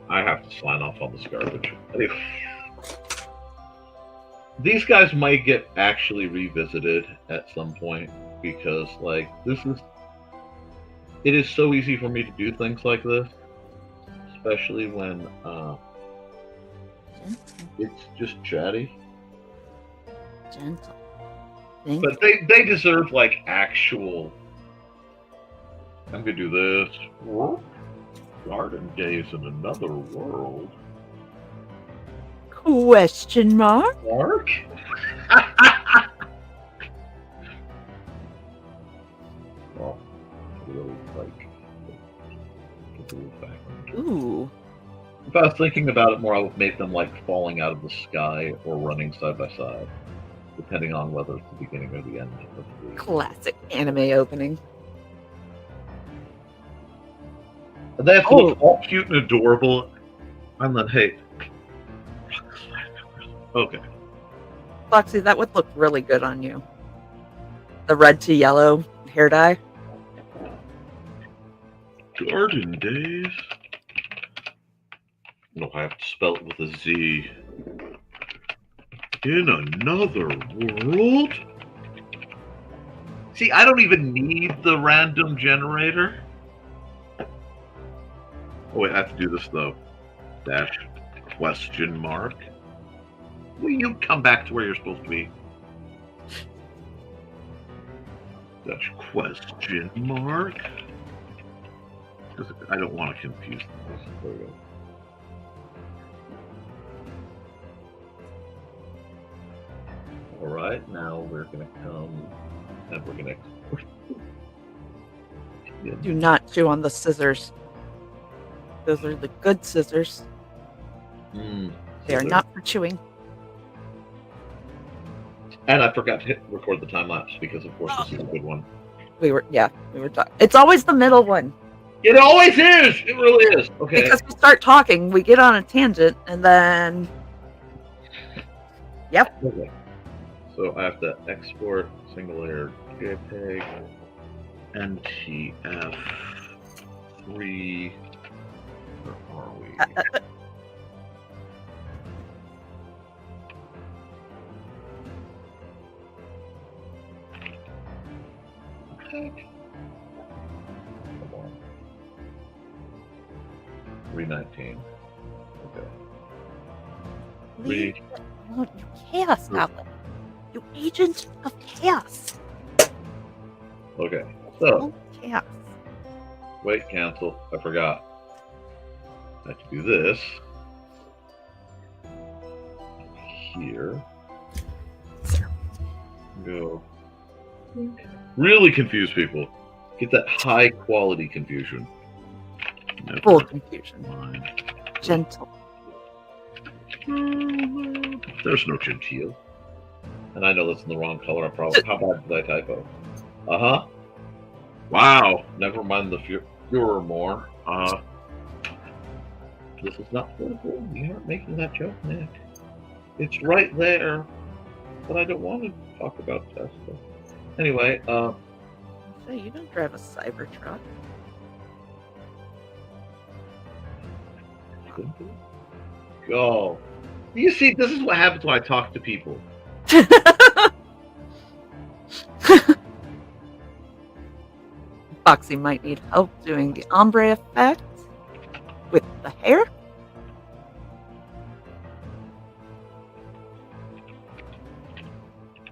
I have to sign off on this garbage. Anyway, these guys might get actually revisited at some point because, like, it is so easy for me to do things like this, especially when Gentle. it's just chatty. Gentle. Thank But they deserve, like, actual. I'm gonna do this. Garden days in another world. Question mark? Mark? Well, I really like the background. Ooh. If I was thinking about it more, I would make them like falling out of the sky or running side by side, depending on whether it's the beginning or the end of the Classic anime opening. And they have to look all cute and adorable. And then, hey. Okay. Foxy, that would look really good on you. The red to yellow hair dye. Garden days. No, I have to spell it with a Z. In another world? See, I don't even need the random generator. Oh, wait, I have to do this, though. Dash question mark. Will you come back to where you're supposed to be? Dash question mark. I don't want to confuse them. There we go. All right, now we're going to come and we're going to export. Do not chew on the scissors. Those are the good scissors. They are not for chewing. And I forgot to hit record the time lapse because, of course, this is a good one. We were talking. It's always the middle one. It always is. It really is. Okay. Because we start talking, we get on a tangent, and then. Yep. Okay. So I have to export single layer JPEG NTF3. Where are we? Come on. 319. Okay. Leave it alone, you chaos outlet. You agent of chaos. Okay. So, Oh, chaos. wait, cancel. I forgot. I have to do this. Here. Go. Really confuse people. Get that high quality confusion. Full confusion. Mind. Gentle. There's no genteel. And I know that's in the wrong color. How bad did I typo? Uh-huh. Wow. Never mind the Furthermore. This is not political. You aren't making that joke, Nick. It's right there. But I don't want to talk about Tesla. Anyway, So you don't drive a Cybertruck. go. You see, this is what happens when I talk to people. Foxy might need help doing the ombre effect with the hair.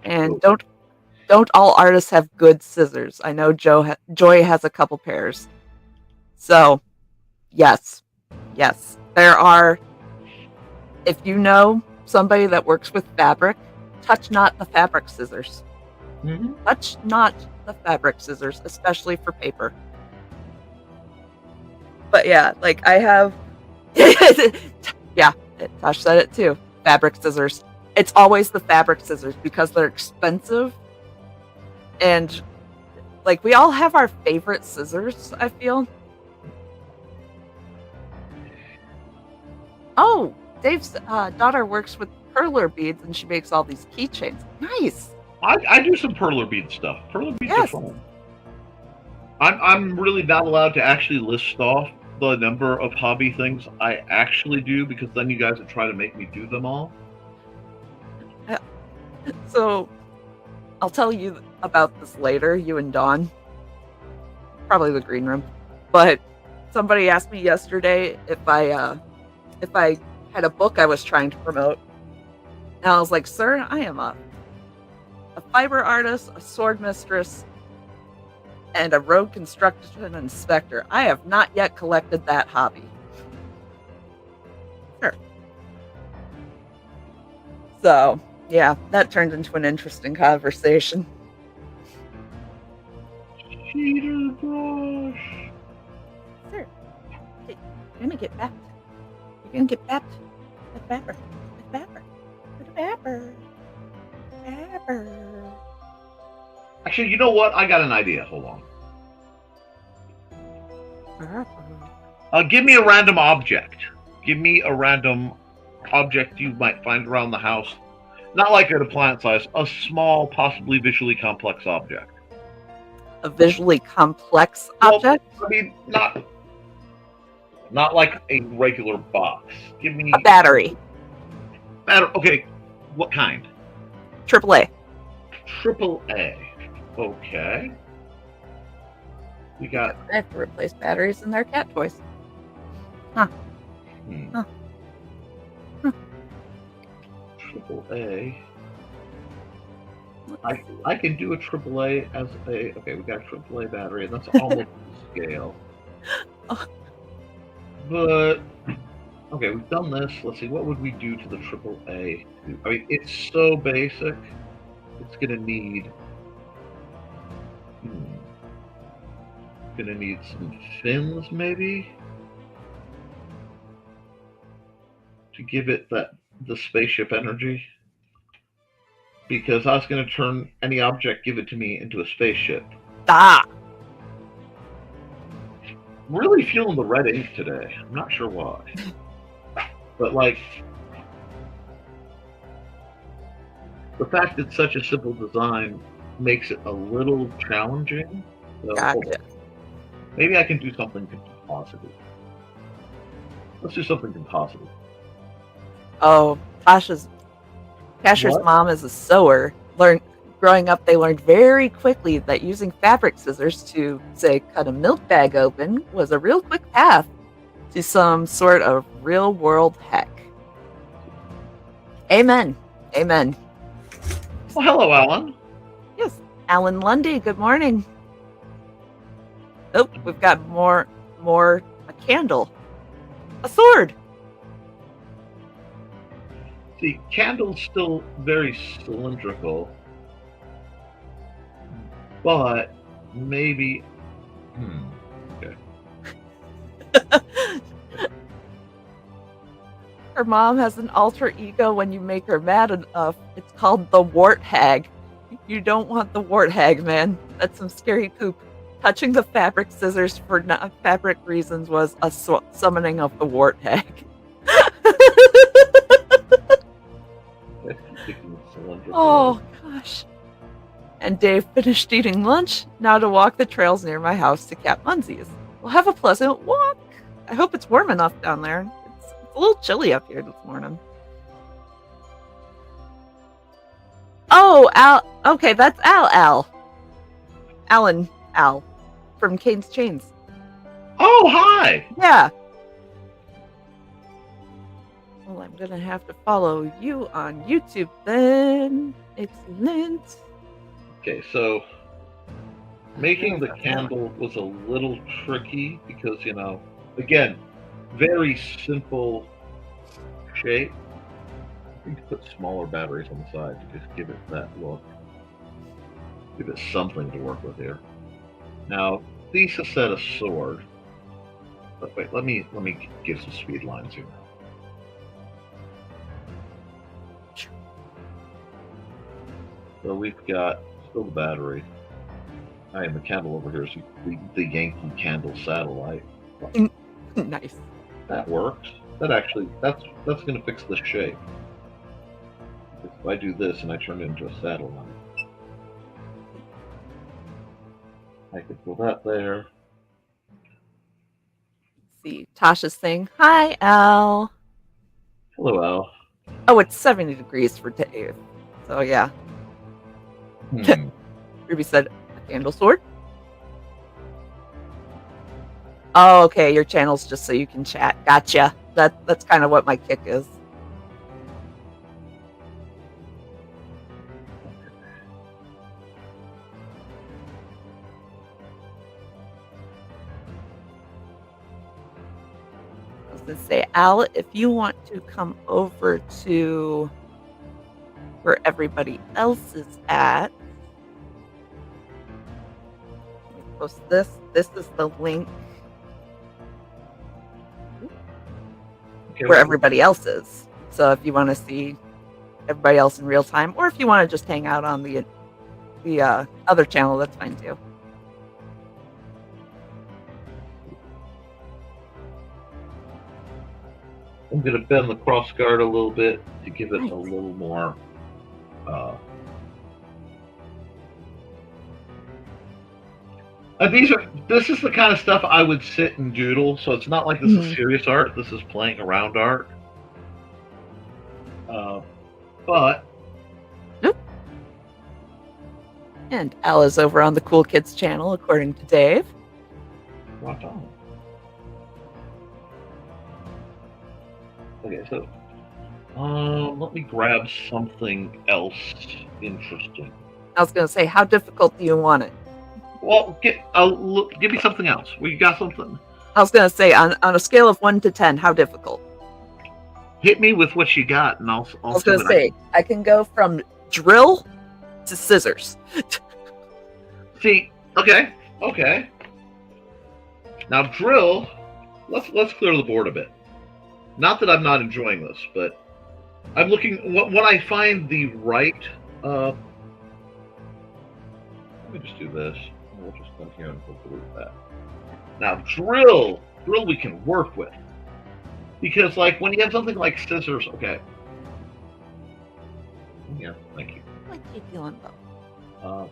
And don't all artists have good scissors? I know Joy has a couple pairs. So, yes, there are. If you know somebody that works with fabric, touch not the fabric scissors. Mm-hmm. Touch not the fabric scissors, especially for paper. But yeah, like I have. Yeah, Tosh said it too. Fabric scissors. It's always the fabric scissors because they're expensive. And like we all have our favorite scissors, I feel. Oh, Dave's daughter works with perler beads, and she makes all these keychains. Nice. I do some perler bead stuff. Perler beads Yes. are fun. I'm really not allowed to actually list off the number of hobby things I actually do, because then you guys would try to make me do them all. So, I'll tell you about this later, you and Dawn. Probably the green room. But somebody asked me yesterday if I had a book I was trying to promote. And I was like, sir, I am a fiber artist, a sword mistress, and a road construction inspector. I have not yet collected that hobby. Sure. So, yeah, that turned into an interesting conversation. Cheater brush. Sir, you're gonna get bapped. You're gonna get bapped. With Bapper. With Bapper. With Bapper. Bapper. Actually, you know what? I got an idea. Hold on. Bapper. Give me a random object. Give me a random object you might find around the house. Not like at a plant size. A small, possibly visually complex object. A visually complex object? Well, I mean, not like a regular box. Give me A battery. Okay, what kind? AAA. AAA. Okay. We got. I have to replace batteries in their cat toys. AAA. I can do a AAA as a. Okay, we got a AAA battery, and that's almost the scale. Oh. But okay, we've done this. Let's see, what would we do to the AAA? I mean, it's so basic. It's gonna need. Gonna need some fins, maybe, to give it the spaceship energy. Because I was gonna turn any object given to me into a spaceship. Ah! Really feeling the red ink today. I'm not sure why. But like, the fact it's such a simple design makes it a little challenging. So Gotcha. maybe I can do something composite. Let's do something composite. Oh, Tasha's What? mom is a sewer. Growing up, they learned very quickly that using fabric scissors to, say, cut a milk bag open was a real quick path to some sort of real-world heck. Amen. Amen. Well, hello, Alan. Yes, Alan Lundy, good morning. Oh, we've got more, a candle. A sword. See, candle's still very cylindrical, but maybe. Okay. Her mom has an alter ego when you make her mad enough. It's called the wart hag. You don't want the wart hag, man. That's some scary poop. Touching the fabric scissors for not fabric reasons was a summoning of the wart hag. Oh, gosh. And Dave finished eating lunch, now to walk the trails near my house to Cap Munsey's. We'll have a pleasant walk. I hope it's warm enough down there. It's a little chilly up here this morning. Oh, Al. Okay, that's Al. Alan Al from Kane's Chains. Oh, hi! Yeah. Well, I'm going to have to follow you on YouTube then. Excellent. Okay, so making the candle was a little tricky because, again, very simple shape. You can put smaller batteries on the side to just give it that look. Give it something to work with here. Now, Lisa said a sword. But wait, let me give some speed lines here. So we've got still the battery. I am the candle over here. So the Yankee Candle satellite. Nice. That works. that's going to fix the shape. If I do this and I turn it into a satellite, I could pull that there. Let's see, Tasha's saying, "Hi, Al." Hello, Al. Oh, it's 70 degrees for Dave. So yeah. Ruby said, "A candle sword." Oh, okay. Your channel's just so you can chat. Gotcha. That's kind of what my kick is. I was gonna say, Al, if you want to come over to where everybody else is at, let me post this. This is the link where everybody else is. So if you want to see everybody else in real time, or if you want to just hang out on the other channel, that's fine too. I'm going to bend the cross guard a little bit to give it a little more this is the kind of stuff I would sit and doodle, so it's not like this is serious art. This is playing around art. But and Al is over on the Cool Kids channel, according to Dave. Right on. Okay, so let me grab something else interesting. I was going to say, how difficult do you want it? Well, give me something else. We got something. I was going to say, on a scale of 1 to 10, how difficult? Hit me with what you got, and I'll I was going to say, I can go from drill to scissors. See, okay. Now drill. Let's clear the board a bit. Not that I'm not enjoying this, but I'm looking when I find the right. Let me just do this. We'll just come here and we'll delete that. Now drill we can work with, because like when you have something like scissors, okay. Yeah, thank you. Like you feeling though?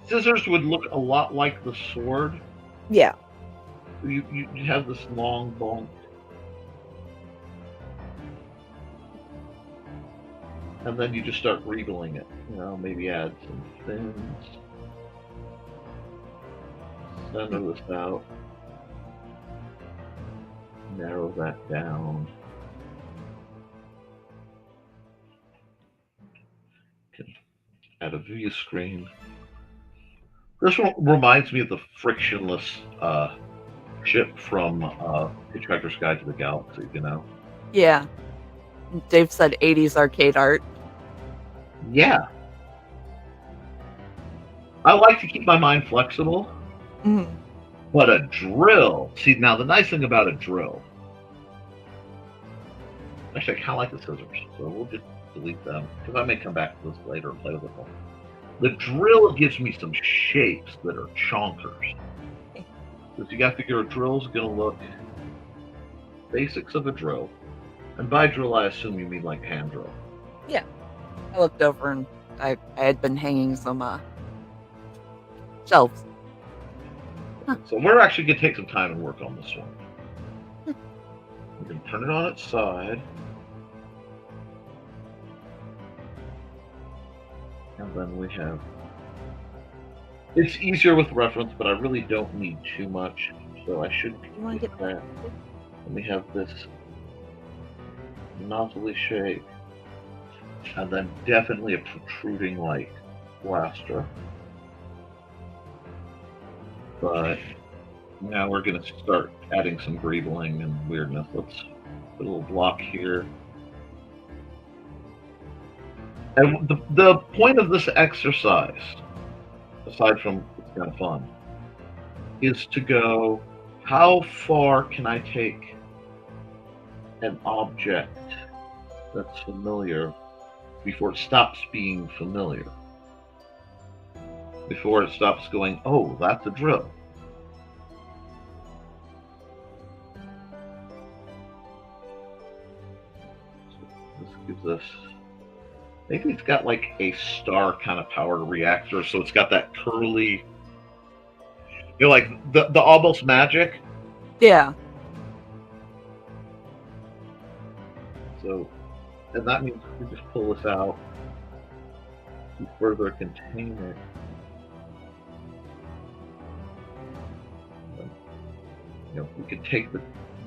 Scissors would look a lot like the sword. Yeah. You have this long bone, and then you just start rebuilding it. Maybe add some fins. Center this out. Narrow that down. Add a view screen. This one reminds me of the frictionless ship from Hitchhiker's Guide to the Galaxy, Yeah. Dave said 80s arcade art. Yeah. I like to keep my mind flexible. But a drill. See, now the nice thing about a drill. Actually, I kind of like the scissors, so we'll just delete them, because I may come back to this later and play with them. The drill gives me some shapes that are chonkers. Because you got to figure a drill's going to look basics of a drill. And by drill, I assume you mean like hand drill. Yeah. I looked over and I had been hanging some shelves. Huh. So we're actually going to take some time and work on this one. We can turn it on its side. And then we have... It's easier with reference, but I really don't need too much. So I should get that. And we have this nozzly shape. And then definitely a protruding, like, blaster. But now we're going to start adding some greebling and weirdness. Let's put a little block here. And the point of this exercise, aside from it's kind of fun, is to go, how far can I take an object that's familiar before it stops being familiar? Before it stops going, oh, that's a drill. Is this? Maybe it's got like a star kind of powered reactor, so it's got that curly, like the almost magic. Yeah. So, and that means we just pull this out to further contain it. We could take the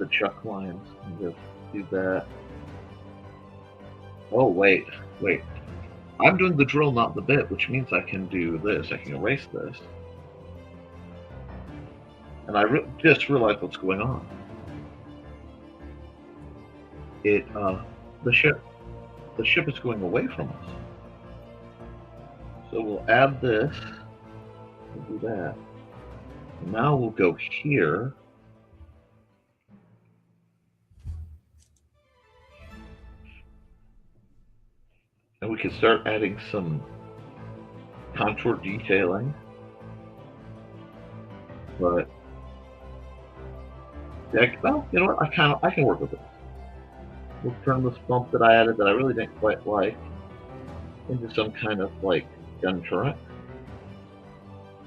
chuck lines and just do that. Oh, wait. I'm doing the drill, not the bit, which means I can do this. I can erase this. And I just realized what's going on. The ship is going away from us. So we'll add this. We'll do that. Now we'll go here. And we can start adding some contour detailing. But well, you know what? I can work with it. We'll turn this bump that I added that I really didn't quite like into some kind of like gun turret.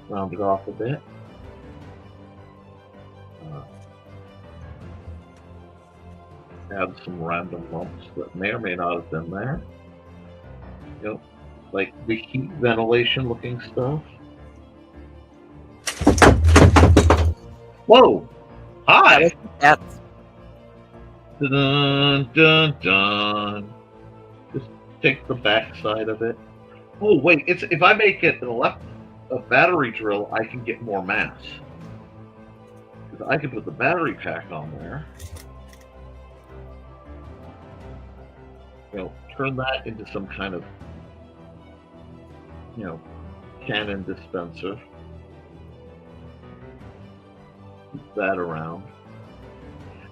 Round it off a bit. Add some random lumps that may or may not have been there. Like the heat ventilation looking stuff. Whoa! Hi! That's Dun dun dun. Just take the back side of it. Oh wait, if I make it a battery drill, I can get more mass. Because I can put the battery pack on there. Turn that into some kind of cannon dispenser. Keep that around.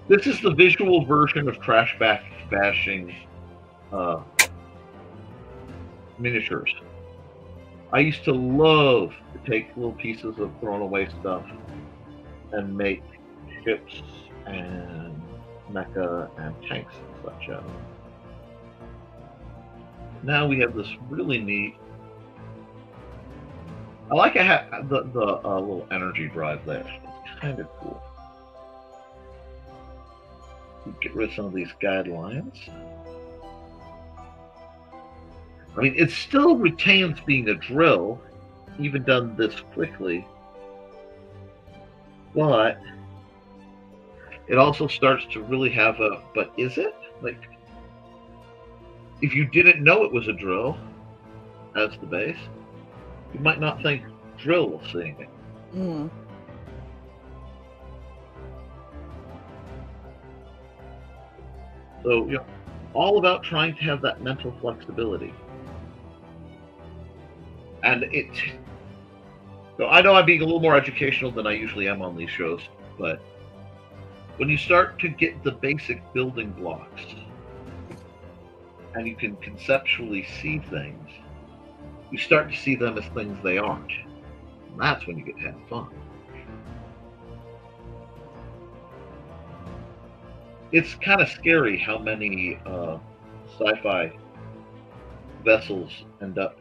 This is the visual version of trash bashing miniatures. I used to love to take little pieces of thrown away stuff and make ships and mecha and tanks and such out of it. Now we have this really neat. I like the little energy drive there. It's kind of cool. Get rid of some of these guidelines. I mean, it still retains being a drill, even done this quickly, but it also starts to really have a, but is it? Like, if you didn't know it was a drill as the base, you might not think drill seeing it. mm. So, all about trying to have that mental flexibility. And so I know I'm being a little more educational than I usually am on these shows, but when you start to get the basic building blocks and you can conceptually see things, you start to see them as things they aren't. And that's when you get to have fun. It's kind of scary how many sci-fi vessels end up,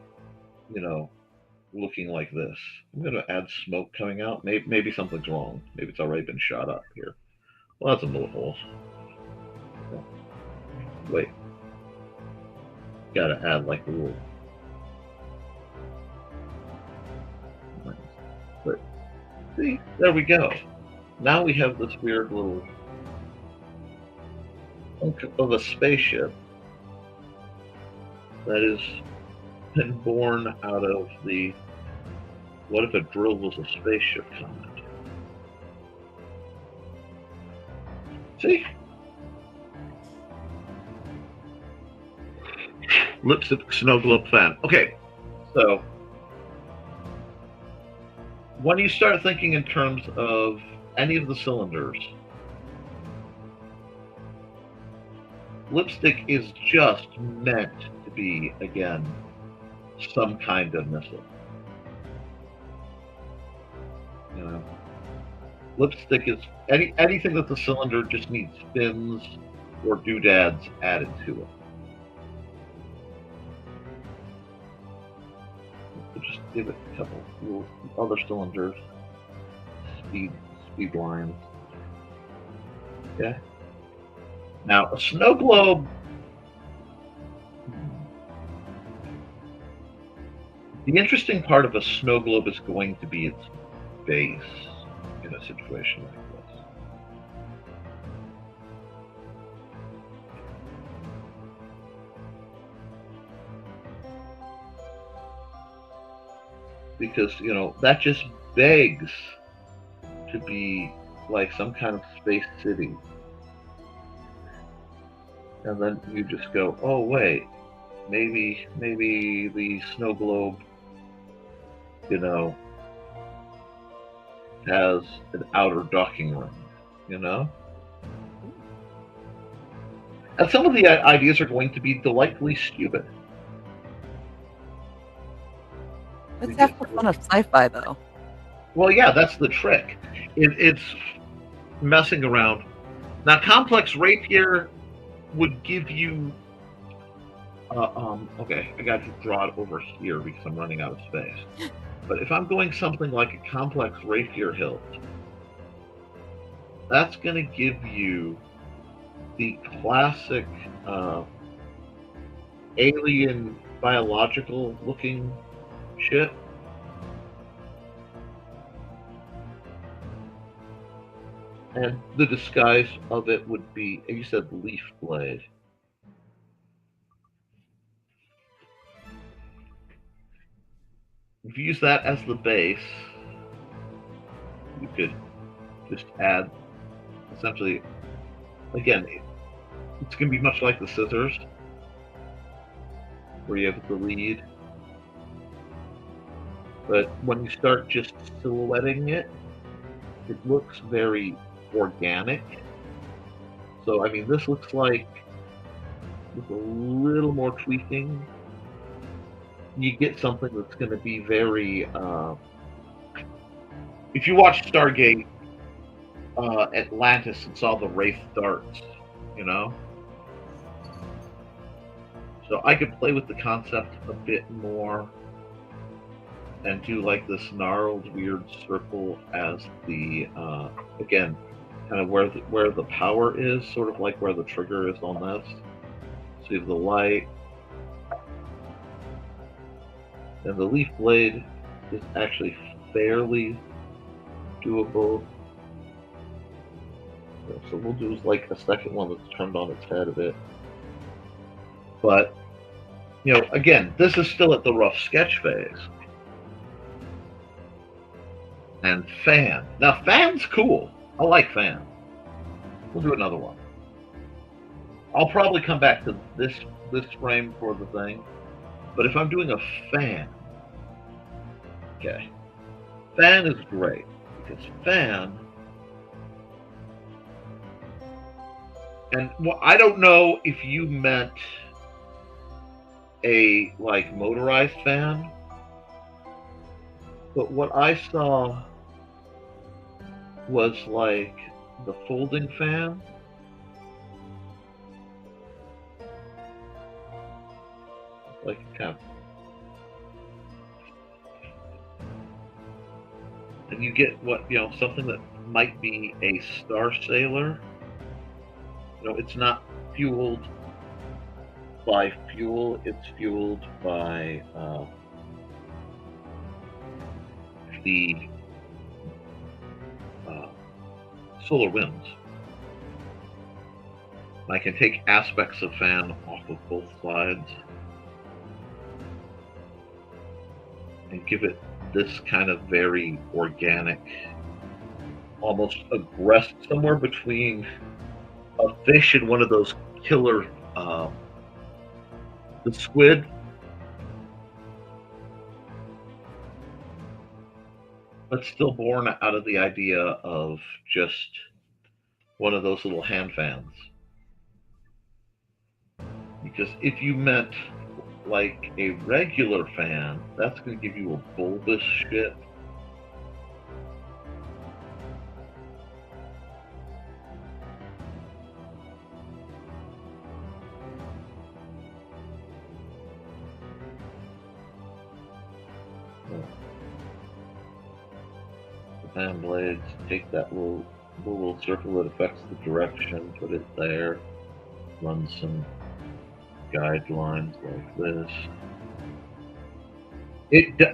looking like this. I'm going to add smoke coming out. Maybe something's wrong. Maybe it's already been shot up here. Well, that's a little holes. Wait. Got to add like a little. But see, there we go. Now we have this weird little of a spaceship that has been born out of the what if a drill was a spaceship comment. See? Lipstick snow globe fan. Okay, so when you start thinking in terms of any of the cylinders, lipstick is just meant to be, again, some kind of missile. Lipstick is anything that the cylinder just needs fins or doodads added to it. We'll just give it a couple little other cylinders, speed lines. Okay. Now a snow globe. The interesting part of a snow globe is going to be its base in a situation like this. Because, that just begs to be like some kind of space city. And then you just go, oh wait, maybe the snow globe, has an outer docking ring, And some of the ideas are going to be delightfully stupid. It's half the fun of sci-fi, though. Well, yeah, that's the trick. It's messing around. Now, complex rapier would give you. Okay, I got to draw it over here because I'm running out of space. But if I'm going something like a complex rapier hilt, that's going to give you the classic alien biological looking shit. And the disguise of it would be, you said leaf blade. If you use that as the base, you could just add, essentially, again, it's going to be much like the scissors, where you have the lead. But when you start just silhouetting it, it looks very organic. So, I mean, this looks like, with a little more tweaking, you get something that's going to be very, if you watch Stargate Atlantis and saw the Wraith darts, So I could play with the concept a bit more and do like this gnarled weird circle as the, again, kind of where the power is, sort of like where the trigger is on this. So you have the light. And the leaf blade is actually fairly doable. So we'll do like a second one that's turned on its head a bit. But, again, this is still at the rough sketch phase. And fan. Now, fan's cool. I like fan. We'll do another one. I'll probably come back to this frame for the thing. But if I'm doing a fan, okay, fan is great because fan, and I don't know if you meant a like motorized fan, but what I saw was like the folding fan. Like kind of, and you get what something that might be a Star Sailor. It's not fueled by fuel; it's fueled by the solar winds. I can take aspects of fan off of both sides and give it this kind of very organic, almost aggressive, somewhere between a fish and one of those killer, the squid. But still born out of the idea of just one of those little hand fans. Because if you meant like a regular fan, that's going to give you a bulbous shit. The fan blades, take that little circle that affects the direction, put it there, run some guidelines like this.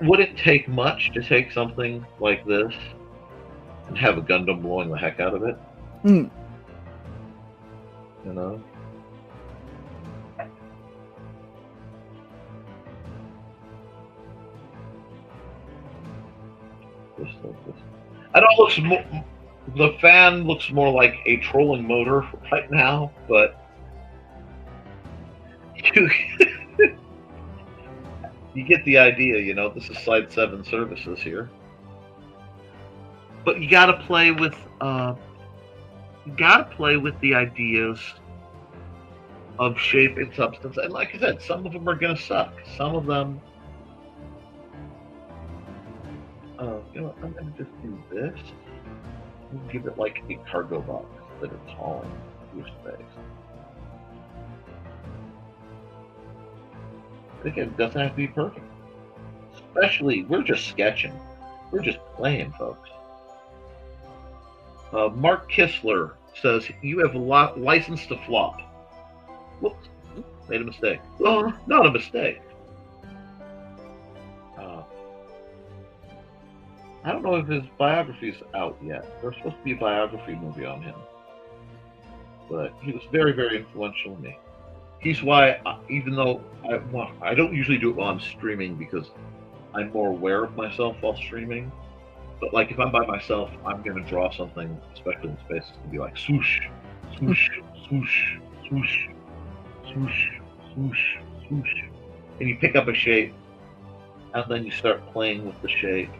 Would it take much to take something like this and have a Gundam blowing the heck out of it? Hmm. You know? Just like this. It all looks more. The fan looks more like a trolling motor right now, but you get the idea. You know, this is Side 7 services here. But you gotta play with the ideas of shape and substance. And like I said, some of them are gonna suck. Some of them. You know what? I'm gonna just do this. And give it like a cargo box that it's hauling through space. Again, it doesn't have to be perfect. Especially, we're just sketching. We're just playing, folks. Mark Kistler says, you have a license to flop. Whoops, made a mistake. Well, not a mistake. I don't know if his biography's out yet. There's supposed to be a biography movie on him. But he was very, very influential in me. He's why, even though I don't usually do it while I'm streaming because I'm more aware of myself while streaming. But like if I'm by myself, I'm going to draw something, especially in space, it's going to be like swoosh, swoosh, swoosh, swoosh, swoosh, swoosh, swoosh. And you pick up a shape, and then you start playing with the shape.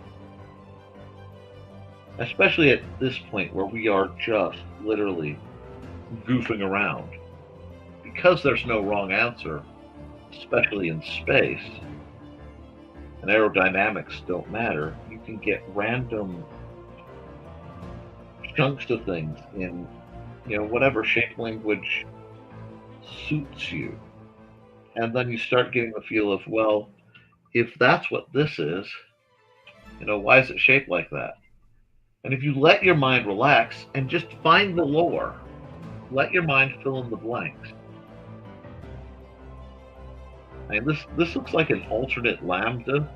Especially at this point where we are just literally goofing around. Because there's no wrong answer, especially in space, and aerodynamics don't matter, you can get random chunks of things in, you know, whatever shape language suits you. And then you start getting the feel of, well, if that's what this is, you know, why is it shaped like that? And if you let your mind relax and just find the lore, let your mind fill in the blanks. I mean, this looks like an alternate lambda,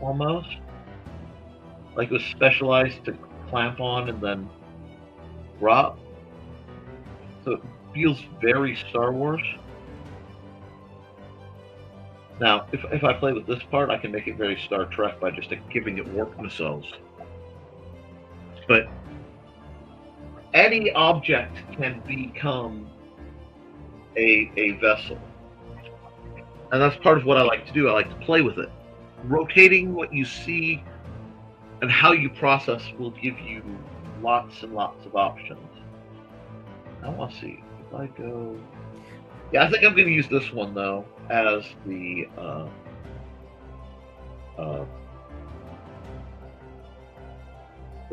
almost. Like it was specialized to clamp on and then drop. So it feels very Star Wars. Now, if I play with this part, I can make it very Star Trek by just giving it warp missiles. But any object can become a vessel. And that's part of what I like to do. I like to play with it. Rotating what you see and how you process will give you lots and lots of options. I want to see if I go. Yeah, I think I'm going to use this one though as the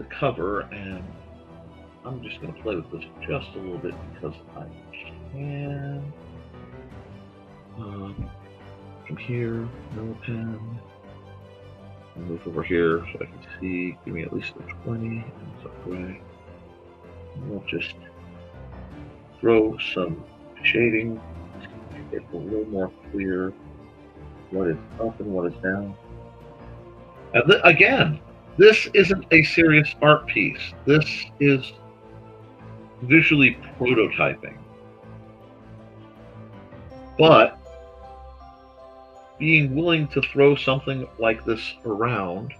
cover, and I'm just going to play with this just a little bit because I can. From here, no pen. I'll move over here so I can see. Give me at least a 20. And it's gray. And we'll just throw some shading. Make it a little more clear what is up and what is down. And again, this isn't a serious art piece. This is visually prototyping. But being willing to throw something like this around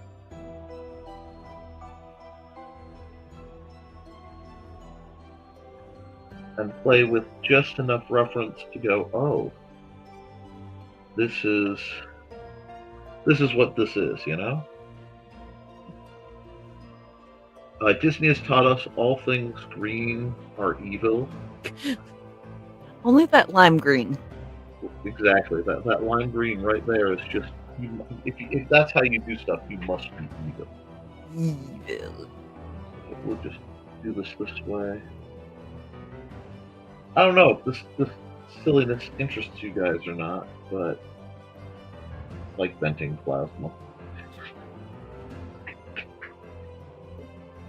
and play with just enough reference to go, oh, this is what this is, you know? Disney has taught us all things green are evil. Only that lime green. Exactly. That lime green right there is just, if that's how you do stuff, you must be evil. Evil. We'll just do this way. I don't know if this silliness interests you guys or not, but like venting plasma.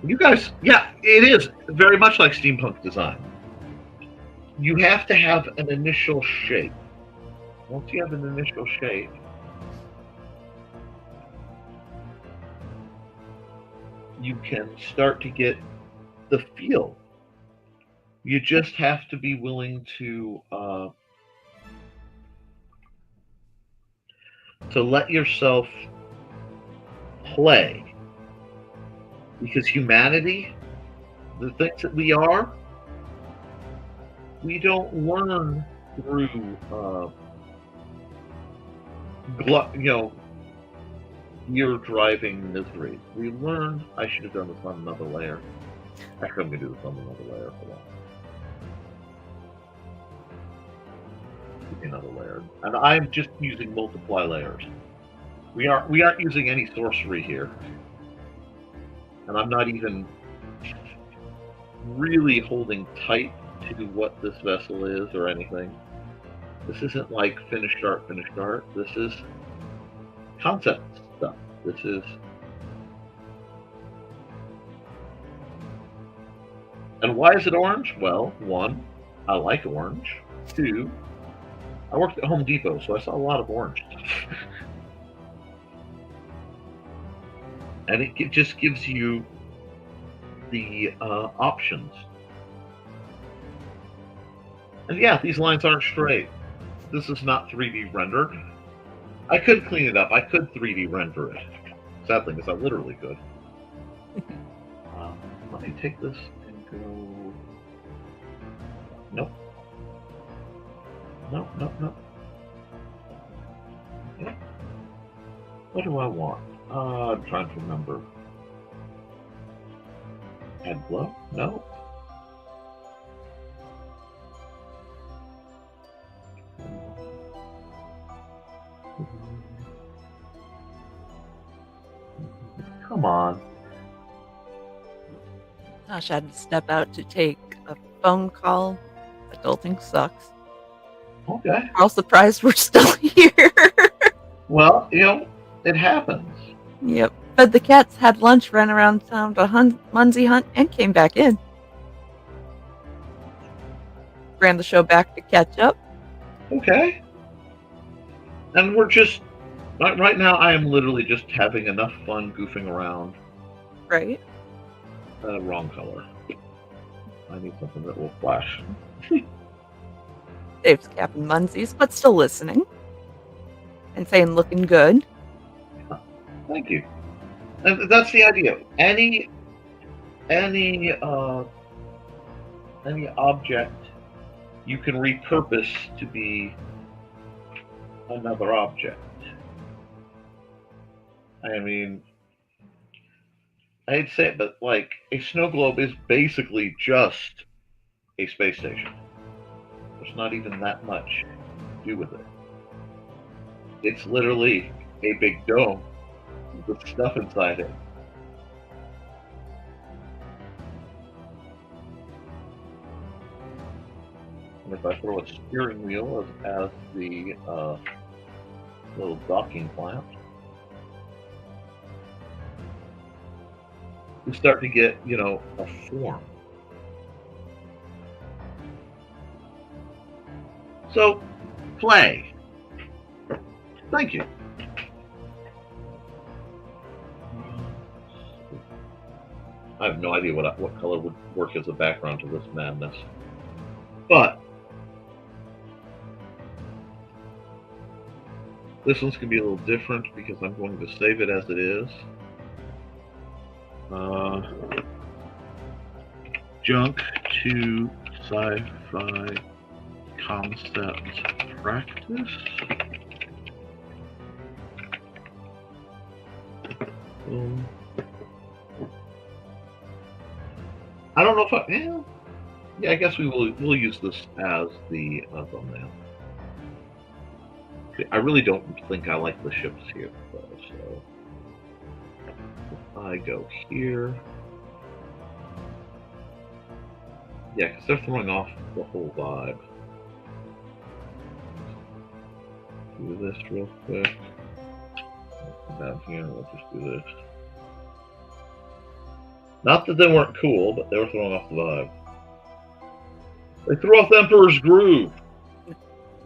You guys, yeah, it is very much like steampunk design. You have to have an initial shape. Once you have an initial shape, you can start to get the feel. You just have to be willing to let yourself play. Because humanity, the things that we are, we don't learn through, gear driving misery. We learn. I should have done this on another layer. Actually, I'm going to do this on another layer. Hold on. Give me another layer. And I'm just using multiply layers. We aren't using any sorcery here. And I'm not even really holding tight to what this vessel is or anything. This isn't like finished art. This is concept stuff. This is... And why is it orange? Well, one, I like orange. Two, I worked at Home Depot, so I saw a lot of orange stuff. And it just gives you the options. And yeah, these lines aren't straight. This is not 3D rendered. I could clean it up. I could 3D render it. Sad thing is, I literally could. Let me take this and go... Nope. Nope. Yeah. What do I want? I'm trying to remember. Add glow? No. Come on. Gosh, I had to step out to take a phone call. Adulting sucks. Okay. We're all surprised we're still here. Well, it happens. Yep. Fed the cats, had lunch, ran around town to Munsey hunt, and came back in. Ran the show back to catch up. Okay. And we're just... Right now, I am literally just having enough fun goofing around. Right. Wrong color. I need something that will flash. Dave's capping Munsey's, but still listening. And saying looking good. Thank you. And that's the idea. Any object you can repurpose to be another object. I mean, I hate to say it, but like a snow globe is basically just a space station. There's not even that much to do with it. It's literally a big dome with stuff inside it. And if I throw a steering wheel as the little docking plant, you start to get, a form. So, play. Thank you. I have no idea what color would work as a background to this madness. But this one's going to be a little different because I'm going to save it as it is. Junk to sci-fi concept practice. I don't know if yeah, I guess we'll use this as the thumbnail. I really don't think I like the ships here, though, so if I go here, yeah, because they're throwing off the whole vibe. Do this real quick. Come down here, we'll just do this. Not that they weren't cool, but they were throwing off the vibe. They threw off the Emperor's groove.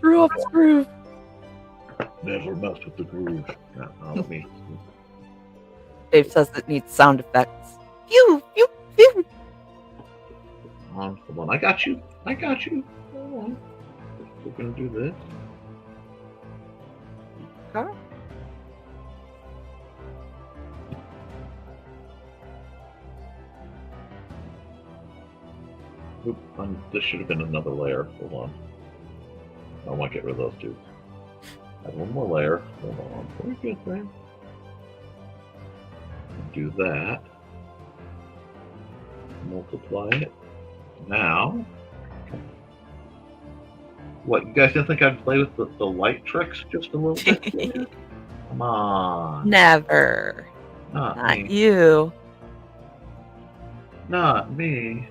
Threw off his groove. Never mess with the groove. Not me. Dave says it needs sound effects. Pew, pew, pew. Come on. I got you. Hold on. We're going to do this. Okay. Oop, this should have been another layer. Hold on. I want to get rid of those two. Add one more layer. Hold on. Very good, man. Do that. Multiply it. Now. What, you guys didn't think I'd play with the light tricks just a little bit? Come on. Never. Not Not me. you. Not me.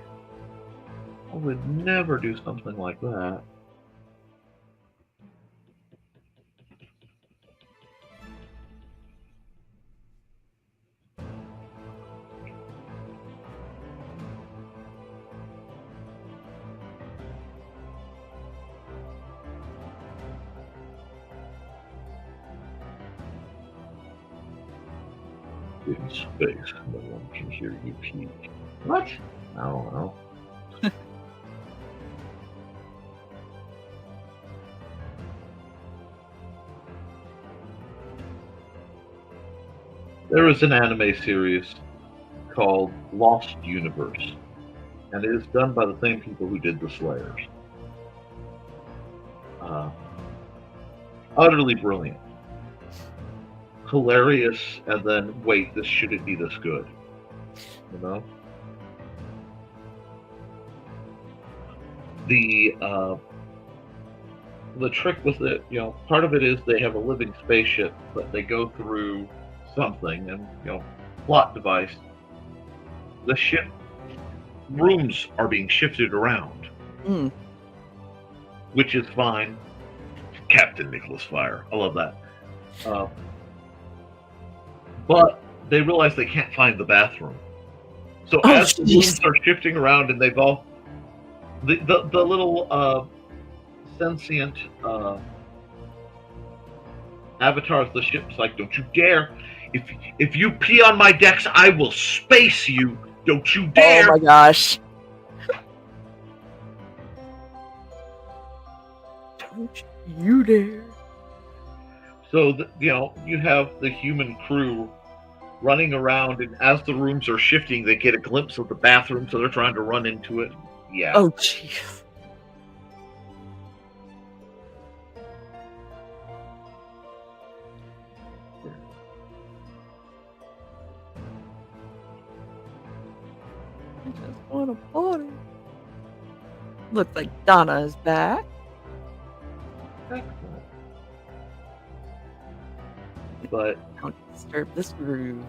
I would never do something like that. In space, no one can hear you peak. What? I don't know. There is an anime series called Lost Universe, and it is done by the same people who did the Slayers. Utterly brilliant. Hilarious, and then, wait, this shouldn't be this good. You know? The trick with it, you know, part of it is they have a living spaceship, but they go through something, and, you know, plot device. The ship rooms are being shifted around, which is fine. Captain Nicholas Fire, I love that. But they realize they can't find the bathroom. So as the rooms are shifting around, and they've all the little sentient avatars of the ship's like, don't you dare! If you pee on my decks, I will space you. Don't you dare! Oh my gosh! Don't you dare! So you know, you have the human crew running around, and as the rooms are shifting, they get a glimpse of the bathroom, so they're trying to run into it. Yeah. Oh jeez. I just want a party. Looks like Donna is back. But Don't disturb this groove.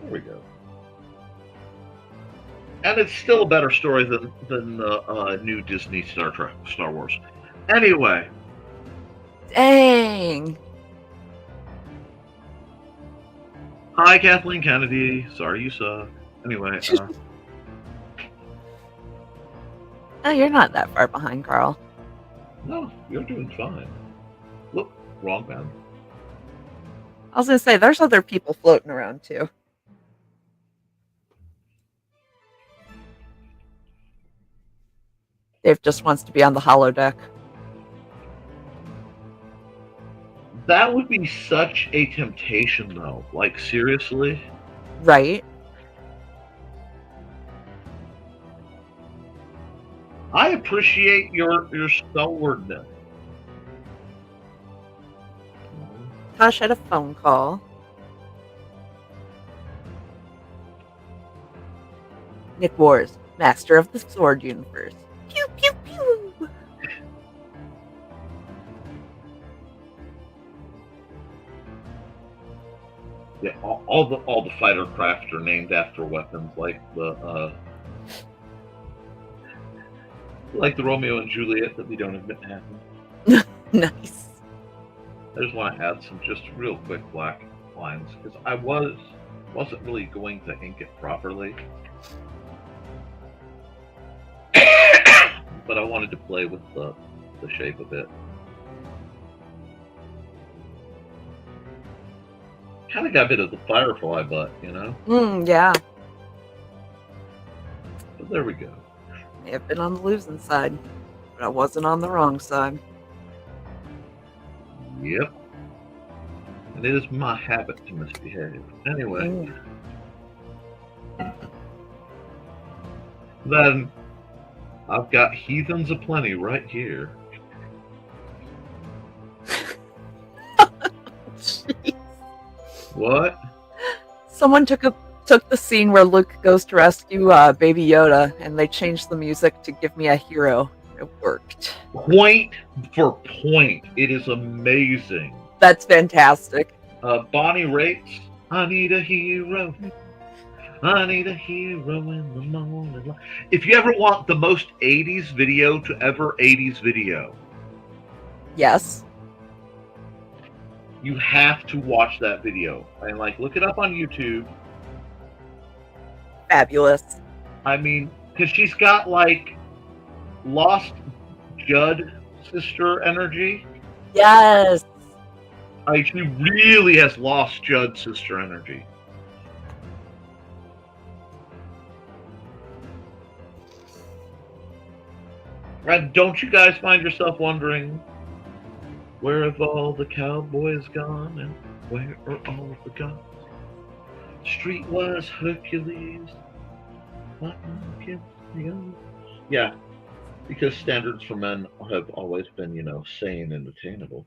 there we go. And it's still a better story than the new Disney Star Wars. Anyway. Dang. Hi, Kathleen Kennedy. Sorry you suck. Anyway. Oh, you're not that far behind, Carl. No, you're doing fine. Look, wrong man. I was gonna say, there's other people floating around too. Dave just wants to be on the holodeck. That would be such a temptation, though. Like, seriously? Right? I appreciate your stolidness. Tosh had a phone call. Nick Wars, master of the sword universe. Pew, pew, pew. Yeah, all the fighter craft are named after weapons, like the Romeo and Juliet that we don't admit happened. Nice. I just want to add some just real quick black lines because I wasn't really going to ink it properly, but I wanted to play with the shape of it. Kind of got a bit of the firefly butt, you know? Yeah. But there we go. May have been on the losing side, but I wasn't on the wrong side. Yep. And it is my habit to misbehave. Anyway. Then I've got Heathens Aplenty right here. Jeez. What? Someone took the scene where Luke goes to rescue Baby Yoda, and they changed the music to give me a hero. It worked. Point for point. It is amazing. That's fantastic. Bonnie Raitt's I Need a Hero. I need a hero in the morning. If you ever want the most 80s video to ever 80s video, Yes. you have to watch that video. And look it up on YouTube. Fabulous. I mean, because she's got lost Judd sister energy. Yes. She really has lost Judd sister energy. And don't you guys find yourself wondering, where have all the cowboys gone and where are all the gods? Streetwise Hercules. Yeah, because standards for men have always been, sane and attainable.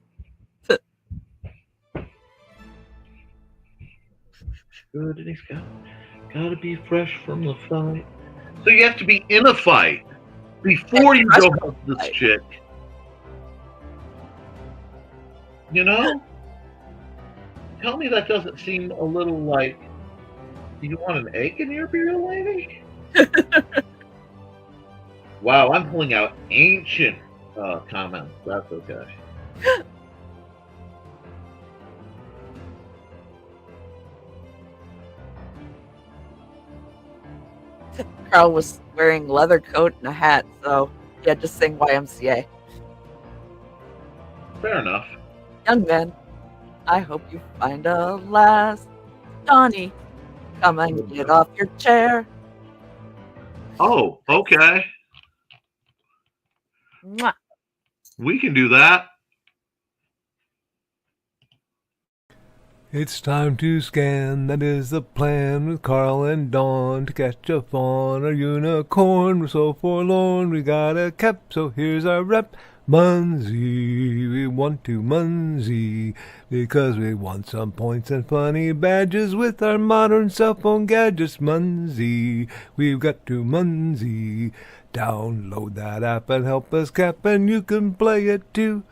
Good, and he's gotta be fresh from the fight. So you have to be in a fight before you go help this chick. You know? Tell me that doesn't seem a little like, do you want an egg in your beer, lady? Wow, I'm pulling out ancient comments. That's okay. Carl was wearing a leather coat and a hat, so he had to sing YMCA. Fair enough. Young man, I hope you find a lass. Donnie, come and get off your chair. Oh, okay. Mwah. We can do that. It's time to scan, that is the plan, with Carl and Dawn to catch a fawn or unicorn. We're so forlorn, we got a cap, so here's our rep. Munsey, we want to Munsey, because we want some points and funny badges with our modern cell phone gadgets. Munsey, we've got to Munsey. Download that app and help us cap, and you can play it too.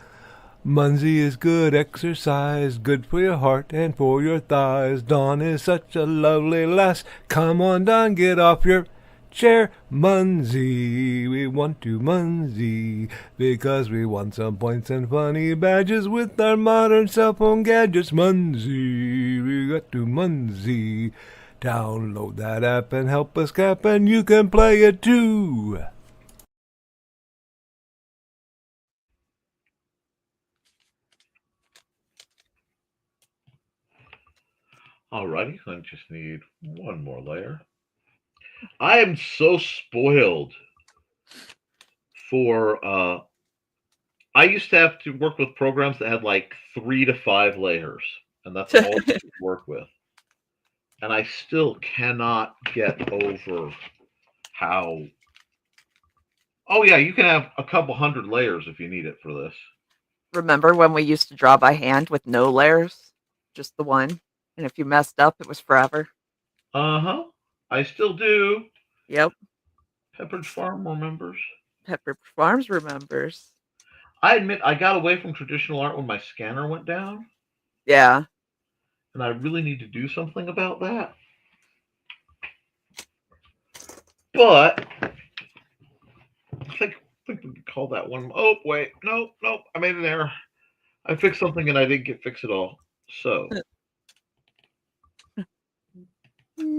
Munsey is good exercise, good for your heart and for your thighs. Dawn is such a lovely lass. Come on, Dawn, get off your chair. Munsey, we want to Munsey, because we want some points and funny badges with our modern cell phone gadgets. Munsey, we got to Munsey. Download that app and help us cap, and you can play it too. Alrighty, I just need one more layer. I am so spoiled for I used to have to work with programs that had 3 to 5 layers, and that's all I could work with. And I still cannot get over how. Oh yeah, you can have a couple hundred layers if you need it for this. Remember when we used to draw by hand with no layers? Just the one? And if you messed up, it was forever? Uh-huh. I still do. Yep. Pepperidge Farm remembers. Pepper Farms remembers. I admit I got away from traditional art when my scanner went down. Yeah. And I really need to do something about that. But I think we could call that one. Oh, wait. No, I made an error. I fixed something and I didn't get fixed at all. So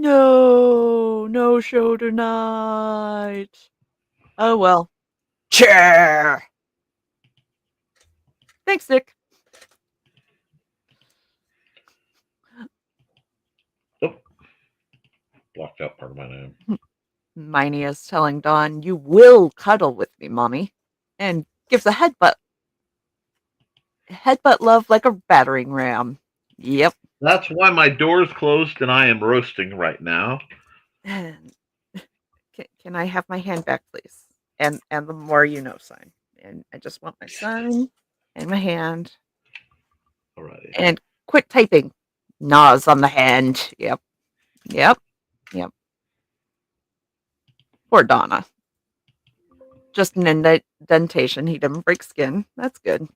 No show tonight. Oh well. Chair. Thanks, Nick. Oh, blocked out part of my name. Miney is telling Dawn, "You will cuddle with me, Mommy," and gives a headbutt love like a battering ram. Yep. That's why my door is closed and I am roasting right now. And can I have my hand back, please? And the more you know sign. And I just want my sign and my hand. Alrighty. And quit typing. Nas on the hand. Yep. Poor Donna. Just an indentation. He didn't break skin. That's good. And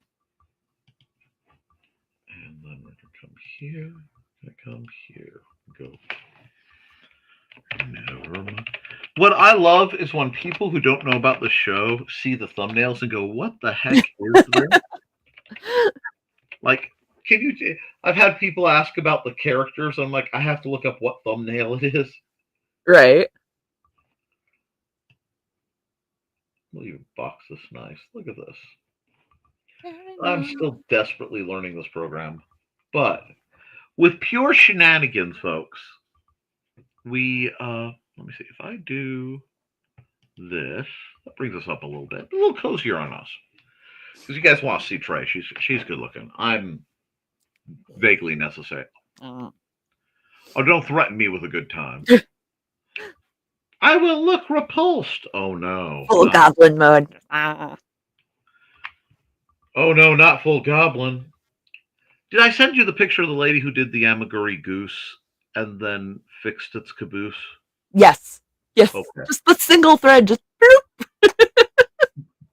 then we're gonna come here. Come here. Go. Never mind. What I love is when people who don't know about the show see the thumbnails and go, "What the heck is this?" Like, can you? I've had people ask about the characters. I'm like, I have to look up what thumbnail it is. Right. Will you box this nice? Look at this. I'm still desperately learning this program, but with pure shenanigans, folks. We let me see if I do this. That brings us up a little bit, a little cozier on us, because you guys want to see Trey. She's good looking. I'm vaguely necessary. Oh, don't threaten me with a good time. I will look repulsed. Oh no. Full goblin mode. Oh no, not full goblin. Did I send you the picture of the lady who did the Amaguri goose and then fixed its caboose? Yes. Okay. Just the single thread. Just boop.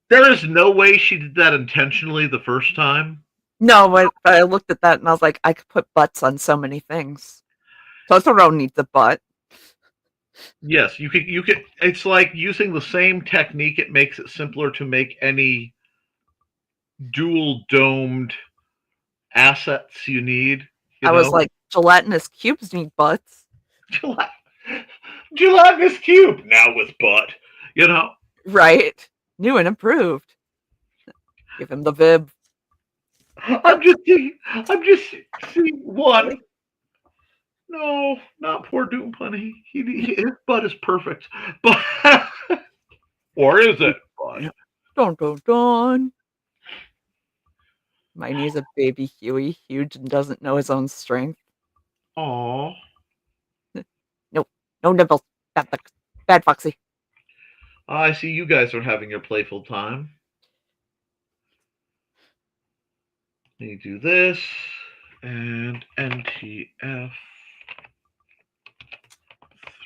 There is no way she did that intentionally the first time. No, but I looked at that and I was like, I could put butts on so many things. Totoro needs a butt. Yes, you could. It's like using the same technique. It makes it simpler to make any dual domed assets you need. I was like, gelatinous cubes need butts. Gelatinous cube now with butt. Right. New and improved. Give him the vib. I'm just seeing one. No, not poor Doom Punny. His butt is perfect. But or is it? Dun. Miney is a baby Huey, huge and doesn't know his own strength. Aww. No nibbles. Bad Foxy. I see you guys are having your playful time. Let me do this and NTF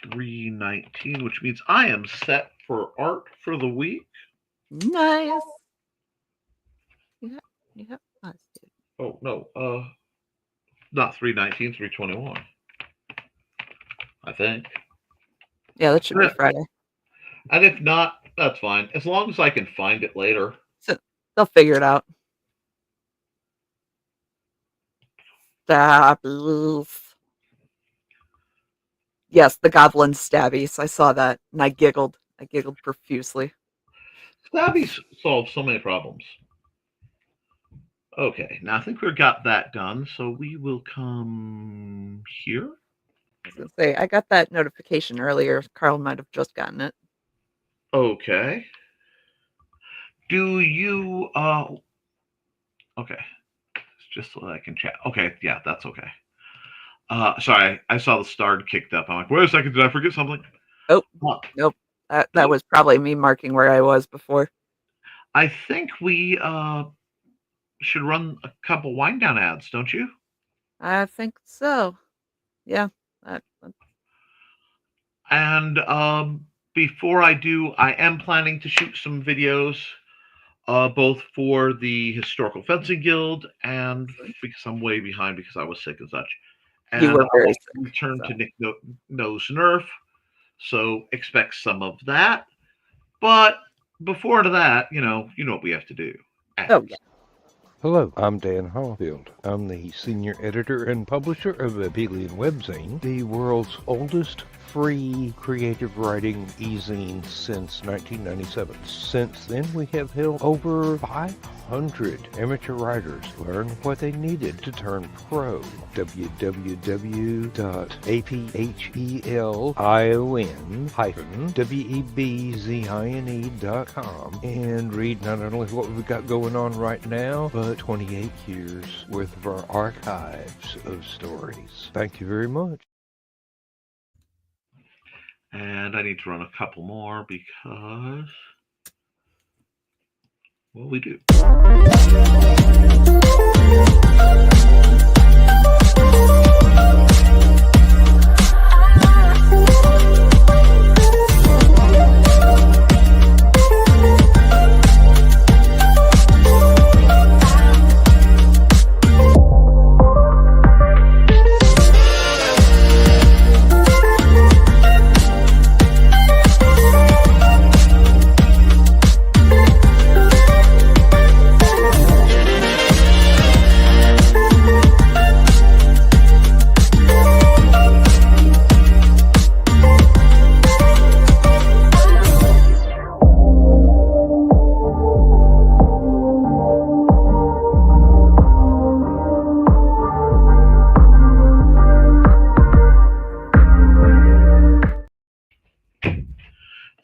319, which means I am set for art for the week. Nice. Yeah. Oh no, not 319, 321. I think. Yeah, that should be Friday. And if not, that's fine. As long as I can find it later. So they'll figure it out. Stabbies. Yes, the goblin stabbies. I saw that and I giggled. I giggled profusely. Stabbies solve so many problems. Okay, now I think we've got that done, so we will come here. I was going to say, I got that notification earlier. Carl might have just gotten it. Okay. Do you, okay. It's just so that I can chat. Okay, yeah, that's okay. Sorry, I saw the star kicked up. I'm like, wait a second, did I forget something? Oh, nope. That was probably me marking where I was before. I think we should run a couple wind down ads, don't you? I think so. Yeah. And before I do, I am planning to shoot some videos, both for the Historical Fencing Guild and because I'm way behind because I was sick and such. And you were very sick. Return to Nick Knows Nerf, so expect some of that. But before that, you know what we have to do. Oh yeah. Hello, I'm Dan Hollifield. I'm the senior editor and publisher of Abelian Webzine, the world's oldest free creative writing e-zine since 1997. Since then, we have helped over 500 amateur writers learn what they needed to turn pro. www.aphellion-webzine.com and read not only what we've got going on right now, but 28 years worth of our archives of stories. Thank you very much. And I need to run a couple more because, well, we do.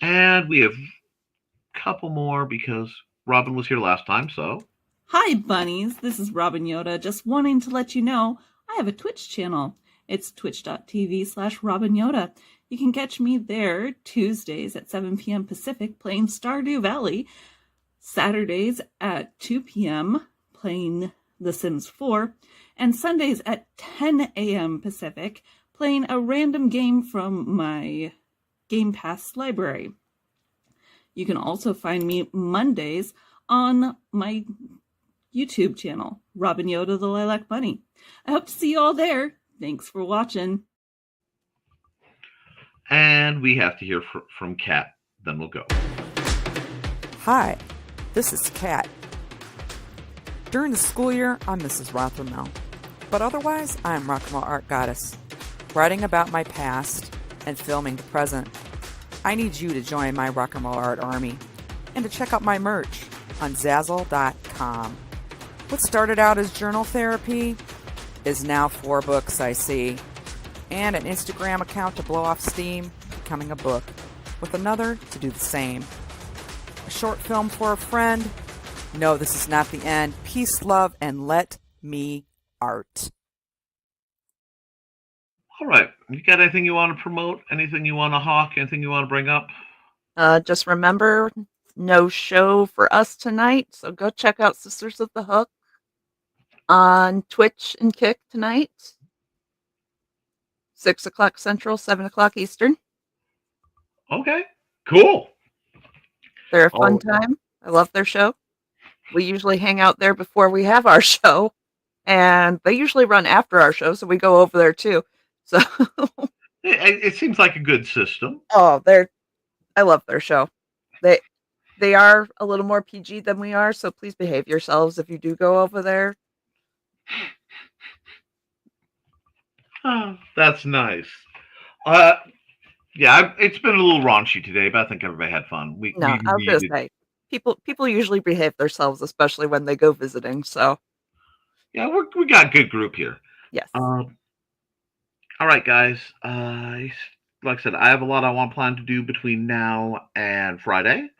And we have a couple more because Robin was here last time, so. Hi, bunnies. This is Robin Yoda, just wanting to let you know I have a Twitch channel. It's twitch.tv/Robin Yoda. You can catch me there Tuesdays at 7 p.m. Pacific playing Stardew Valley, Saturdays at 2 p.m. playing The Sims 4, and Sundays at 10 a.m. Pacific playing a random game from my Game Pass library. You can also find me Mondays on my YouTube channel, Robin Yoda the Lilac Bunny. I hope to see you all there. Thanks for watching. And we have to hear from Kat, then we'll go. Hi, this is Kat. During the school year, I'm Mrs. Rothermel, but otherwise, I'm Rock and Roll Art Goddess, writing about my past and filming the present. I need you to join my Rock and Roll Art army and to check out my merch on Zazzle.com. What started out as journal therapy is now 4 books, I see, and an Instagram account to blow off steam, becoming a book, with another to do the same. A short film for a friend. No, this is not the end. Peace, love, and let me art. All right. You got anything you want to promote? Anything you want to hawk? Anything you want to bring up? Just remember, no show for us tonight, so go check out Sisters of the Hook on Twitch and Kick tonight. 6 o'clock Central, 7 o'clock Eastern. Okay, cool. They're a fun time. I love their show. We usually hang out there before we have our show, and they usually run after our show, so we go over there too. So it seems like a good system. I love their show. They are a little more PG than we are, so please behave yourselves if you do go over there. Oh, that's nice. Yeah, it's been a little raunchy today, but I think everybody had fun. I was gonna say people usually behave themselves, especially when they go visiting. So yeah, we got a good group here. Yes. All right, guys. Like I said, I have a lot I want planned to do between now and Friday.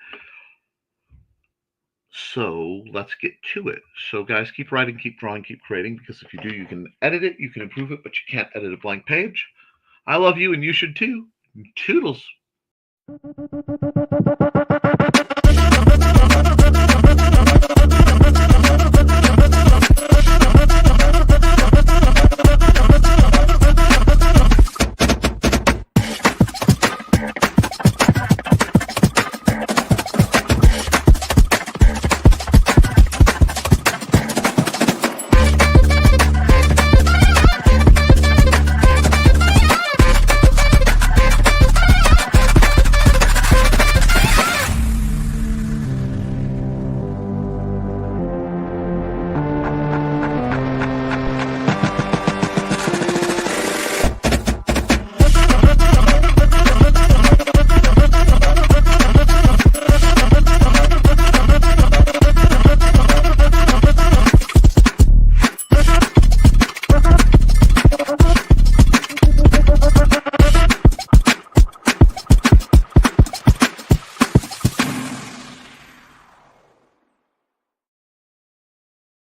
So let's get to it. So guys, keep writing, keep drawing, keep creating, because if you do, you can edit it, you can improve it, but you can't edit a blank page. I love you, and you should too. Toodles.